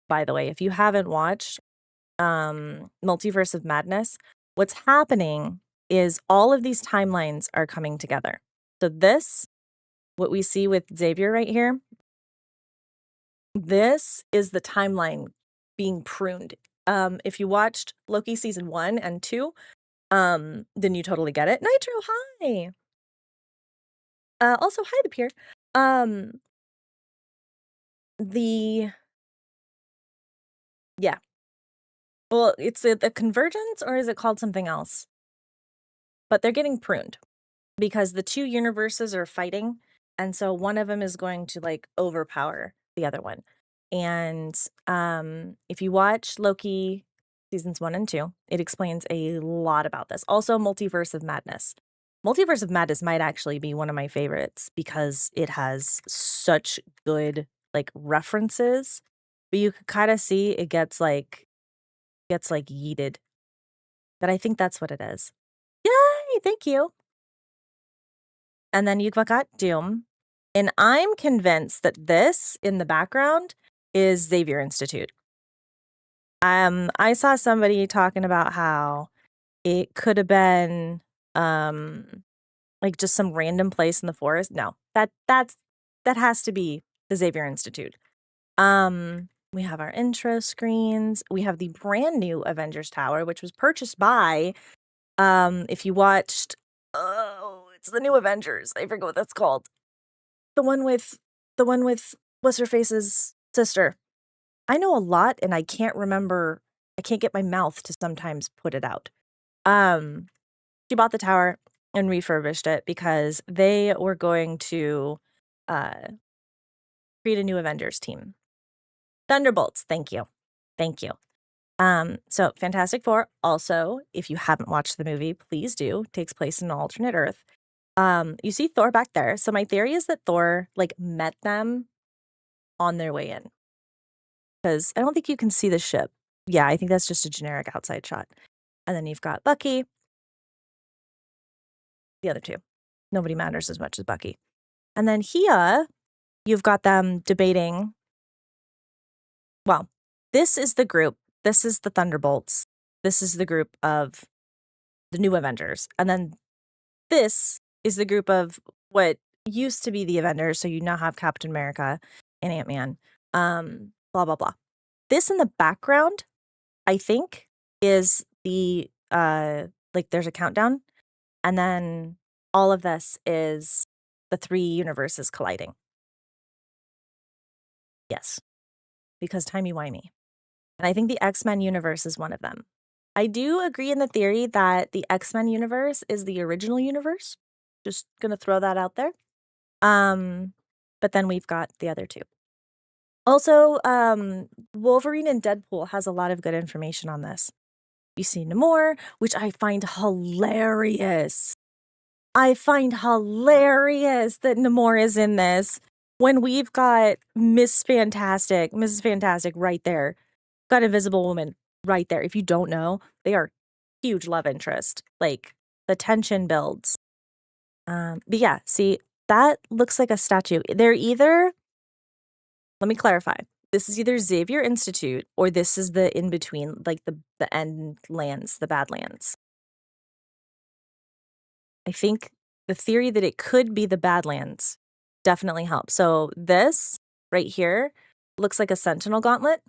by the way, if you haven't watched Multiverse of Madness, what's happening is all of these timelines are coming together. So this, what we see with Xavier right here, this is the timeline being pruned. If you watched Loki season 1 and 2, then you totally get it. Nitro, hi. Also, hi, the peer. Yeah. Well, it's a convergence, or is it called something else? But they're getting pruned because the two universes are fighting, and so one of them is going to like overpower the other one. And if you watch Loki seasons 1 and 2, it explains a lot about this. Also, Multiverse of Madness. Multiverse of Madness might actually be one of my favorites because it has such good like references, but you could kind of see it gets like yeeted. But I think that's what it is. Yay! Thank you. And then you've got Doom. And I'm convinced that this in the background is Xavier Institute. I saw somebody talking about how it could have been like just some random place in the forest. No, that has to be the Xavier Institute. We have our intro screens. We have the brand new Avengers Tower, which was purchased by, if you watched, it's the new Avengers. I forget what that's called. The one with what's her face's sister. I know a lot, and I can't remember. I can't get my mouth to sometimes put it out. She bought the tower and refurbished it because they were going to create a new Avengers team. Thunderbolts. Thank you. So Fantastic Four. Also, if you haven't watched the movie, please do. Takes place in an alternate Earth. You see Thor back there. So my theory is that Thor like met them on their way in, because I don't think you can see the ship. Yeah, I think that's just a generic outside shot. And then you've got Bucky. The other two. Nobody matters as much as Bucky. And then here, you've got them debating. Well, this is the group. This is the Thunderbolts. This is the group of the new Avengers. And then this is the group of what used to be the Avengers. So you now have Captain America and Ant-Man. Blah, blah, blah. This in the background, I think, is the, like there's a countdown. And then all of this is the three universes colliding. Yes. Because timey-wimey. And I think the X-Men universe is one of them. I do agree in the theory that the X-Men universe is the original universe. Just gonna throw that out there. But then we've got the other two. Also, Wolverine and Deadpool has a lot of good information on this. You see Namor, which I find hilarious. I find hilarious that Namor is in this when we've got Mrs. Fantastic right there. Got Invisible Woman right there. If you don't know, they are huge love interest. Like the tension builds. But yeah, see, that looks like a statue. They're either, let me clarify. This is either Xavier Institute or this is the in-between, like the end lands, the Badlands. I think the theory that it could be the Badlands definitely helps. So this right here looks like a Sentinel gauntlet.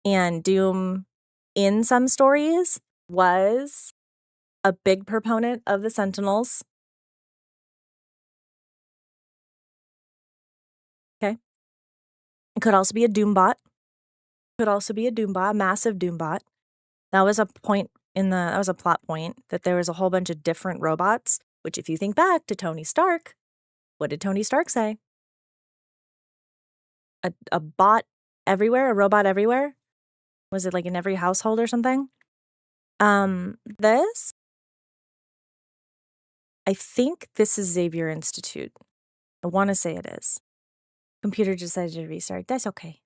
And Doom, in some stories, was a big proponent of the Sentinels. Okay. It could also be a Doombot. A massive Doombot. That was a point that was a plot point that there was a whole bunch of different robots, which if you think back to Tony Stark, what did Tony Stark say? A bot everywhere, a robot everywhere? Was it like in every household or something? This, I think this is Xavier Institute. I want to say it is. Computer decided to restart. That's okay.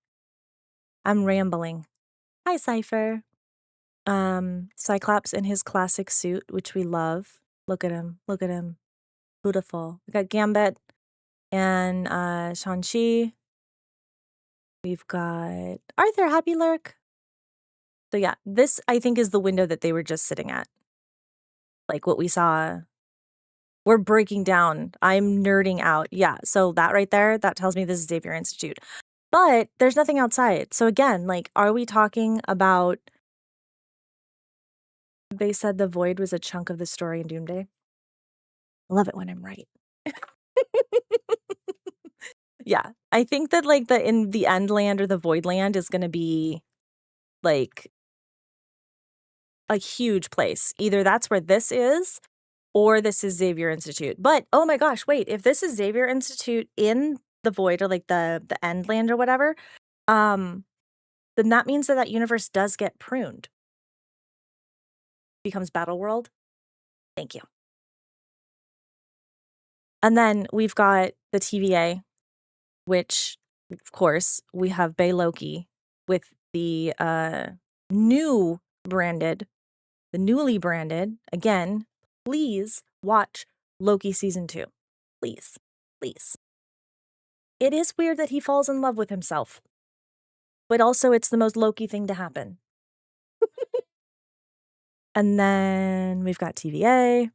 I'm rambling. Hi, Cypher. Cyclops in his classic suit, which we love. Look at him. Beautiful. We got Gambit and Shang-Chi. We've got Arthur, Happy Lurk. So yeah, this I think is the window that they were just sitting at. Like what we saw. We're breaking down. I'm nerding out. Yeah, so that right there, that tells me this is Xavier Institute. But there's nothing outside. So again, like, are we talking about... They said the Void was a chunk of the story in Doomsday. I love it when I'm right. Yeah, I think that like in the End Land or the Void Land is going to be like a huge place. Either that's where this is or this is Xavier Institute. But oh my gosh, wait, if this is Xavier Institute in the Void or like the End Land or whatever, then that means that universe does get pruned. Becomes Battle World. Thank you. And then we've got the TVA, which, of course, we have Bay Loki with the newly branded. Again, please watch Loki season 2. Please. It is weird that he falls in love with himself. But also, it's the most Loki thing to happen. And then we've got TVA.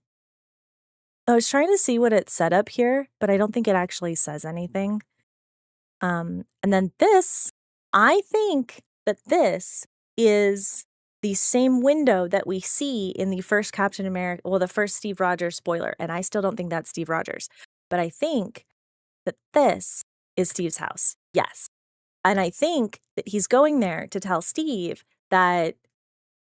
I was trying to see what it said up here, but I don't think it actually says anything. And then this, I think that this is the same window that we see in the first Captain America, well, the first Steve Rogers spoiler. And I still don't think that's Steve Rogers, but I think that this is Steve's house. Yes. And I think that he's going there to tell Steve that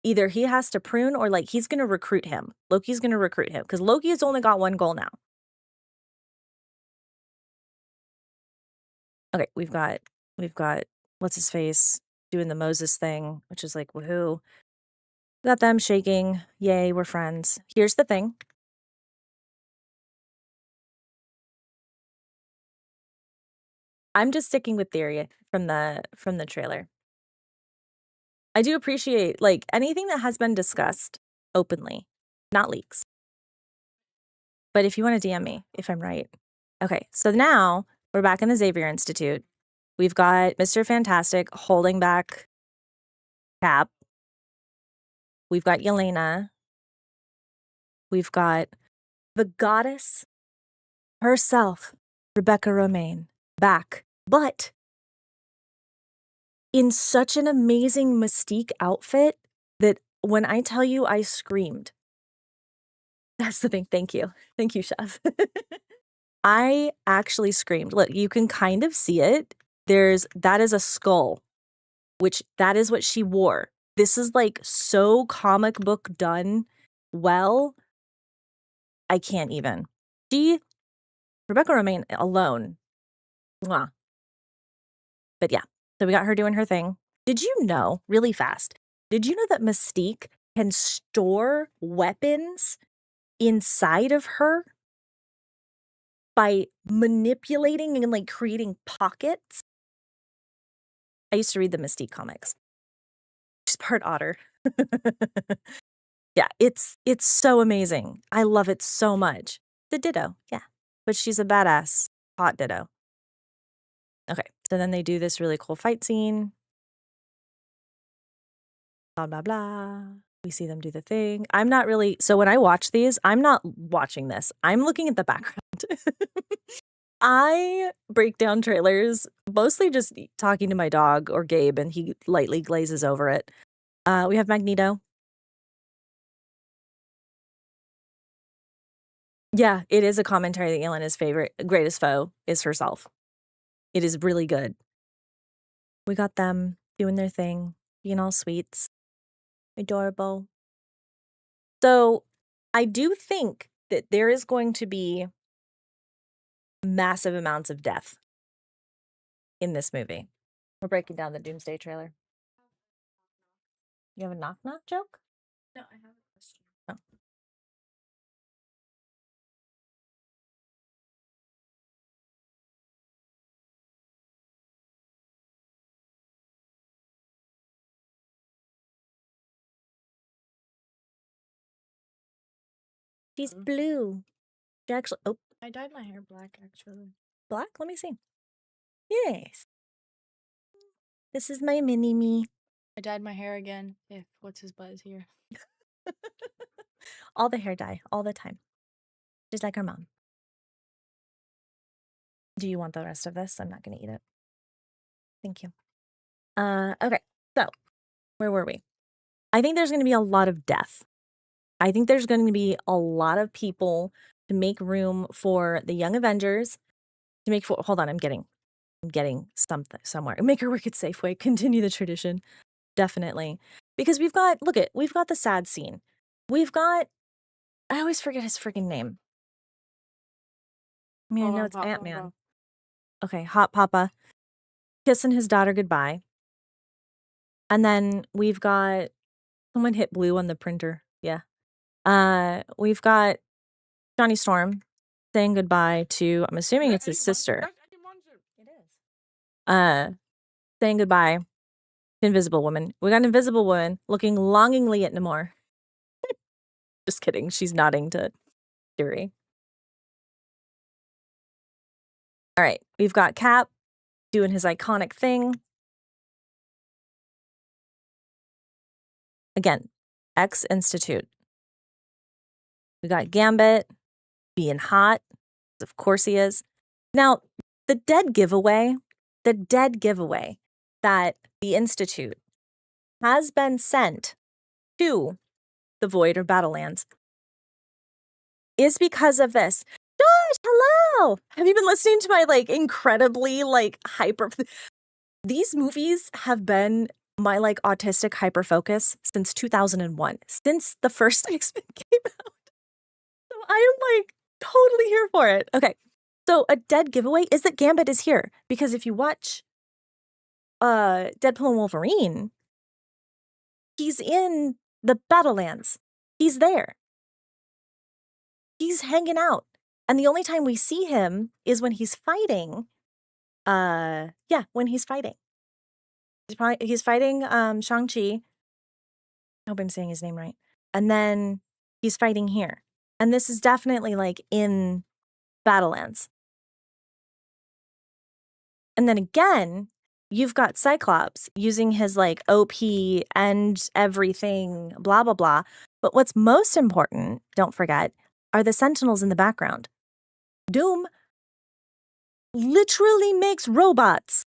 either he has to prune or like he's going to recruit him. Loki's going to recruit him because Loki has only got one goal now. Okay, we've got what's his face doing the Moses thing, which is like woohoo. We got them shaking. Yay, we're friends. Here's the thing. I'm just sticking with theory from the trailer. I do appreciate like anything that has been discussed openly, not leaks. But if you want to DM me, if I'm right. Okay, so now we're back in the Xavier Institute. We've got Mr. Fantastic holding back Cap. We've got Yelena. We've got the goddess herself, Rebecca Romaine, back. But in such an amazing Mystique outfit that when I tell you I screamed. That's the thing. Thank you. Thank you, Chef. I actually screamed. Look, you can kind of see it. That is a skull, which that is what she wore. This is like so comic book done well. I can't even. Rebecca Romaine alone. Mwah. But yeah, so we got her doing her thing. Did you know, really fast, did you know that Mystique can store weapons inside of her by manipulating and like creating pockets? I used to read the Mystique comics. She's part otter. Yeah, it's so amazing. I love it so much. The Ditto, yeah. But she's a badass, hot Ditto. Okay, so then they do this really cool fight scene. Blah, blah, blah. We see them do the thing. I'm not really, so when I watch these, I'm not watching this. I'm looking at the background. I break down trailers, mostly just talking to my dog or Gabe, and he lightly glazes over it. We have Magneto. Yeah, it is a commentary that Yelena's greatest foe is herself. It is really good. We got them doing their thing, being all sweets. Adorable. So I do think that there is going to be massive amounts of death in this movie. We're breaking down the Doomsday trailer. You have a knock-knock joke? No, I have a question. Oh. She's blue. She actually, oh, I dyed my hair black, actually. black? Let me see. Yes. This is my mini-me. I dyed my hair again, if what's his butt is here. All the hair dye, all the time. Just like her mom. Do you want the rest of this? I'm not going to eat it. Thank you. Okay, so where were we? I think there's going to be a lot of death. I think there's going to be a lot of people to make room for the Young Avengers. Hold on, I'm getting something somewhere. Make her work at Safeway. Continue the tradition, definitely, because we've got the sad scene. We've got, I always forget his freaking name. I mean, I know it's Ant-Man. Okay, Hot Papa kissing his daughter goodbye. And then we've got someone hit blue on the printer. Yeah. We've got Johnny Storm saying goodbye to, I'm assuming it's his sister. It is. Saying goodbye to Invisible Woman. We got an Invisible Woman looking longingly at Namor. Just kidding. She's nodding to Fury. All right. We've got Cap doing his iconic thing. Again, X Institute. We got Gambit. being hot. Of course he is. Now, the dead giveaway that the Institute has been sent to the Void or Battlelands is because of this. Josh, hello! Have you been listening to my like incredibly like hyper? These movies have been my like autistic hyper focus since 2001, since the first X-Men came out. So I am like totally here for it. Okay, so a dead giveaway is that Gambit is here because if you watch Deadpool and Wolverine, he's in the Battlelands. He's there. He's hanging out. And the only time we see him is when he's fighting. When he's fighting. He's fighting Shang-Chi. I hope I'm saying his name right. And then he's fighting here. And this is definitely like in Battlelands. And then again, you've got Cyclops using his like OP and everything, blah, blah, blah. But what's most important, don't forget, are the Sentinels in the background. Doom literally makes robots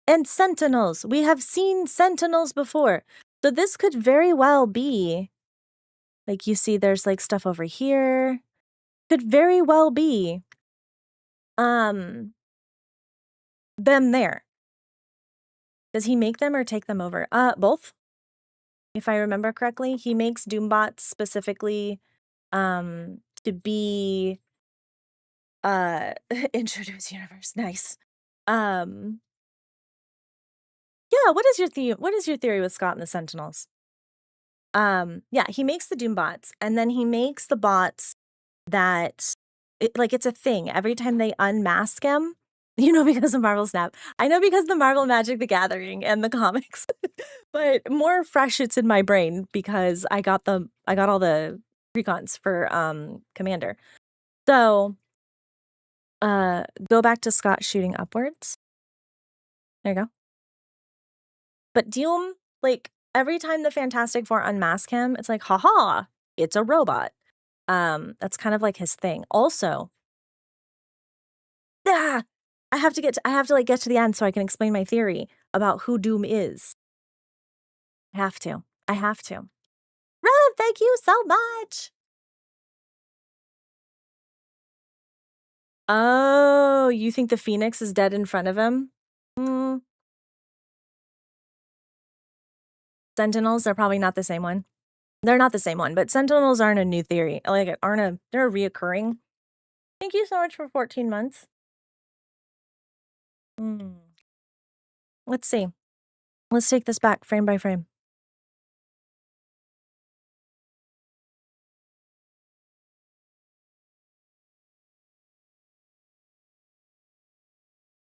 and Sentinels. We have seen Sentinels before. So this could very well be, like you see there's like stuff over here. Could very well be them there. Does he make them or take them over? Both. If I remember correctly, he makes Doombots specifically to be introduce universe. Nice. Yeah, what is your theory with Scott and the Sentinels? Yeah, he makes the Doombots and then he makes the bots that it's a thing. Every time they unmask him, because of Marvel Snap. I know because of the Marvel Magic the Gathering and the comics. But more fresh it's in my brain because I got all the precons for Commander. So go back to Scott shooting upwards. There you go. But Doom, like every time the Fantastic Four unmask him, it's like, haha, it's a robot. That's kind of like his thing. Also, I have to get to the end so I can explain my theory about who Doom is. I have to. Rev, thank you so much. Oh, you think the Phoenix is dead in front of him? Sentinels are probably not the same one. They're not the same one, but Sentinels aren't a new theory. They're reoccurring. Thank you so much for 14 months. Let's see. Let's take this back frame by frame.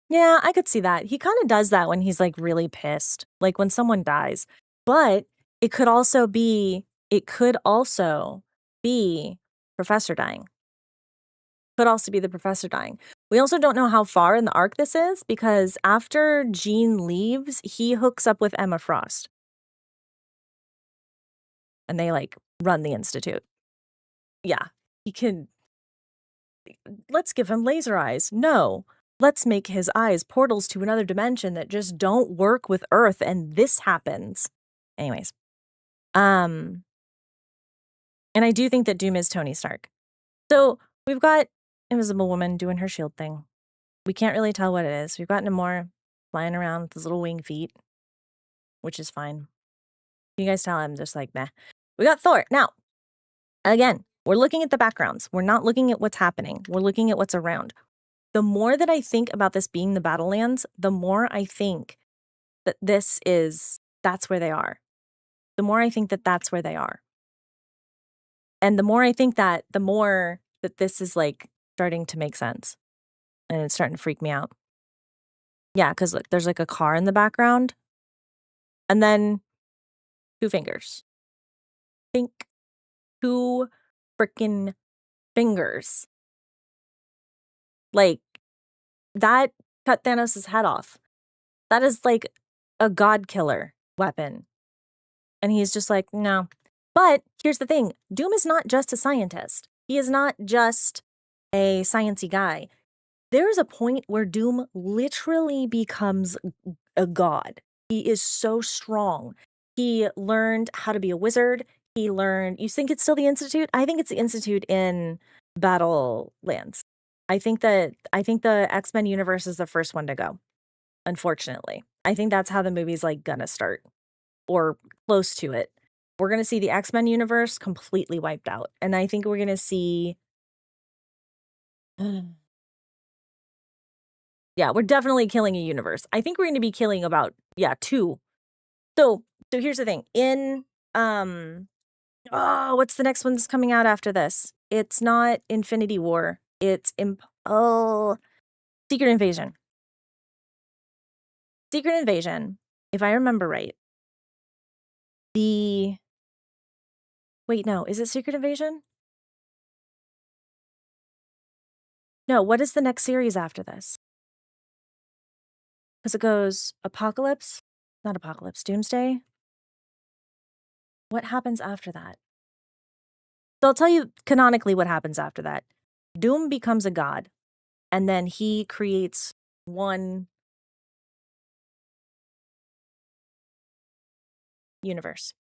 Yeah, I could see that. He kind of does that when he's like really pissed, like when someone dies. But it could also be Professor dying. Could also be the Professor dying. We also don't know how far in the arc this is because after Jean leaves, he hooks up with Emma Frost. And they like run the Institute. Yeah, he can. Let's give him laser eyes. No. Let's make his eyes portals to another dimension that just don't work with Earth, and this happens. Anyways. And I do think that Doom is Tony Stark. So we've got Invisible Woman doing her shield thing. We can't really tell what it is. We've got Namor flying around with his little wing feet, which is fine. You guys tell I'm just like, meh. We got Thor. Now, again, we're looking at the backgrounds. We're not looking at what's happening. We're looking at what's around. The more that I think about this being the Battlelands, the more I think that that's where they are. The more I think that that's where they are. And the more I think that, the more that this is like starting to make sense. And it's starting to freak me out. Yeah, because look, there's like a car in the background. And then 2 fingers. Think 2 freaking fingers. Like, that cut Thanos' head off. That is like a god killer weapon. And he's just like, no. But here's the thing. Doom is not just a scientist. He is not just a sciencey guy. There is a point where Doom literally becomes a god. He is so strong. He learned how to be a wizard. He learned. You think it's still the Institute? I think it's the Institute in Battlelands. I think the X-Men universe is the first one to go. Unfortunately, I think that's how the movie's like gonna start, or close to it. We're gonna see the X-Men universe completely wiped out, and I think we're gonna see. Yeah, we're definitely killing a universe. I think we're going to be killing about two. So here's the thing. In what's the next one that's coming out after this? It's not Infinity War. It's Secret Invasion. Secret Invasion, if I remember right. Wait, no, is it Secret Invasion? No, what is the next series after this? Because it goes Apocalypse, not Apocalypse, Doomsday. What happens after that? So I'll tell you canonically what happens after that. Doom becomes a god, and then he creates one universe.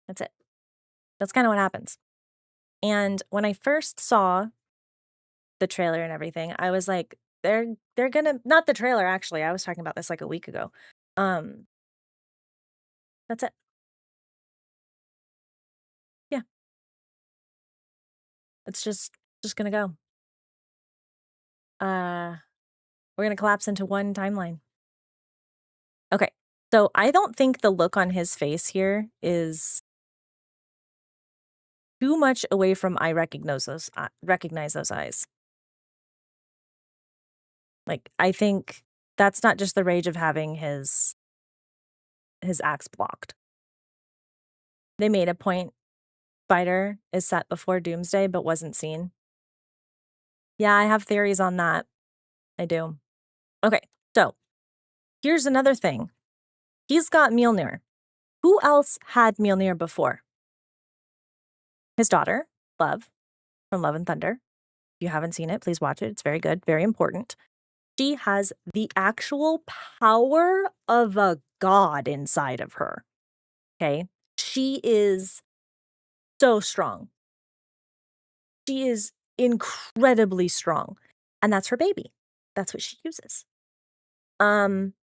That's it. That's kind of what happens. And when I first saw the trailer and everything, I was like, they're gonna, not the trailer actually, I was talking about this like a week ago. That's it. Yeah. It's just gonna go. We're gonna collapse into one timeline. Okay. So I don't think the look on his face here is too much away from I recognize those eyes. Like, I think that's not just the rage of having his axe blocked. They made a point Spider is set before Doomsday but wasn't seen. Yeah, I have theories on that. I do. Okay, so here's another thing. He's got Mjolnir. Who else had Mjolnir before? His daughter, Love, from Love and Thunder. If you haven't seen it, please watch it. It's very good, very important. She has the actual power of a god inside of her. Okay? She is so strong. She is incredibly strong. And that's her baby. That's what she uses. But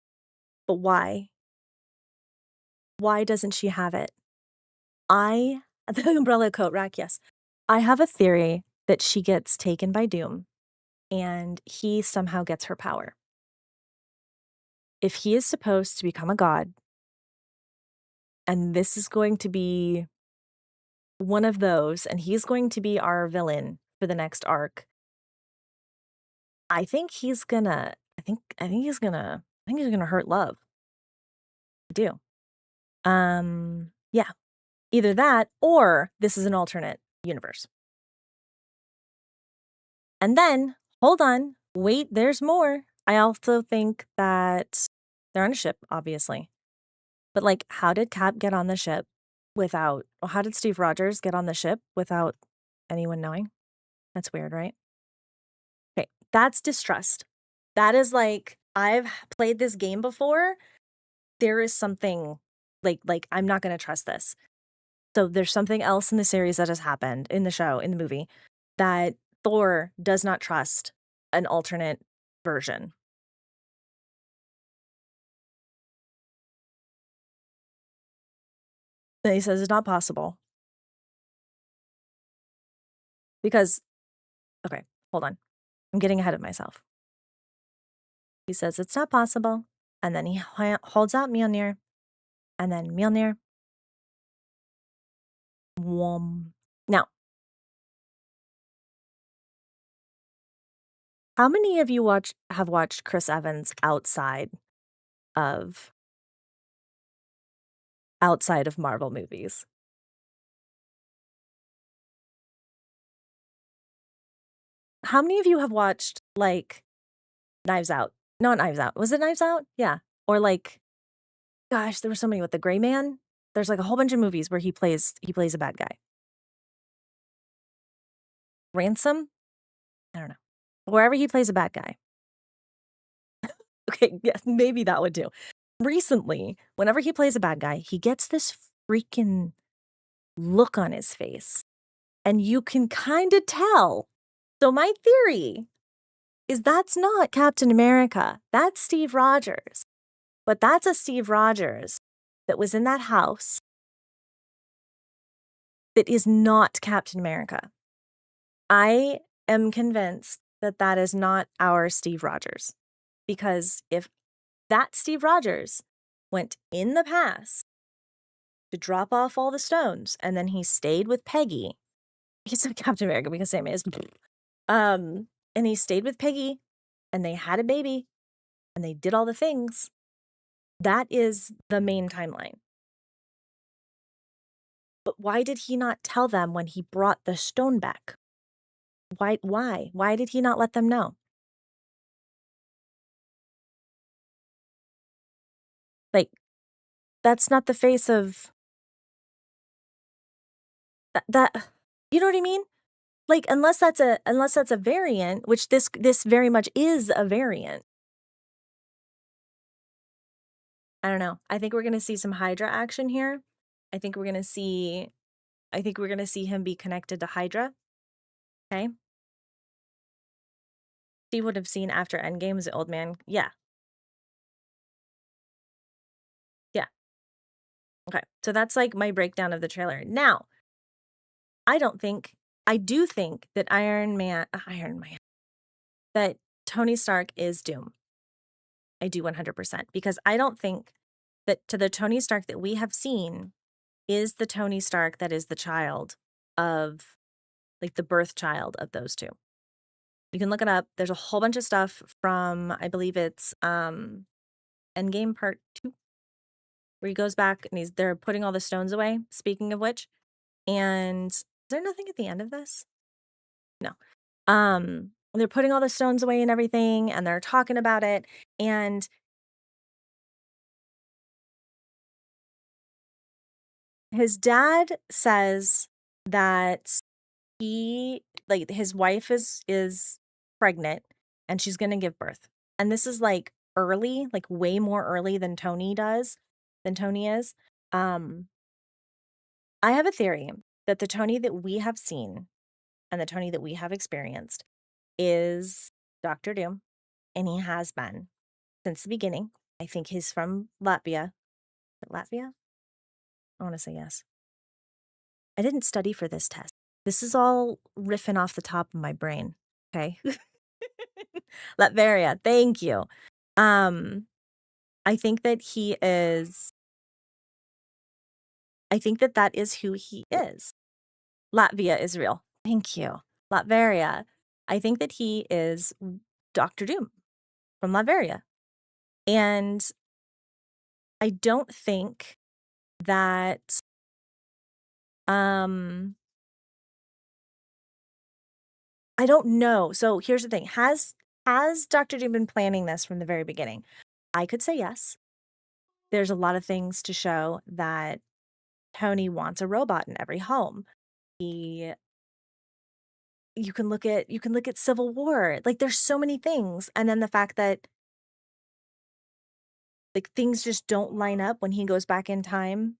why? Why doesn't she have it? The umbrella coat rack, yes. I have a theory that she gets taken by Doom and he somehow gets her power. If he is supposed to become a god, and this is going to be one of those, and he's going to be our villain for the next arc, I think he's gonna hurt Love. I do. Yeah. Either that or this is an alternate universe. And then, hold on, wait, there's more. I also think that they're on a ship, obviously. But like, how did Cap get on the ship how did Steve Rogers get on the ship without anyone knowing? That's weird, right? Okay, that's distrust. That is like, I've played this game before. There is something like I'm not going to trust this. So there's something else in the series that has happened in the show, in the movie, that Thor does not trust an alternate version. And he says it's not possible. Because, okay, hold on. I'm getting ahead of myself. He says it's not possible. And then he holds out Mjolnir. And then Mjolnir. Now, how many of you have watched Chris Evans outside of Marvel movies? How many of you have watched like Knives Out? Not Knives Out. Was it Knives Out? Yeah. Or like, gosh, there were so many with the Gray Man. There's like a whole bunch of movies where he plays a bad guy. Ransom? I don't know. Wherever he plays a bad guy. Okay, yes, maybe that would do. Recently, whenever he plays a bad guy, he gets this freaking look on his face. And you can kind of tell. So my theory is that's not Captain America. That's Steve Rogers. But that's a Steve Rogers that was in that house that is not Captain America. I am convinced that that is not our Steve Rogers. Because if that Steve Rogers went in the past to drop off all the stones and then he stayed with Peggy, he's a Captain America because Sam is. And he stayed with Peggy and they had a baby and they did all the things. That is the main timeline. But why did he not tell them when he brought the stone back? Why? Why did he not let them know? Like, that's not the face of that you know what I mean? Like, unless that's a variant, which this very much is a variant. I don't know. I think we're gonna see some Hydra action here. I think we're gonna see him be connected to Hydra. Okay. He would have seen after Endgame as the old man. Yeah. Yeah. Okay. So that's like my breakdown of the trailer. Now, I do think that Iron Man, that Tony Stark is Doom. I do 100% because I don't think that to the Tony Stark that we have seen is the Tony Stark that is the child of, like, the birth child of those two. You can look it up. There's a whole bunch of stuff from, I believe it's Endgame Part 2, where he goes back and they're putting all the stones away, speaking of which. And is there nothing at the end of this? No. They're putting all the stones away and everything, and they're talking about it. And his dad says that his wife is pregnant and she's going to give birth. And this is like early, like way more early than Tony is. I have a theory that the Tony that we have seen and the Tony that we have experienced is Dr. Doom, and he has been since the beginning. I think he's from Latvia. Latvia? I want to say yes. I didn't study for this test. This is all riffing off the top of my brain. Okay. Latveria. Thank you. I think that that is who he is. Latvia is real. Thank you. Latveria. I think that he is Dr. Doom from Latveria. And I don't think that I don't know. So here's the thing. Has Dr. Doom been planning this from the very beginning? I could say yes. There's a lot of things to show that Tony wants a robot in every home. You can look at Civil War. Like, there's so many things. And then the fact that, like, things just don't line up when he goes back in time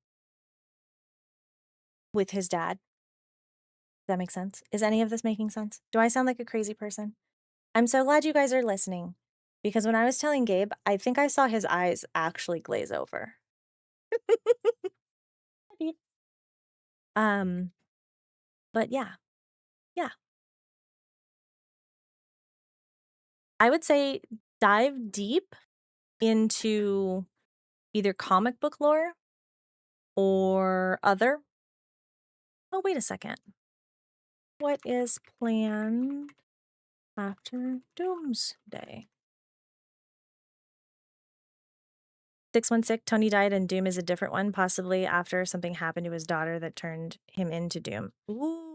with his dad. Does that make sense? Is any of this making sense? Do I sound like a crazy person? I'm so glad you guys are listening, because when I was telling Gabe, I think I saw his eyes actually glaze over. But yeah. I would say dive deep into either comic book lore or other. Oh, wait a second. What is planned after Doomsday? 616, Tony died and Doom is a different one, possibly after something happened to his daughter that turned him into Doom. Ooh.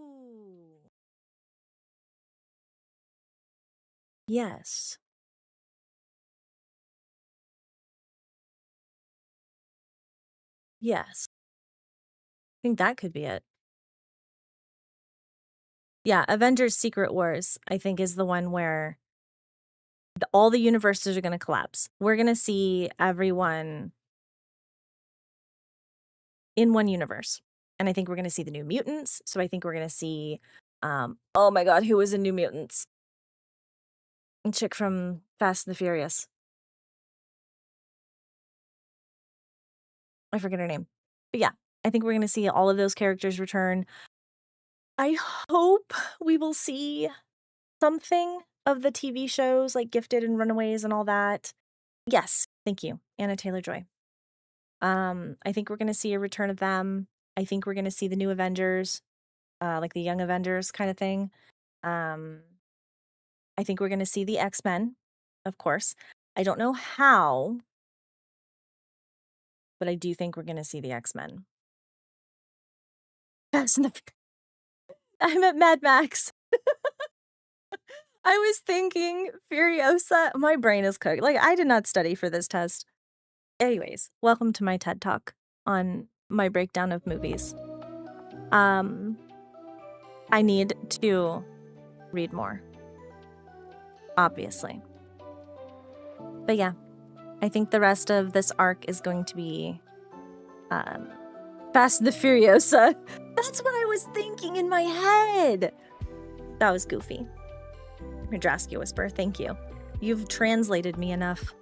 Yes. Yes. I think that could be it. Yeah, Avengers Secret Wars, I think, is the one where all the universes are going to collapse. We're going to see everyone in one universe. And I think we're going to see the New Mutants. So I think we're going to see, oh my God, who was in New Mutants? A chick from Fast and the Furious. I forget her name. But yeah, I think we're going to see all of those characters return. I hope we will see something of the TV shows like Gifted and Runaways and all that. Yes, thank you, Anna Taylor-Joy. I think we're going to see a return of them. I think we're going to see the new Avengers, like the Young Avengers kind of thing. I think we're going to see the X-Men, of course. I don't know how, but I do think we're going to see the X-Men. I'm at Mad Max. I was thinking Furiosa. My brain is cooked. Like, I did not study for this test. Anyways, welcome to my TED Talk on my breakdown of movies. I need to read more, obviously. But yeah, I think the rest of this arc is going to be Fast and the Furiosa. That's what I was thinking in my head. That was goofy. Madrasky Whisper, thank you. You've translated me enough.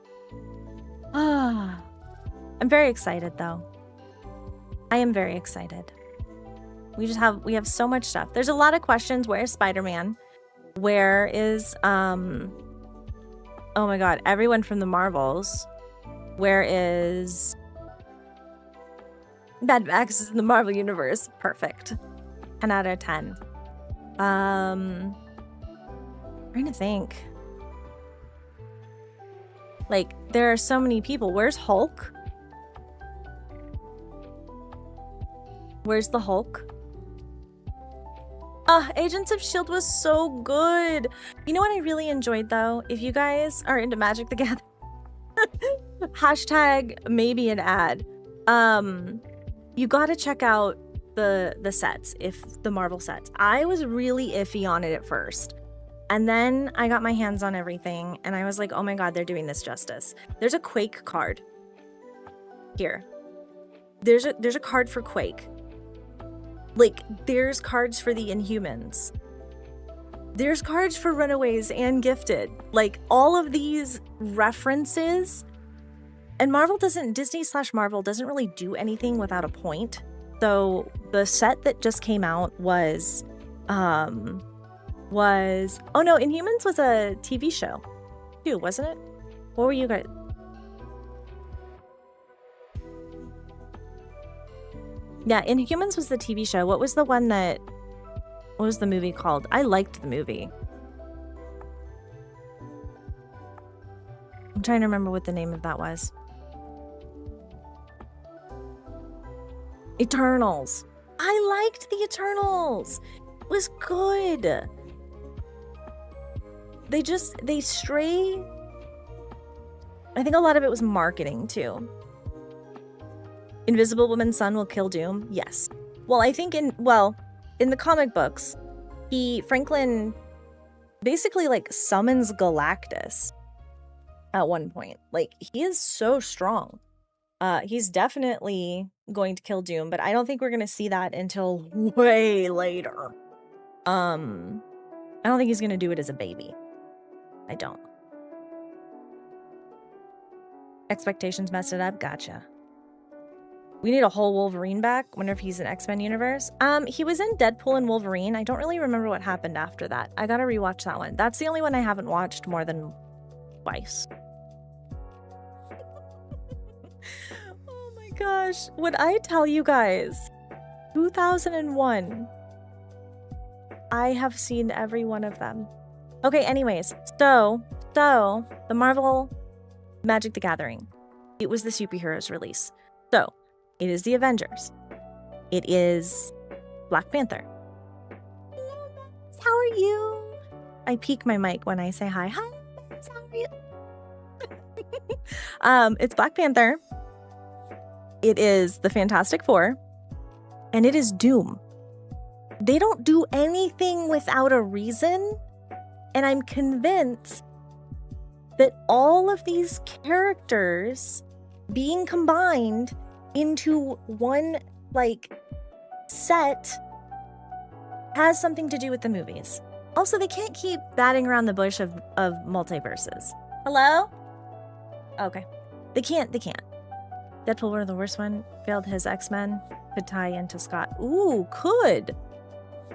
Ah, I'm very excited though. I am very excited. We have so much stuff. There's a lot of questions. Where's Spider-Man? Where is oh my God, everyone from the Marvels? Where is Mad Max is in the Marvel Universe? Perfect. 10 out of 10. Trying to think. Like, there are so many people. Where's Hulk? Where's the Hulk? Agents of S.H.I.E.L.D. was so good. You know what I really enjoyed, though? If you guys are into Magic the Gathering, hashtag maybe an ad. You gotta check out the sets, if the Marvel sets. I was really iffy on it at first. And then I got my hands on everything, and I was like, oh my God, they're doing this justice. There's a Quake card. Here. There's a card for Quake. Like, there's cards for the Inhumans. There's cards for Runaways and Gifted. Like, all of these references. And Disney/Marvel doesn't really do anything without a point. So the set that just came out was oh no, Inhumans was a TV show too, wasn't it? What were you guys? Yeah, Inhumans was the TV show. What was the one what was the movie called? I liked the movie. I'm trying to remember what the name of that was. Eternals. I liked the Eternals. It was good. They stray. I think a lot of it was marketing too. Invisible Woman's son will kill Doom. Yes. Well, I think in the comic books, Franklin basically like summons Galactus at one point. Like, he is so strong. He's definitely going to kill Doom, but I don't think we're going to see that until way later. I don't think he's going to do it as a baby. I don't. Expectations messed it up. Gotcha. We need a whole Wolverine back. Wonder if he's in X-Men universe. He was in Deadpool and Wolverine. I don't really remember what happened after that. I gotta rewatch that one. That's the only one I haven't watched more than twice. Oh my gosh. Would I tell you guys, 2001, I have seen every one of them. Okay, anyways, so the Marvel Magic the Gathering, it was the superheroes release. So it is the Avengers. It is Black Panther. How are you? I peek my mic when I say hi. Hi, how are you? It's Black Panther. It is the Fantastic Four. And it is Doom. They don't do anything without a reason. And I'm convinced that all of these characters being combined into one, like, set has something to do with the movies. Also, they can't keep batting around the bush of multiverses. Hello? Okay. They can't. Deadpool, one of the worst one, failed his X-Men, could tie into Scott. Ooh, could.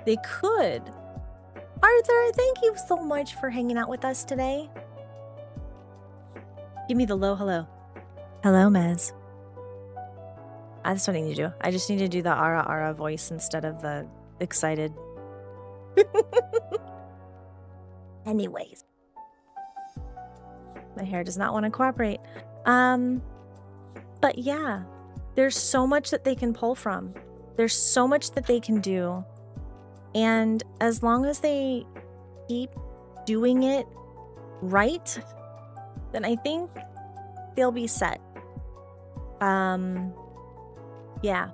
They could. Arthur, thank you so much for hanging out with us today. Give me the low hello. Hello, Mez. That's what I need to do. I just need to do the Ara voice instead of the excited. Anyways. My hair does not want to cooperate. But yeah, there's so much that they can pull from. There's so much that they can do. And as long as they keep doing it right, then I think they'll be set. Yeah.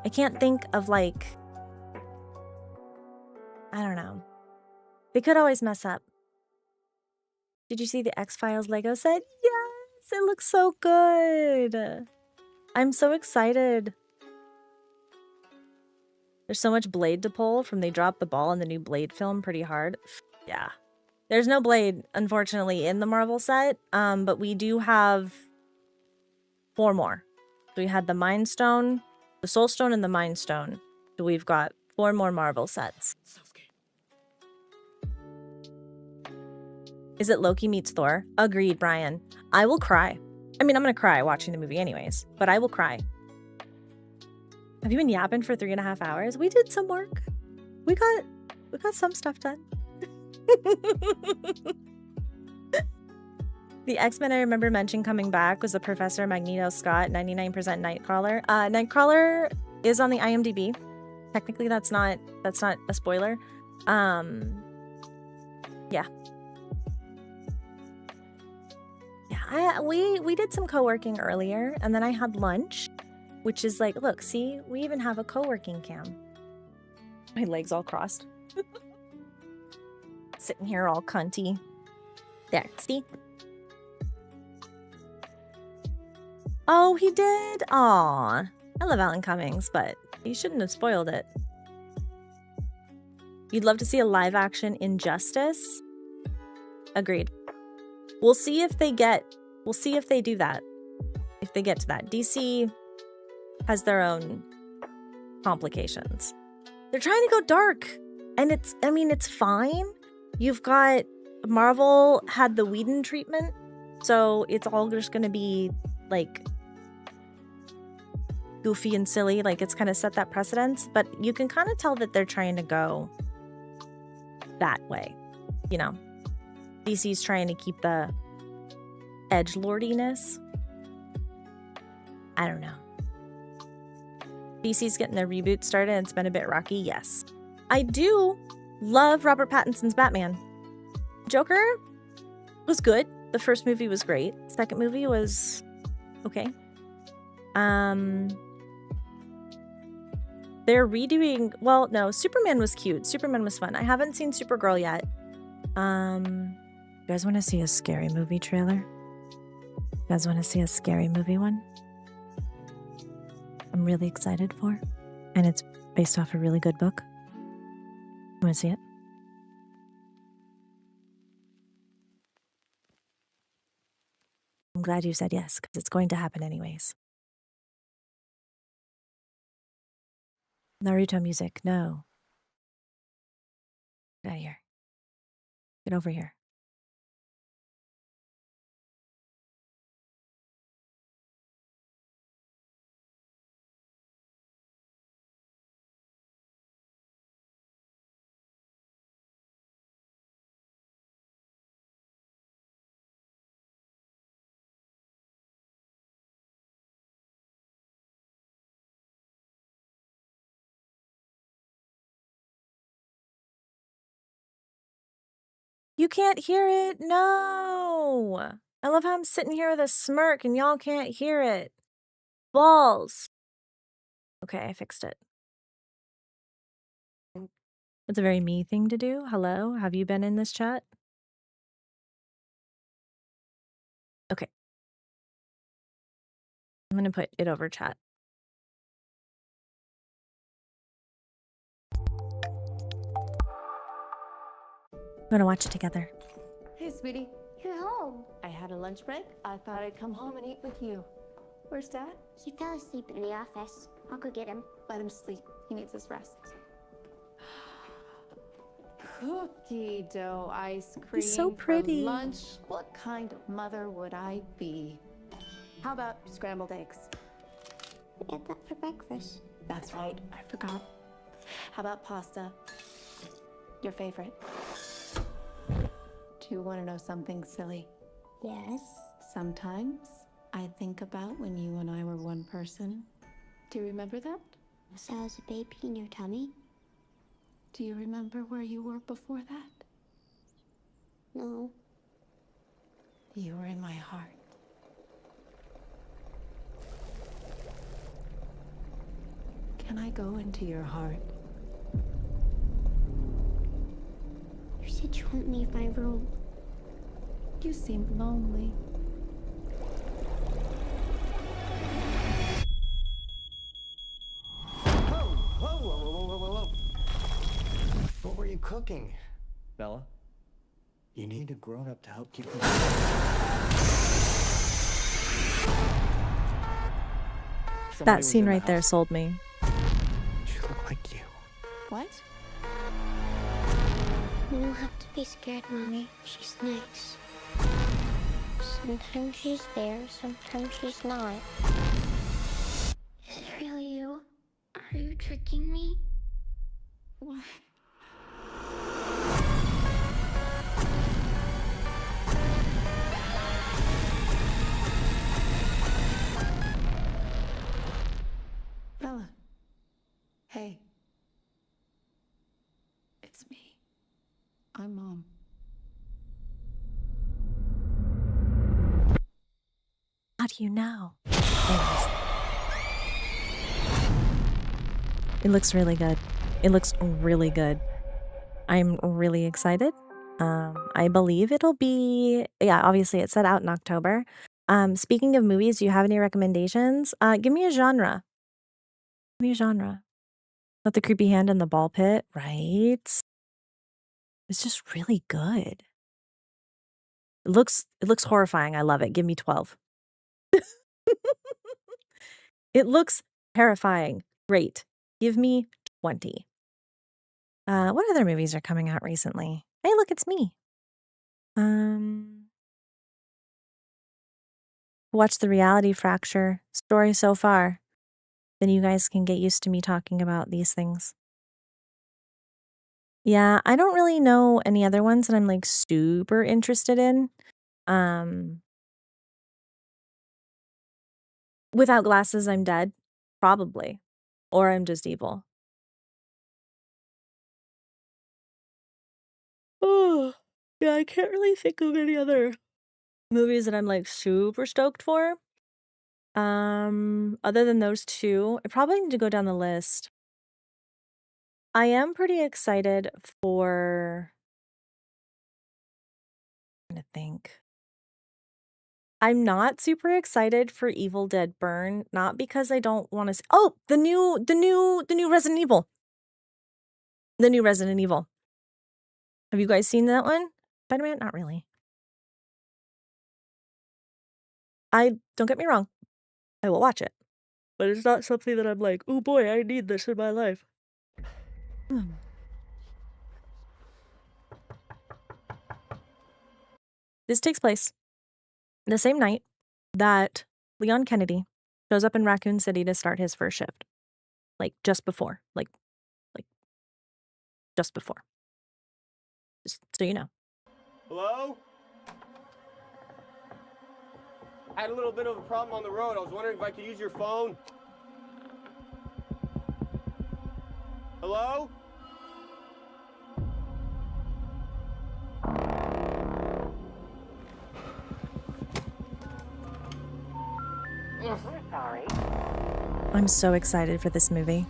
I can't think of, like, I don't know. They could always mess up. Did you see the X-Files Lego set? Yes, it looks so good. I'm so excited. There's so much Blade to pull from they dropped the ball in the new Blade film pretty hard. Yeah. There's no Blade, unfortunately, in the Marvel set, but we do have 4 more. So we had the Mind Stone, the Soul Stone, and the Mind Stone. So we've got 4 more Marvel sets. Is it Loki meets Thor? Agreed, Brian. I will cry. I mean, I'm going to cry watching the movie anyways, but I will cry. Have you been yapping for 3.5 hours? We did some work. We got some stuff done. The X-Men I remember mentioning coming back was the Professor Magneto Scott 99% Nightcrawler. Nightcrawler is on the IMDb. Technically, that's not a spoiler. Yeah. Yeah, we did some co-working earlier, and then I had lunch, which is like, look, see, we even have a co-working cam. My legs all crossed. Sitting here all cunty. There, see? Oh, he did? Aw. I love Alan Cummings, but you shouldn't have spoiled it. You'd love to see a live-action Injustice? Agreed. We'll see if they do that. If they get to that. DC has their own complications. They're trying to go dark. And it's fine. You've got Marvel had the Whedon treatment. So it's all just going to be like goofy and silly. Like it's kind of set that precedence. But you can kind of tell that they're trying to go that way. You know, DC's trying to keep the edgelordiness. I don't know. DC's getting their reboot started and it's been a bit rocky, yes. I do love Robert Pattinson's Batman. Joker was good. The first movie was great. Second movie was okay. They're redoing, well, no, Superman was cute. Superman was fun. I haven't seen Supergirl yet. You guys want to see a scary movie trailer? You guys want to see a scary movie one? I'm really excited for. And it's based off a really good book. You want to see it? I'm glad you said yes, because it's going to happen anyways. Naruto music, no. Get out of here. Get over here. You can't hear it? No. I love how I'm sitting here with a smirk and y'all can't hear it. Balls. Okay, I fixed it. That's a very me thing to do. Hello, have you been in this chat? Okay. I'm gonna put it over chat. We're gonna watch it together. Hey, sweetie. You're home. I had a lunch break. I thought I'd come home and eat with you. Where's Dad? He fell asleep in the office. I'll go get him. Let him sleep. He needs his rest. Cookie dough ice cream so for pretty. lunch. What kind of mother would I be? How about scrambled eggs? I had that for breakfast. That's right. I forgot. How about pasta? Your favorite. Do you want to know something silly? Yes. Sometimes I think about when you and I were one person. Do you remember that? So I was a baby in your tummy? Do you remember where you were before that? No. You were in my heart. Can I go into your heart? You said you wouldn't leave my room. You seemed lonely. Whoa. What were you cooking? Bella? You need a grown-up to help keep you... That scene right there sold me. She looked like you. What? You don't have to be scared, Mommy. She's nice. Sometimes she's there, sometimes she's not. Is it really you? Are you tricking me? What? Bella. Hey. It's me. I'm Mom. How do you know? Anyways. It looks really good. It looks really good. I'm really excited. I believe it'll be, yeah, obviously it's set out in October. Speaking of movies, do you have any recommendations? Give me a genre. Give me a genre. Not the creepy hand in the ball pit, right? It's just really good. It looks horrifying. I love it. Give me 12. It looks terrifying. Great. Give me 20. What other movies are coming out recently? Hey, look, it's me. Watch The Reality Fracture story so far. Then you guys can get used to me talking about these things. Yeah, I don't really know any other ones that I'm like super interested in. Without glasses, I'm dead. Probably. Or I'm just evil. Oh, yeah, I can't really think of any other movies that I'm like super stoked for. Other than those two, I probably need to go down the list. I am pretty excited for... I'm trying to think. I'm not super excited for Evil Dead Burn, not because I don't want to. Oh, the new Resident Evil. The new Resident Evil. Have you guys seen that one? Spider-Man? Not really. Don't get me wrong. I will watch it, but it's not something that I'm like, oh boy, I need this in my life. This takes place the same night that Leon Kennedy shows up in Raccoon City to start his first shift. Like just before. Like just before. Just so you know. Hello? I had a little bit of a problem on the road. I was wondering if I could use your phone. Hello? Sorry. I'm so excited for this movie.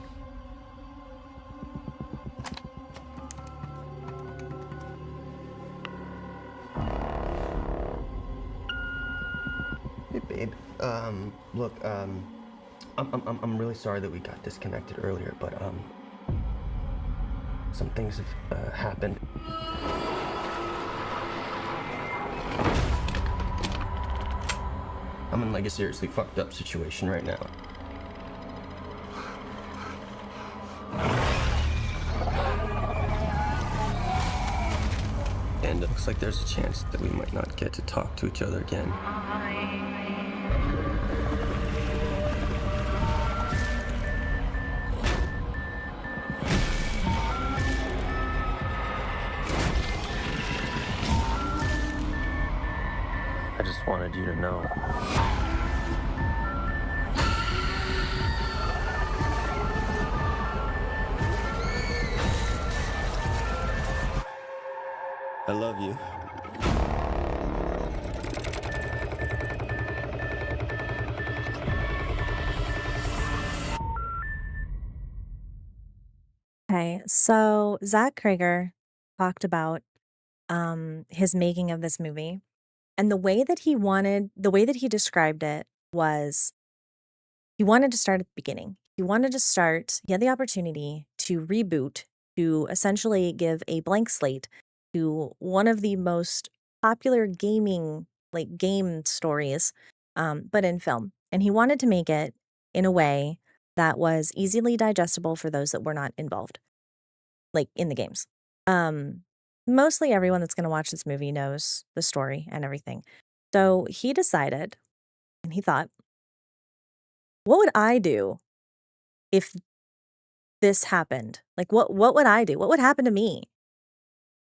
Babe, look, I'm really sorry that we got disconnected earlier, but, some things have, happened. I'm in, like, a seriously fucked up situation right now. And it looks like there's a chance that we might not get to talk to each other again. I just wanted you to know. I love you. Okay, so Zach Krager talked about his making of this movie, and the way that he described it was he wanted to start at the beginning. He had the opportunity to reboot, to essentially give a blank slate to one of the most popular game stories, but in film. And he wanted to make it in a way that was easily digestible for those that were not involved, like in the games. Mostly everyone that's going to watch this movie knows the story and everything. So he decided, and he thought, what would I do if this happened? Like, what would I do? What would happen to me?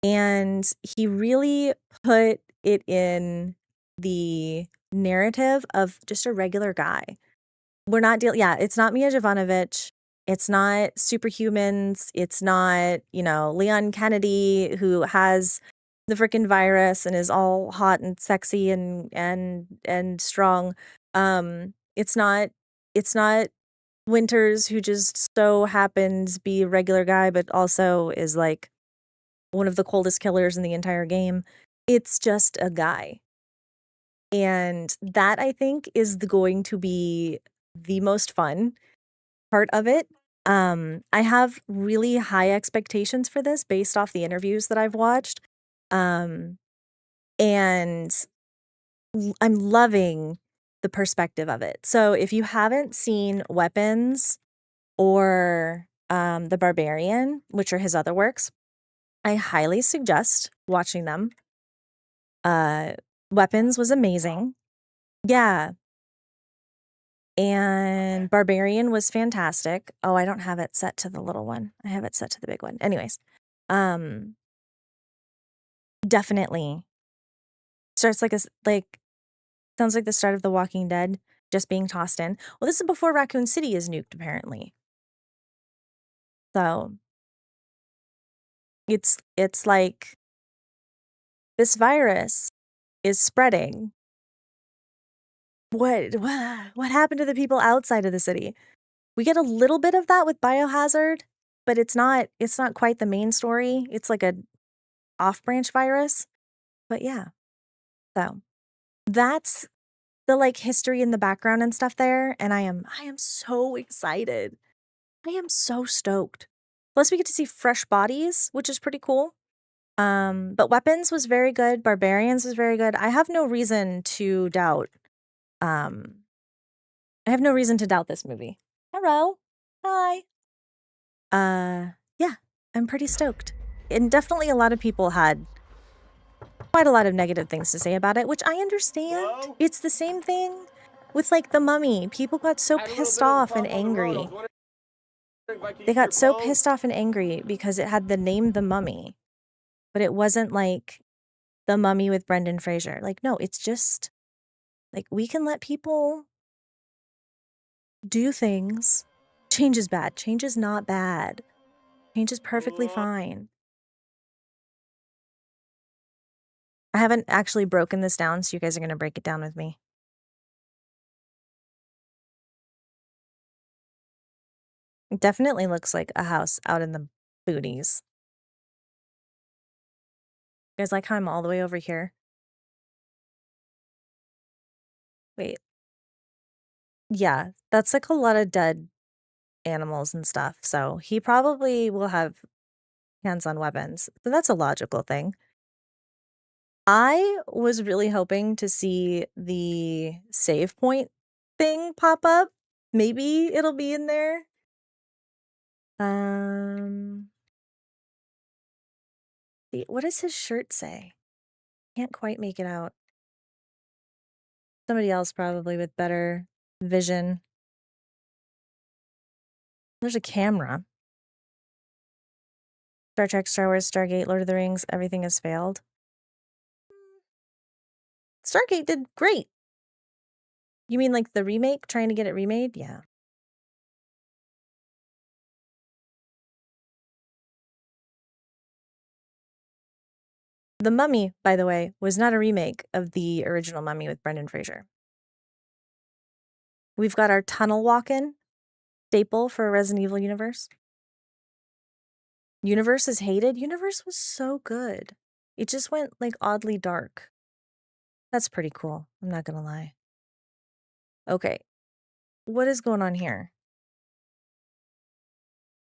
And he really put it in the narrative of just a regular guy. It's not Mia Jovanovic. It's not Superhumans. It's not, Leon Kennedy, who has the freaking virus and is all hot and sexy and strong. It's not Winters, who just so happens to be a regular guy, but also is like one of the coldest killers in the entire game. It's just a guy. And that, I think, is going to be the most fun part of it. I have really high expectations for this based off the interviews that I've watched. And I'm loving the perspective of it. So if you haven't seen Weapons or The Barbarian, which are his other works, I highly suggest watching them. Weapons was amazing. Yeah. And Barbarian was fantastic. Oh, I don't have it set to the little one. I have it set to the big one. Anyways, definitely starts sounds like the start of The Walking Dead, just being tossed in. Well, this is before Raccoon City is nuked, apparently. So it's like this virus is spreading. What happened to the people outside of the city? We get a little bit of that with Biohazard, but it's not quite the main story. It's like a off-branch virus. But yeah. So that's the history in the background and stuff there, and I am so excited. I am so stoked. Plus we get to see fresh bodies, which is pretty cool. But Weapons was very good. Barbarians was very good. I have no reason to doubt this movie. Hello. Hi. Yeah, I'm pretty stoked. And definitely a lot of people had quite a lot of negative things to say about it, which I understand. Hello? It's the same thing with The Mummy. People got so pissed off and angry. They got so pissed off and angry because it had the name The Mummy, but it wasn't like The Mummy with Brendan Fraser. No, it's just we can let people do things. Change is bad. Change is not bad. Change is perfectly fine. I haven't actually broken this down, so you guys are going to break it down with me. It definitely looks like a house out in the boonies. You guys like how I'm all the way over here? Wait, Yeah, that's like a lot of dead animals and stuff. So he probably will have hands on weapons. So that's a logical thing. I was really hoping to see the save point thing pop up. Maybe it'll be in there. What does his shirt say? Can't quite make it out. Somebody else probably with better vision. There's a camera. Star Trek, Star Wars, Stargate, Lord of the Rings, everything has failed. Stargate did great. You mean like the remake, trying to get it remade? Yeah. The Mummy, by the way, was not a remake of the original Mummy with Brendan Fraser. We've got our tunnel walk-in staple for a Resident Evil universe. Universe is hated. Universe was so good. It just went like oddly dark. That's pretty cool. I'm not gonna lie. Okay. What is going on here?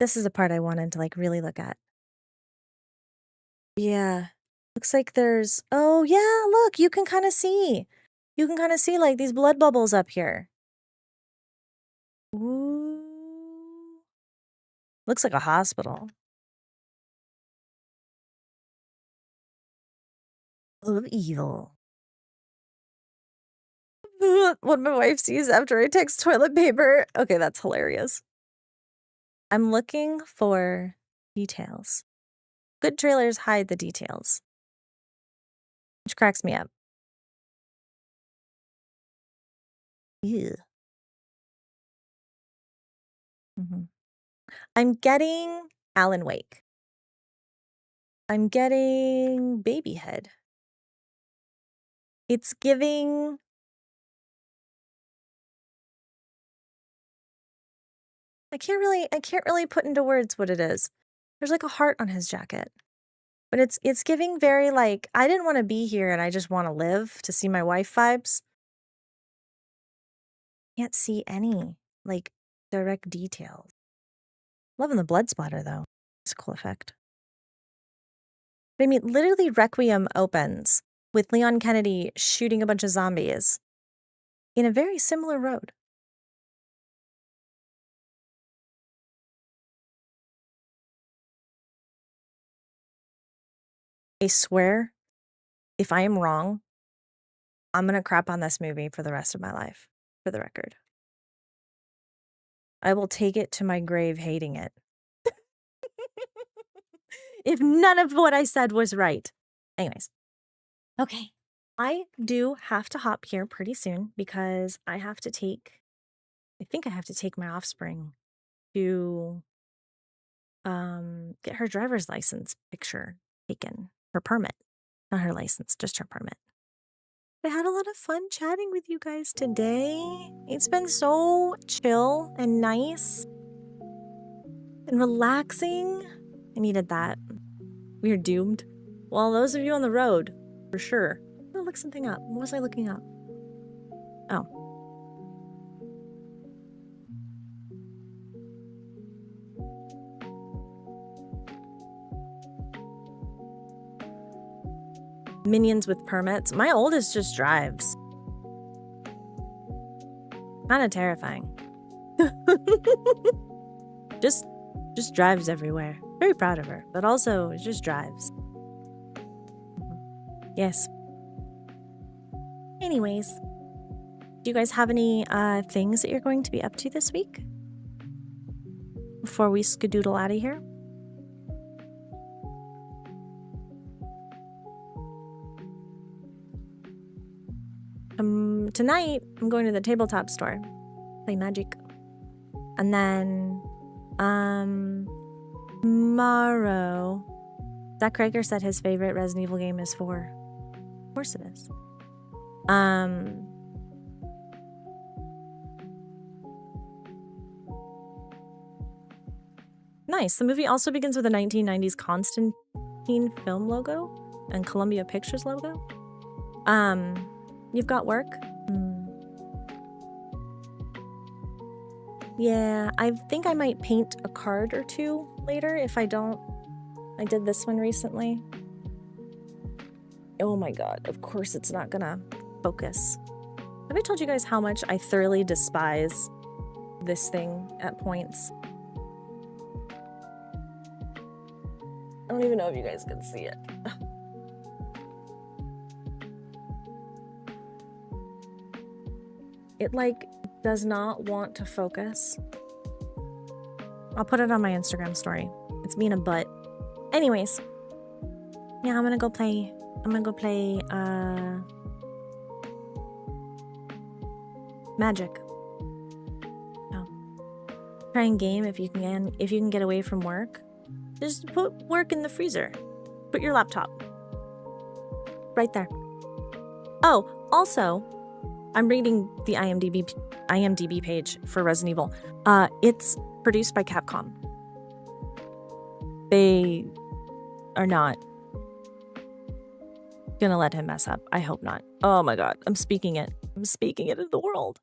This is the part I wanted to like really look at. Yeah. Looks like there's, oh yeah, look, you can kind of see. You can kind of see like these blood bubbles up here. Ooh. Looks like a hospital. Of evil. What my wife sees after I text toilet paper. Okay, that's hilarious. I'm looking for details. Good trailers hide the details, which cracks me up. Ew. I'm getting Alan Wake. I'm getting Babyhead. It's giving... I can't really put into words what it is. There's like a heart on his jacket. But it's giving very like, I didn't want to be here and I just want to live to see my wife vibes. Can't see any like direct details. Loving the blood splatter though. It's a cool effect. But I mean, literally Requiem opens with Leon Kennedy shooting a bunch of zombies in a very similar road. I swear, if I am wrong, I'm going to crap on this movie for the rest of my life, for the record. I will take it to my grave hating it. If none of what I said was right. Anyways. Okay. I do have to hop here pretty soon because I think I have to take my offspring to get her driver's license picture taken. Her permit. Not her license, just her permit. I had a lot of fun chatting with you guys today. It's been so chill and nice and relaxing. I needed that. We are doomed. Well, those of you on the road, for sure. I'm gonna look something up. What was I looking up? Oh. Minions with permits. My oldest just drives. Kind of terrifying. just drives everywhere. Very proud of her, but also just drives. Yes. Anyways, do you guys have any things that you're going to be up to this week before we skedoodle out of here? Tonight, I'm going to the tabletop store, play Magic. And then, tomorrow, Zach Krager said his favorite Resident Evil game is 4. Of course it is. Nice. The movie also begins with a 1990s Constantine film logo and Columbia Pictures logo. You've got work? Yeah, I think I might paint a card or two later if I don't. I did this one recently. Oh my god, of course it's not gonna focus. Have I told you guys how much I thoroughly despise this thing at points? I don't even know if you guys can see it. It like does not want to focus. I'll put it on my Instagram story. It's being a butt. Anyways. Yeah, I'm gonna go play Magic. No. Trying game if you can get away from work. Just put work in the freezer. Put your laptop. Right there. Oh, also, I'm reading the IMDb page for Resident Evil. It's produced by Capcom. They are not gonna let him mess up. I hope not. Oh my god, I'm speaking it. I'm speaking it into the world.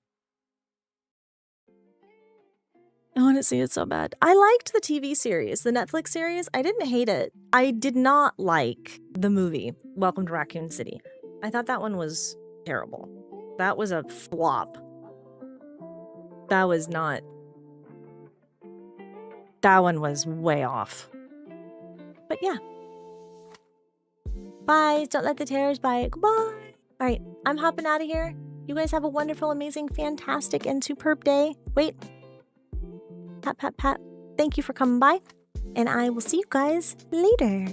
I want to see it so bad. I liked the TV series, the Netflix series. I didn't hate it. I did not like the movie, Welcome to Raccoon City. I thought that one was terrible. That was a flop. That was not... That one was way off. But yeah. Bye. Don't let the terrors bite. Goodbye. All right, I'm hopping out of here. You guys have a wonderful, amazing, fantastic, and superb day. Wait. Pat, pat, pat. Thank you for coming by. And I will see you guys later.